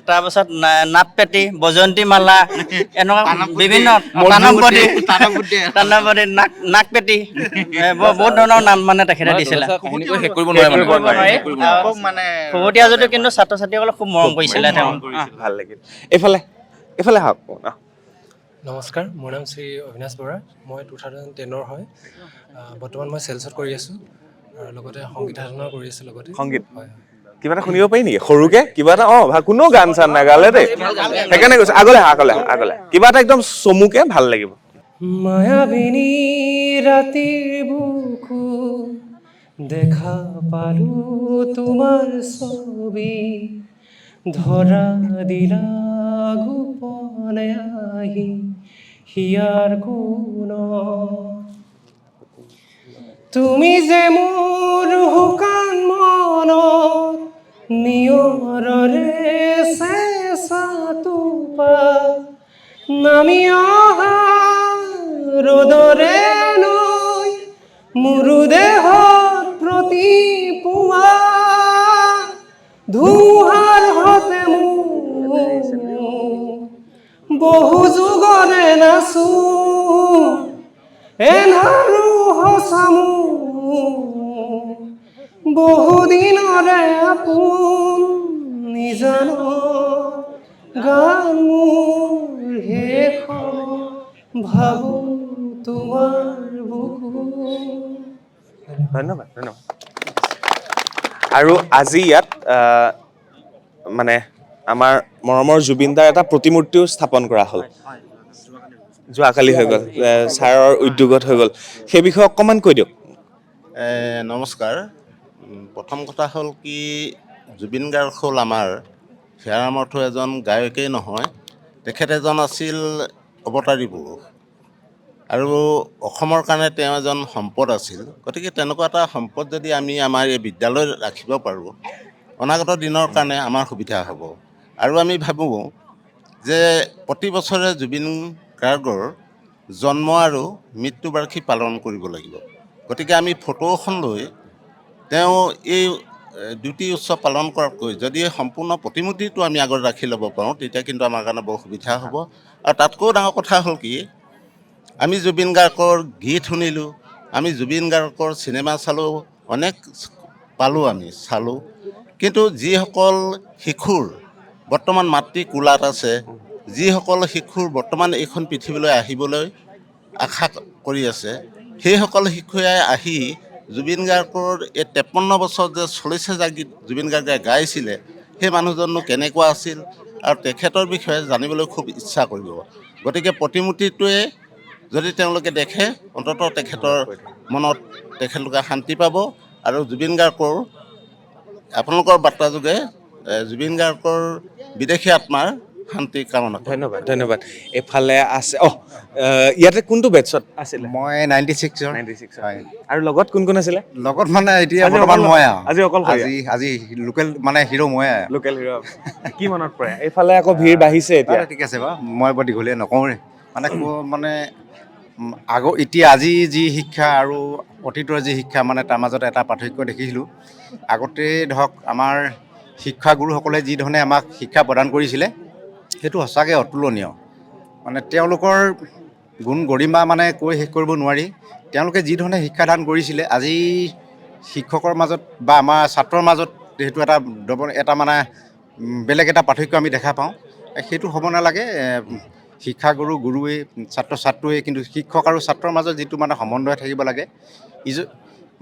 তাৰপাছত নাপ পেটি, বজন্তী মালা, এনেকুৱা বিভিন্ন তানবদি, নাক পেটি, বহুত ধৰণৰ নাম মানে তেখেতে দিছিলে। শেহতীয়া যদিও কিন্তু ছাত্ৰ ছাত্ৰীসকলক খুব মৰম কৰিছিলে তেওঁ। ভাল লাগিল। এইফালে আহক। নমস্কাৰ, মোৰ নাম শ্ৰী অবিনাশ বৰা, মই 2010 হয়। বৰ্তমান মই চেলছত কৰি আছোঁ আৰু লগতে সংগীত সাধনা কৰি আছোঁ। লগতে সংগীত কিবা এটা শুনিব পাৰি নেকি সৰুকে? কিবা এটা কোনো গান চান নাগালে দেই, সেইকাৰণে কৈছোঁ আগলৈ কিবা এটা একদম চমুকে ভাল লাগিব। মায়াবিনী ৰাতিৰ বুকু দেখা পালো তোমাৰ ছবি ধৰা দিলা গোপনে আহি হিয়াৰ কোণত তুমি যে মোৰ শুকান মনত নিয়ৰৰে চেঁচা টোপা নামি অহা ৰ'দৰে নৈ মোৰো দেহত প্ৰতিপুৱা ধুমুহাৰ হতে মোৰ বহু যুগৰে নাচো এন্ধাৰো সঁচা মোৰ বহুদিনৰে আপোন নিজান গান মোৰ শেষ ভাবো তোমাৰ বুকু ধন্যবাদ ধন্যবাদ আৰু আজি ইয়াত মানে আমাৰ মৰমৰ জুবিনদাৰ এটা প্ৰতিমূৰ্তিও স্থাপন কৰা হ'ল যোৱাকালি হৈ গ'ল ছাৰৰ উদ্যোগত হৈ গ'ল সেই বিষয়ে অকণমান কৈ দিয়ক নমস্কাৰ প্ৰথম কথা হ'ল কি জুবিন গাৰ্গ হ'ল আমাৰ হিয়াৰ অৰ্থ এজন গায়কেই নহয় তেখেত এজন আছিল অৱতাৰী পুৰুষ আৰু অসমৰ কাৰণে তেওঁ এজন সম্পদ আছিল গতিকে তেনেকুৱা এটা সম্পদ যদি আমি আমাৰ এই বিদ্যালয়ত ৰাখিব পাৰোঁ অনাগত দিনৰ কাৰণে আমাৰ সুবিধা হ'ব আৰু আমি ভাবোঁ যে প্ৰতি বছৰে জুবিন গাৰ্গৰ জন্ম আৰু মৃত্যুবাৰ্ষিকী পালন কৰিব লাগিব গতিকে আমি ফটো এখন লৈ তেওঁ এই দুটি উৎসৱ পালন কৰাতকৈ যদি সম্পূৰ্ণ প্ৰতিমূৰ্তিটো আমি আগত ৰাখি ল'ব পাৰোঁ তেতিয়া কিন্তু আমাৰ কাৰণে বৰ সুবিধা হ'ব আৰু তাতকৈও ডাঙৰ কথা হ'ল কি আমি জুবিন গাৰ্গৰ গীত শুনিলোঁ আমি জুবিন গাৰ্গৰ চিনেমা চালোঁ অনেক পালোঁ আমি চালোঁ কিন্তু যিসকল শিশুৰ বৰ্তমান মাতৃ কোলাত আছে যিসকল শিশুৰ বৰ্তমান এইখন পৃথিৱীলৈ আহিবলৈ আশা কৰি আছে সেইসকল শিশুৱে আহি জুবিন গাৰ্গৰ এই 53 বছৰ যে চল্লিছে যা গীত জুবিন গাৰ্গে গাইছিলে সেই মানুহজননো কেনেকুৱা আছিল আৰু তেখেতৰ বিষয়ে জানিবলৈ খুব ইচ্ছা কৰিব গতিকে প্ৰতিমূৰ্তিটোৱে যদি তেওঁলোকে দেখে অন্ততঃ তেখেতৰ মনত তেখেতলোকে শান্তি পাব আৰু জুবিন গাৰ্গৰ আপোনালোকৰ বাৰ্তা যোগে জুবিন গাৰ্গৰ বিদেশী আত্মাৰ শান্তি কামনা ধন্যবাদ ধন্যবাদ এফালে আছে ইয়াতে কোনটো বেটছত আছিলে মই 96 হয় আৰু লগত কোন কোন আছিলে লগত মানে এতিয়া বৰ্তমান মই আজি অকল আজি লোকেল মানে হিৰো মই লোকেল হিৰো কি মনত পৰে এইফালে আকৌ ভিৰ বাঢ়িছে এতিয়া ঠিক আছে বাৰু মই বৰ দীঘলীয়া নকওঁৱে মানে এতিয়া আজি যি শিক্ষা আৰু অতীতৰ যি শিক্ষা মানে তাৰ মাজত এটা পাৰ্থক্য দেখিছিলোঁ আগতে ধৰক আমাৰ শিক্ষাগুৰুসকলে যি ধৰণে আমাক শিক্ষা প্ৰদান কৰিছিলে সেইটো সঁচাকৈ অতুলনীয় মানে তেওঁলোকৰ গুণ গৰিমা মানে কৈ শেষ কৰিব নোৱাৰি তেওঁলোকে যি ধৰণে শিক্ষাদান কৰিছিলে আজি শিক্ষকৰ মাজত বা আমাৰ ছাত্ৰৰ মাজত সেইটো এটা মানে বেলেগ এটা পাৰ্থক্য আমি দেখা পাওঁ সেইটো হ'ব নালাগে শিক্ষাগুৰু গুৰুৱে ছাত্ৰৱে কিন্তু শিক্ষক আৰু ছাত্ৰৰ মাজত যিটো মানে সমন্বয় থাকিব লাগে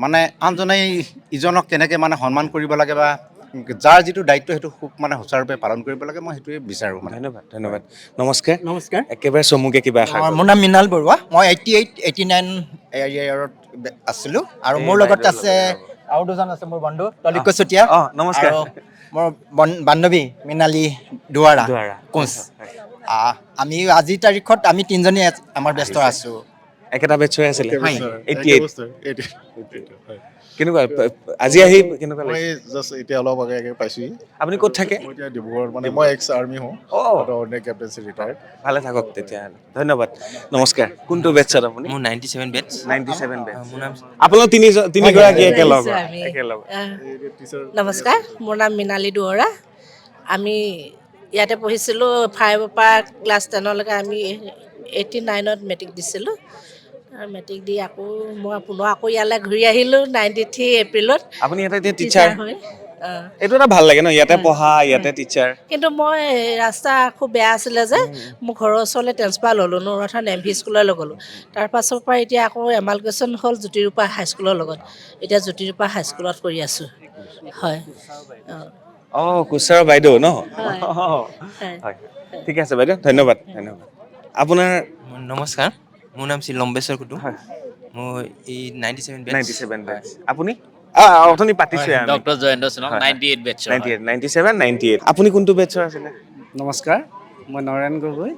মানে আনজনে ইজনক কেনেকৈ মানে সন্মান কৰিব লাগে বা যাৰ যিটো দায়িত্ব সেইটো খুব মানে সুচাৰুৰূপে পালন কৰিব লাগে মই সেইটোৱে বিচাৰোঁ ধন্যবাদ ধন্যবাদ নমস্কাৰ একেবাৰে চমুকে কিবা মোৰ নাম মৃণাল বৰুৱা মই 88-89 ইয়াৰত আছিলোঁ আৰু মোৰ লগত আছে আৰু দুজন আছে মোৰ বন্ধু ললিত কচুতীয়া নমস্কাৰ মোৰ বান্ধৱী মৃণালী দুৱাৰা কোচ আমি আজিৰ তাৰিখত আমি তিনিজনী আমাৰ ব্যস্ত আছোঁ একেটা বেটছৰে আছিলে 88 কেনেকুৱা আজি আহি কেনেকুৱা মই জাষ্ট এতিয়া অলপ আগে পাইছোঁহি আপুনি ক'ত থাকে মই এতিয়া ডিব্ৰুগড় মানে মই এক্স আৰ্মি হওঁ অৰ্ডিনেৰী কেপ্টেইনচি ৰিটায়াৰ্ড ভালে থাকক তেতিয়াহ'লে ধন্যবাদ নমস্কাৰ কোনটো বেটছত আপুনি মোৰ 97 বেটছ 97 বেটছ মোৰ নাম আপোনালোক তিনিগৰাকী একেলগ নমস্কাৰ মোৰ নাম মৃণালী দুৱৰা আমি ইয়াতে পঢ়িছিলোঁ 5ৰ পৰা ক্লাছ 10লৈকে আমি 89ত মেট্ৰিক দিছিলোঁ আৰু মেট্ৰিক দি মই পুনৰ ইয়ালৈ ঘূৰি আহিলোঁ 93 এপ্ৰিলত আপুনি ইয়াতে এতিয়া টিচাৰ হয় এইটো এটা ভাল লাগে ন ইয়াতে পঢ়া ইয়াতে টিচাৰ কিন্তু মই ৰাস্তা খুব বেয়া আছিলে যে মোৰ ঘৰৰ ওচৰলৈ ট্ৰেন্সফাৰ ল'লোঁ নৰথান MV স্কুললৈ গ'লোঁ তাৰ পাছৰ পৰা এতিয়া আকৌ এমালগেশ্যন হ'ল জ্যোতিৰূপা হাইস্কুলৰ লগত এতিয়া জ্যোতিৰূপা হাইস্কুলত কৰি আছোঁ হয় কুচাৰ বাইদেউ ন হয় ঠিক আছে বাইদেউ ধন্যবাদ ধন্যবাদ আপোনাৰ নমস্কাৰ মোৰ নাম শ্ৰী লম্বেশ্বৰ কুটু মই এই 97 বেটছ আপুনি অথনি পাতিছোৱে আমি ডক্টৰ জয়েন্দ্ৰ সিনং 98 বেটছৰ 98 97 98 আপুনি কোনটো বেটছৰ আছিলে নমস্কাৰ মই নৰেন গগৈ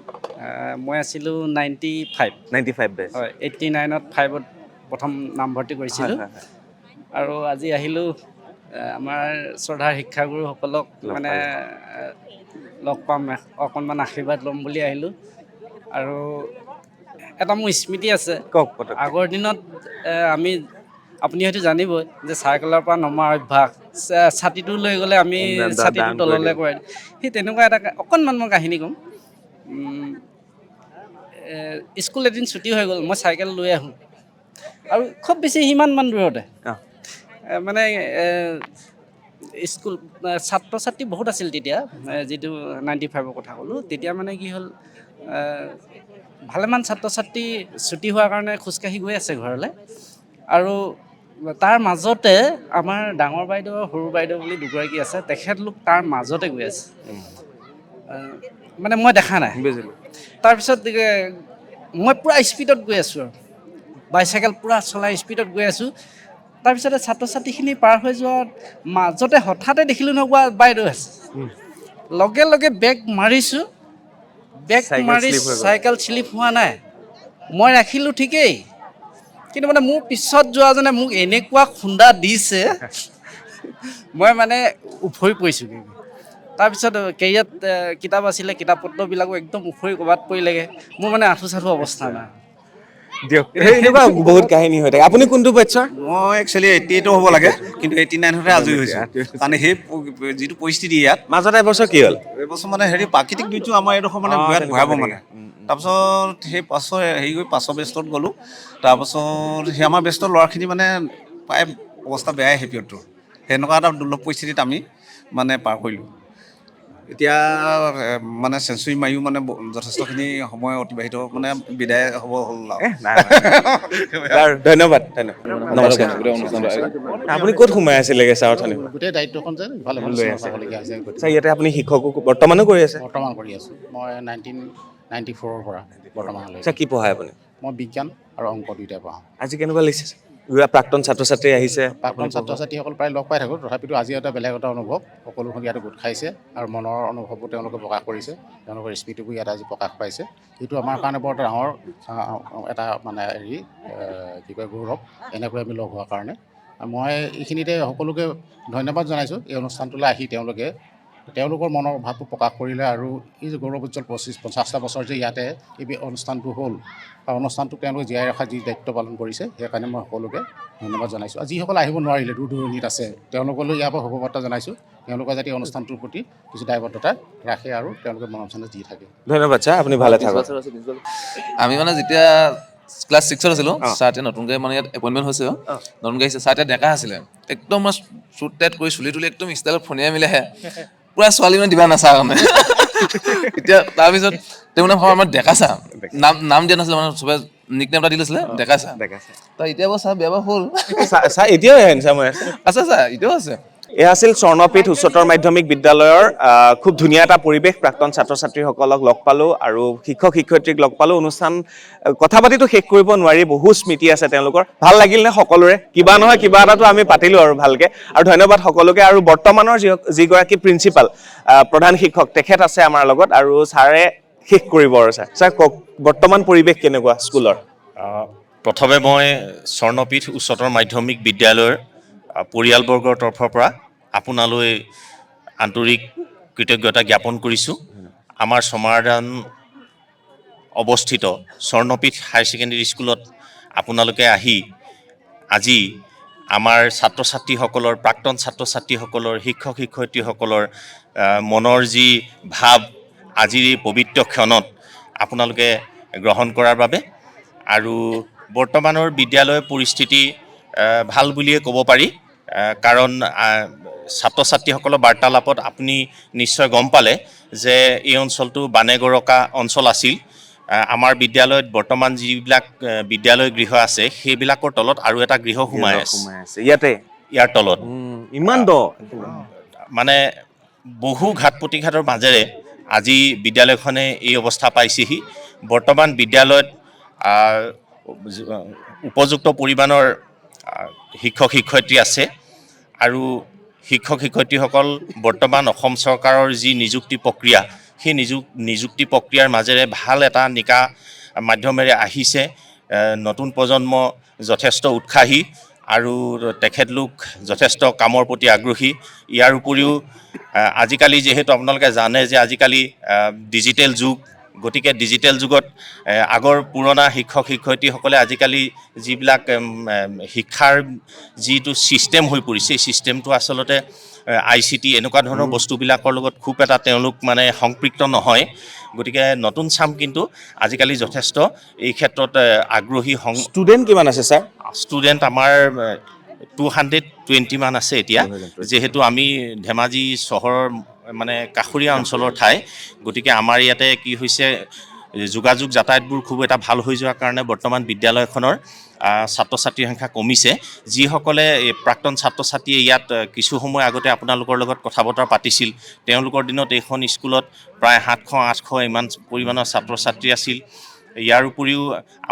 মই আছিলোঁ 95 বেটছ হয় 89ত 5ত প্ৰথম নামভৰ্তি কৰিছিলোঁ আৰু আজি আহিলোঁ আমাৰ শ্ৰদ্ধাৰ শিক্ষাগুৰুসকলক মানে লগ পাম অকণমান আশীৰ্বাদ ল'ম বুলি আহিলোঁ আৰু এটা মোৰ স্মৃতি আছে আগৰ দিনত আপুনি হয়তো জানিবই যে চাইকেলৰ পৰা নমাৰ অভ্যাস ছাতিটো লৈ গ'লে আমি ছাতিটো তললৈ কৰাই সেই তেনেকুৱা এটা অকণমান মই কাহিনী ক'ম স্কুল এদিন ছুটি হৈ গ'ল মই চাইকেল লৈ আহোঁ আৰু খুব বেছি সিমানমান দূৰতে মানে স্কুল ছাত্ৰ ছাত্ৰী বহুত আছিল তেতিয়া যিটো 95ৰ কথা ক'লোঁ তেতিয়া মানে কি হ'ল ভালেমান ছাত্ৰ ছাত্ৰী ছুটি হোৱাৰ কাৰণে খোজকাঢ়ি গৈ আছে ঘৰলৈ আৰু তাৰ মাজতে আমাৰ ডাঙৰ বাইদেউ আৰু সৰু বাইদেউ বুলি দুগৰাকী আছে তেখেতলোক তাৰ মাজতে গৈ আছে মানে মই দেখা নাই তাৰপিছত মই পূৰা স্পীডত গৈ আছোঁ আৰু বাইচাইকেল পূৰা চলাই স্পীডত গৈ আছোঁ তাৰপিছতে ছাত্ৰ ছাত্ৰীখিনি পাৰ হৈ যোৱাৰ মাজতে হঠাতে দেখিলোঁ নহয় বাইদেউ আছে লগে লগে বেগ মাৰিছোঁ বেগ মাৰি চাইকেল শ্লিপ হোৱা নাই মই ৰাখিলোঁ ঠিকেই কিন্তু মানে মোৰ পিছত যোৱাজনে মোক এনেকুৱা খুন্দা দিছে মই মানে উফৰি পৰিছোঁ তাৰপিছত কেৰিয়াত কিতাপ আছিলে কিতাপ পত্ৰবিলাকো একদম উফৰি ক'ৰবাত পৰিলেগৈ মোৰ মানে আঁঠু চাঠু অৱস্থা নাই দিয়ক এনেকুৱা বহুত কাহিনী হৈ থাকে আপুনি কোনটো বেটছৰ মই একচুৱেলি 88 হ'ব লাগে কিন্তু 89তে আজৰি হৈছোঁ কাৰণ সেই যিটো পৰিস্থিতি ইয়াত মাজত এবছৰ কি হ'ল এবছৰ মানে প্ৰাকৃতিক দুৰ্যোগ আমাৰ এইডোখৰ মানে বিৰাট ভয়াৱহ মানে তাৰপিছত সেই পাছৰ বেষ্টত গ'লোঁ তাৰপাছত সেই আমাৰ বেষ্টৰ ল'ৰাখিনি মানে প্ৰায় অৱস্থা বেয়াই সেই পিৰিয়ডটো সেনেকুৱা এটা দুৰ্লভ পৰিস্থিতিত আমি মানে পাৰ কৰিলোঁ এতিয়া মানে চেঞ্চুৰী মাৰিও মানে যথেষ্টখিনি সময় অতিবাহিত মানে বিদায় হ'ব হ'ল ধন্যবাদ নমস্কাৰ আপুনি ক'ত সোমাই আছিলেগে ছাৰ অথনি গোটেই দায়িত্বখন যে ইফালে লৈ আছে ছাৰ ইয়াতে আপুনি শিক্ষকো বৰ্তমানো কৰি আছে বৰ্তমান কৰি আছোঁ মই 1994ৰ পৰা বৰ্তমানলৈ ছাৰ কি পঢ়ায় আপুনি মই বিজ্ঞান আৰু অংক দুয়োটাই পঢ়াওঁ আজি কেনেকুৱা লাগিছে প্ৰাক্তন ছাত্ৰ ছাত্ৰী আহিছে প্ৰাক্তন ছাত্ৰ ছাত্ৰীসকল প্ৰায় লগ পাই থাকোঁ তথাপিতো আজি এটা বেলেগ এটা অনুভৱ সকলোখন ইয়াতে গোট খাইছে আৰু মনৰ অনুভৱো তেওঁলোকে প্ৰকাশ কৰিছে তেওঁলোকৰ স্মৃতিবোৰ ইয়াত আজি প্ৰকাশ পাইছে এইটো আমাৰ কাৰণে বৰ ডাঙৰ এটা মানে কি কয় গৌৰৱ এনেকৈ আমি লগ হোৱাৰ কাৰণে মই এইখিনিতে সকলোকে ধন্যবাদ জনাইছোঁ এই অনুষ্ঠানটোলৈ আহি তেওঁলোকৰ মনৰ ভাৱটো প্ৰকাশ কৰিলে আৰু এই যে গৌৰৱ উজ্জ্বল 50টা বছৰ যে ইয়াতে এই অনুষ্ঠানটো হ'ল আৰু অনুষ্ঠানটোক তেওঁলোকে জীয়াই ৰখাৰ যি দায়িত্ব পালন কৰিছে সেইকাৰণে মই সকলোকে ধন্যবাদ জনাইছোঁ আৰু যিসকল আহিব নোৱাৰিলে দূৰ দূৰণিত আছে তেওঁলোকলৈ ইয়াৰ পৰা শুভবাৰ্তা জনাইছোঁ তেওঁলোকে যাতে অনুষ্ঠানটোৰ প্ৰতি কিছু দায়বদ্ধতা ৰাখে আৰু তেওঁলোকে মৰম চেনেহ দি থাকে ধন্যবাদ ছাৰ আপুনি ভালে থাকক আমি মানে যেতিয়া ক্লাছ 6ত আছিলোঁ ছাৰ এতিয়া নতুনকৈ মানে ইয়াত এপইণ্টমেণ্ট হৈছে নতুনকৈ আহিছে ছাৰ এতিয়া ডেকা আছিলে একদম মানে চুট টাইট কৰি চুলি তুলি একদম ষ্টাইলত ফনিয়াই মিলেহে পুৰা ছোৱালী মানে দিবা নাচা মানে এতিয়া তাৰপিছত তেওঁ মানে আমাৰ ডেকা চা নাম দিয়া নাছিলে মানে চবে নিক নেম এটা দি লৈছিলে ডেকা চা তই এতিয়া বাৰু ছাৰ বেয়া হ'ল ছাৰ এতিয়াও হেণ্ডচাম হৈ আছে আছে ছাৰ এতিয়াও আছে এয়া আছিল স্বৰ্ণপীঠ উচ্চতৰ মাধ্যমিক বিদ্যালয়ৰ খুব ধুনীয়া এটা পৰিৱেশ প্ৰাক্তন ছাত্ৰ ছাত্ৰীসকলক লগ পালোঁ আৰু শিক্ষক শিক্ষয়িত্ৰীক লগ পালোঁ অনুষ্ঠান কথা পাতিতো শেষ কৰিব নোৱাৰি বহু স্মৃতি আছে তেওঁলোকৰ ভাল লাগিল নে সকলোৰে কিবা নহয় কিবা এটাতো আমি পাতিলোঁ আৰু ভালকৈ আৰু ধন্যবাদ সকলোকে আৰু বৰ্তমানৰ যিগৰাকী প্ৰিন্সিপাল প্ৰধান শিক্ষক তেখেত আছে আমাৰ লগত আৰু ছাৰে শেষ কৰিব আৰু ছাৰ কওক বৰ্তমান পৰিৱেশ কেনেকুৱা স্কুলৰ প্ৰথমে মই স্বৰ্ণপীঠ উচ্চতৰ মাধ্যমিক বিদ্যালয়ৰ পৰিয়ালবৰ্গৰ তৰফৰ পৰা আপোনালৈ আন্তৰিক কৃতজ্ঞতা জ্ঞাপন কৰিছোঁ আমাৰ সমাধান অৱস্থিত স্বৰ্ণপীঠ হায়াৰ ছেকেণ্ডেৰী স্কুলত আপোনালোকে আহি আজি আমাৰ ছাত্ৰ ছাত্ৰীসকলৰ প্ৰাক্তন ছাত্ৰ ছাত্ৰীসকলৰ শিক্ষক শিক্ষয়িত্ৰীসকলৰ মনৰ যি ভাৱ আজিৰ এই পবিত্ৰ ক্ষণত আপোনালোকে গ্ৰহণ কৰাৰ বাবে আৰু বৰ্তমানৰ বিদ্যালয়ৰ পৰিস্থিতি ভাল বুলিয়ে ক'ব পাৰি কাৰণ ছাত্ৰ ছাত্ৰীসকলৰ বাৰ্তালাপত আপুনি নিশ্চয় গম পালে যে এই অঞ্চলটো বানেগৰকা অঞ্চল আছিল আমাৰ বিদ্যালয়ত বৰ্তমান যিবিলাক বিদ্যালয় গৃহ আছে সেইবিলাকৰ তলত আৰু এটা গৃহ সোমাই আছে ইয়াৰ তলত ইমান দ মানে বহু ঘাট প্ৰতিঘাতৰ মাজেৰে আজি বিদ্যালয়খনে এই অৱস্থা পাইছেহি বৰ্তমান বিদ্যালয়ত উপযুক্ত পৰিমাণৰ শিক্ষক শিক্ষয়িত্ৰী আছে আৰু শিক্ষক শিক্ষয়িত্ৰীসকল বৰ্তমান অসম চৰকাৰৰ যি নিযুক্তি প্ৰক্ৰিয়া সেই নিযুক্তি প্ৰক্ৰিয়াৰ মাজেৰে ভাল এটা নিকা মাধ্যমেৰে আহিছে। নতুন প্ৰজন্ম যথেষ্ট উৎসাহী আৰু তেখেতলোক যথেষ্ট কামৰ প্ৰতি আগ্ৰহী। ইয়াৰ উপৰিও আজিকালি যিহেতু আপোনালোকে জানে যে আজিকালি ডিজিটেল যুগ, গতিকে ডিজিটেল যুগত আগৰ পুৰণা শিক্ষক শিক্ষয়িত্ৰীসকলে আজিকালি যিবিলাক শিক্ষাৰ যিটো ছিষ্টেম হৈ পৰিছে সেই ছিষ্টেমটো আচলতে ICT এনেকুৱা ধৰণৰ বস্তুবিলাকৰ লগত খুব এটা তেওঁলোক মানে সংপৃক্ত নহয়। গতিকে নতুন চাম কিন্তু আজিকালি যথেষ্ট এই ক্ষেত্ৰত আগ্ৰহী। ষ্টুডেণ্ট কিমান আছে ছাৰ? ষ্টুডেণ্ট আমাৰ 220 মান আছে এতিয়া, যিহেতু আমি ধেমাজি চহৰৰ মানে কাষৰীয়া অঞ্চলৰ ঠাই। গতিকে আমাৰ ইয়াতে কি হৈছে যোগাযোগ যাতায়াতবোৰ খুব এটা ভাল হৈ যোৱাৰ কাৰণে বৰ্তমান বিদ্যালয়খনৰ ছাত্ৰ ছাত্ৰীৰ সংখ্যা কমিছে। যিসকলে প্ৰাক্তন ছাত্ৰ ছাত্ৰীয়ে ইয়াত কিছু সময় আগতে আপোনালোকৰ লগত কথা বতৰা পাতিছিল, তেওঁলোকৰ দিনত এইখন স্কুলত প্ৰায় 700-800 ইমান পৰিমাণৰ ছাত্ৰ ছাত্ৰী আছিল। ইয়াৰ উপৰিও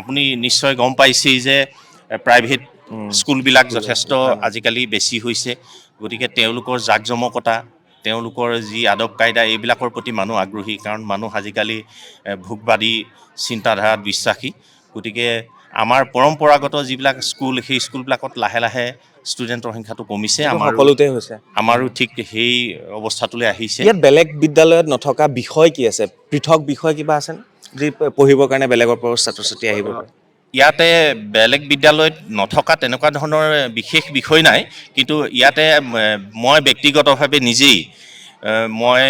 আপুনি নিশ্চয় গম পাইছেই যে প্ৰাইভেট স্কুলবিলাক যথেষ্ট আজিকালি বেছি হৈছে। গতিকে তেওঁলোকৰ জাকজমকতা, তেওঁলোকৰ যি আদব কায়দা এইবিলাকৰ প্ৰতি মানুহ আগ্ৰহী, কাৰণ মানুহ আজিকালি ভোগবাদী চিন্তাধাৰাত বিশ্বাসী। গতিকে আমাৰ পৰম্পৰাগত যিবিলাক স্কুল সেই স্কুলবিলাকত লাহে লাহে ষ্টুডেণ্টৰ সংখ্যাটো কমিছে। সকলোতে হৈছে, আমাৰো ঠিক সেই অৱস্থাটোলৈ আহিছে। ইয়াত বেলেগ বিদ্যালয়ত নথকা বিষয় কি আছে? পৃথক বিষয় কিবা আছে যি পঢ়িবৰ কাৰণে বেলেগৰ পৰা ছাত্ৰ ছাত্ৰী আহিব পাৰে? ইয়াতে বেলেগ বিদ্যালয়ত নথকা তেনেকুৱা ধৰণৰ বিশেষ বিষয় নাই, কিন্তু ইয়াতে মই ব্যক্তিগতভাৱে নিজেই মই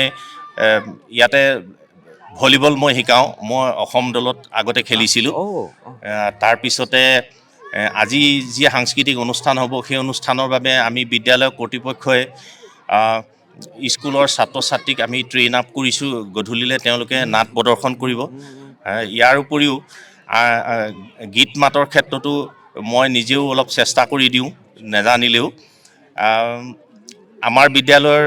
ইয়াতে ভলীবল মই শিকাওঁ। মই অসম দলত আগতে খেলিছিলোঁ। তাৰপিছতে আজি যি সাংস্কৃতিক অনুষ্ঠান হ'ব সেই অনুষ্ঠানৰ বাবে আমি বিদ্যালয় কৰ্তৃপক্ষই স্কুলৰ ছাত্ৰ ছাত্ৰীক আমি ট্ৰেইন আপ কৰিছোঁ। গধূলিলৈ তেওঁলোকে নাট প্ৰদৰ্শন কৰিব। ইয়াৰ উপৰিও গীত মাতৰ ক্ষেত্ৰতো মই নিজেও অলপ চেষ্টা কৰি দিওঁ নেজানিলেও। আমাৰ বিদ্যালয়ৰ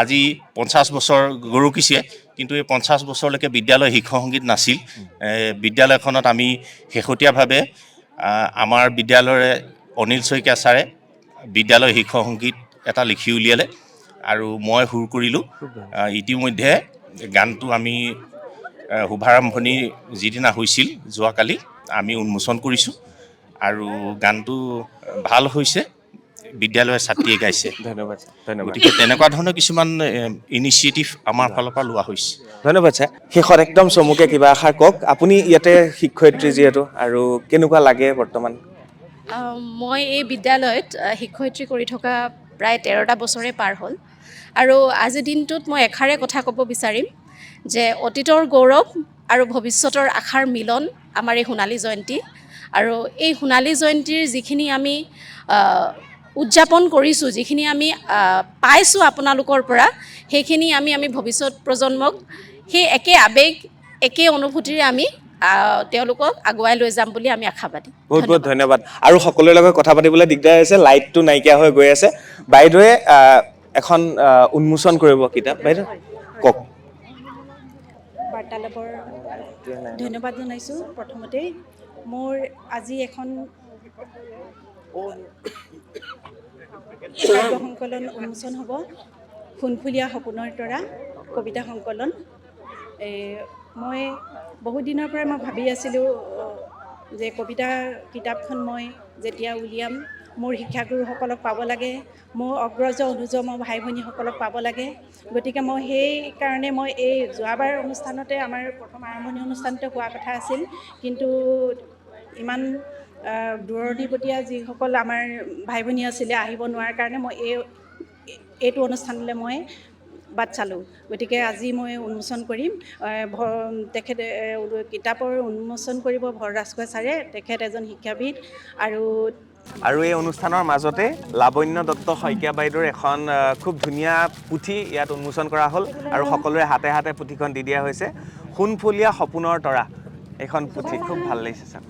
আজি 50 বছৰ গৰুকিছে, কিন্তু এই 50 বছৰলৈকে বিদ্যালয় শিক্ষক সংগীত নাছিল। বিদ্যালয়খনত আমি শেহতীয়াভাৱে আমাৰ বিদ্যালয়ৰে অনিল শইকীয়া ছাৰে বিদ্যালয় শিক্ষক সংগীত এটা লিখি উলিয়ালে আৰু মই সুৰ কৰিলোঁ। ইতিমধ্যে গানটো আমি শুভাৰম্ভণি যিদিনা হৈছিল যোৱাকালি আমি উন্মোচন কৰিছোঁ আৰু গানটো ভাল হৈছে, বিদ্যালয়ৰ ছাত্ৰীয়ে গাইছে। ধন্যবাদ ধন্যবাদ। গতিকে তেনেকুৱা ধৰণৰ কিছুমান ইনিচিয়েটিভ আমাৰ ফালৰ পৰা লোৱা হৈছে। ধন্যবাদ ছাৰ। শেষত একদম চমুকে কিবা এষাৰ কওক। আপুনি ইয়াতে শিক্ষয়িত্ৰী যিহেতু, আৰু কেনেকুৱা লাগে বৰ্তমান? মই এই বিদ্যালয়ত শিক্ষয়িত্ৰী কৰি থকা প্ৰায় 13টা বছৰে পাৰ হ'ল, আৰু আজিৰ দিনটোত মই এষাৰে কথা ক'ব বিচাৰিম যে অতীতৰ গৌৰৱ আৰু ভৱিষ্যতৰ আশাৰ মিলন আমাৰ এই সোণালী জয়ন্তী। আৰু এই সোণালী জয়ন্তীৰ যিখিনি আমি উদযাপন কৰিছোঁ, যিখিনি আমি পাইছোঁ আপোনালোকৰ পৰা, সেইখিনি আমি ভৱিষ্যত প্ৰজন্মক সেই একে আৱেগ একে অনুভূতিৰে আমি তেওঁলোকক আগুৱাই লৈ যাম বুলি আমি আশাবাদী। বহুত বহুত ধন্যবাদ। আৰু সকলোৰে লগত কথা পাতিবলৈ দিগদাৰ হৈছে, লাইটটো নাইকিয়া হৈ গৈ আছে। বাইদেৱে এখন উন্মোচন কৰিব কিতাপ। বাইদেউ কওক। বাৰ্তালাপৰ ধন্যবাদ জনাইছোঁ। প্ৰথমতে মোৰ আজি এখন কাব্য সংকলন উন্মোচন হ'ব, ফুলফুলীয়া সপোনৰ তৰা কবিতা সংকলন। মই বহুত দিনৰ পৰাই মই ভাবি আছিলোঁ যে কবিতা কিতাপখন মই যেতিয়া উলিয়াম মোৰ শিক্ষাগুৰুসকলক পাব লাগে, মোৰ অগ্ৰজ অনুজ মোৰ ভাই ভনীসকলক পাব লাগে। গতিকে মই সেইকাৰণে মই এই যোৱাবাৰ অনুষ্ঠানতে আমাৰ প্ৰথম আৰম্ভণি অনুষ্ঠানতে হোৱা কথা আছিল, কিন্তু ইমান দূৰণিবতীয়া যিসকল আমাৰ ভাই ভনী আছিলে আহিব নোৱাৰাৰ কাৰণে মই এইটো অনুষ্ঠানলৈ মই বাট চালোঁ। গতিকে আজি মই উন্মোচন কৰিম। তেখেতে কিতাপৰ উন্মোচন কৰিব ভৰৰাজখোৱা ছাৰে। তেখেত এজন শিক্ষাবিদ। আৰু এই অনুষ্ঠানৰ মাজতে লাৱণ্য দত্ত শইকীয়া বাইদেউৰ এখন খুব ধুনীয়া পুথি ইয়াত উন্মোচন কৰা হ'ল, আৰু সকলোৰে হাতে হাতে পুথিখন দি দিয়া হৈছে। সোণফুলীয়া সপোনৰ তৰা এইখন পুথি খুব ভাল লাগিছে ছাৰ।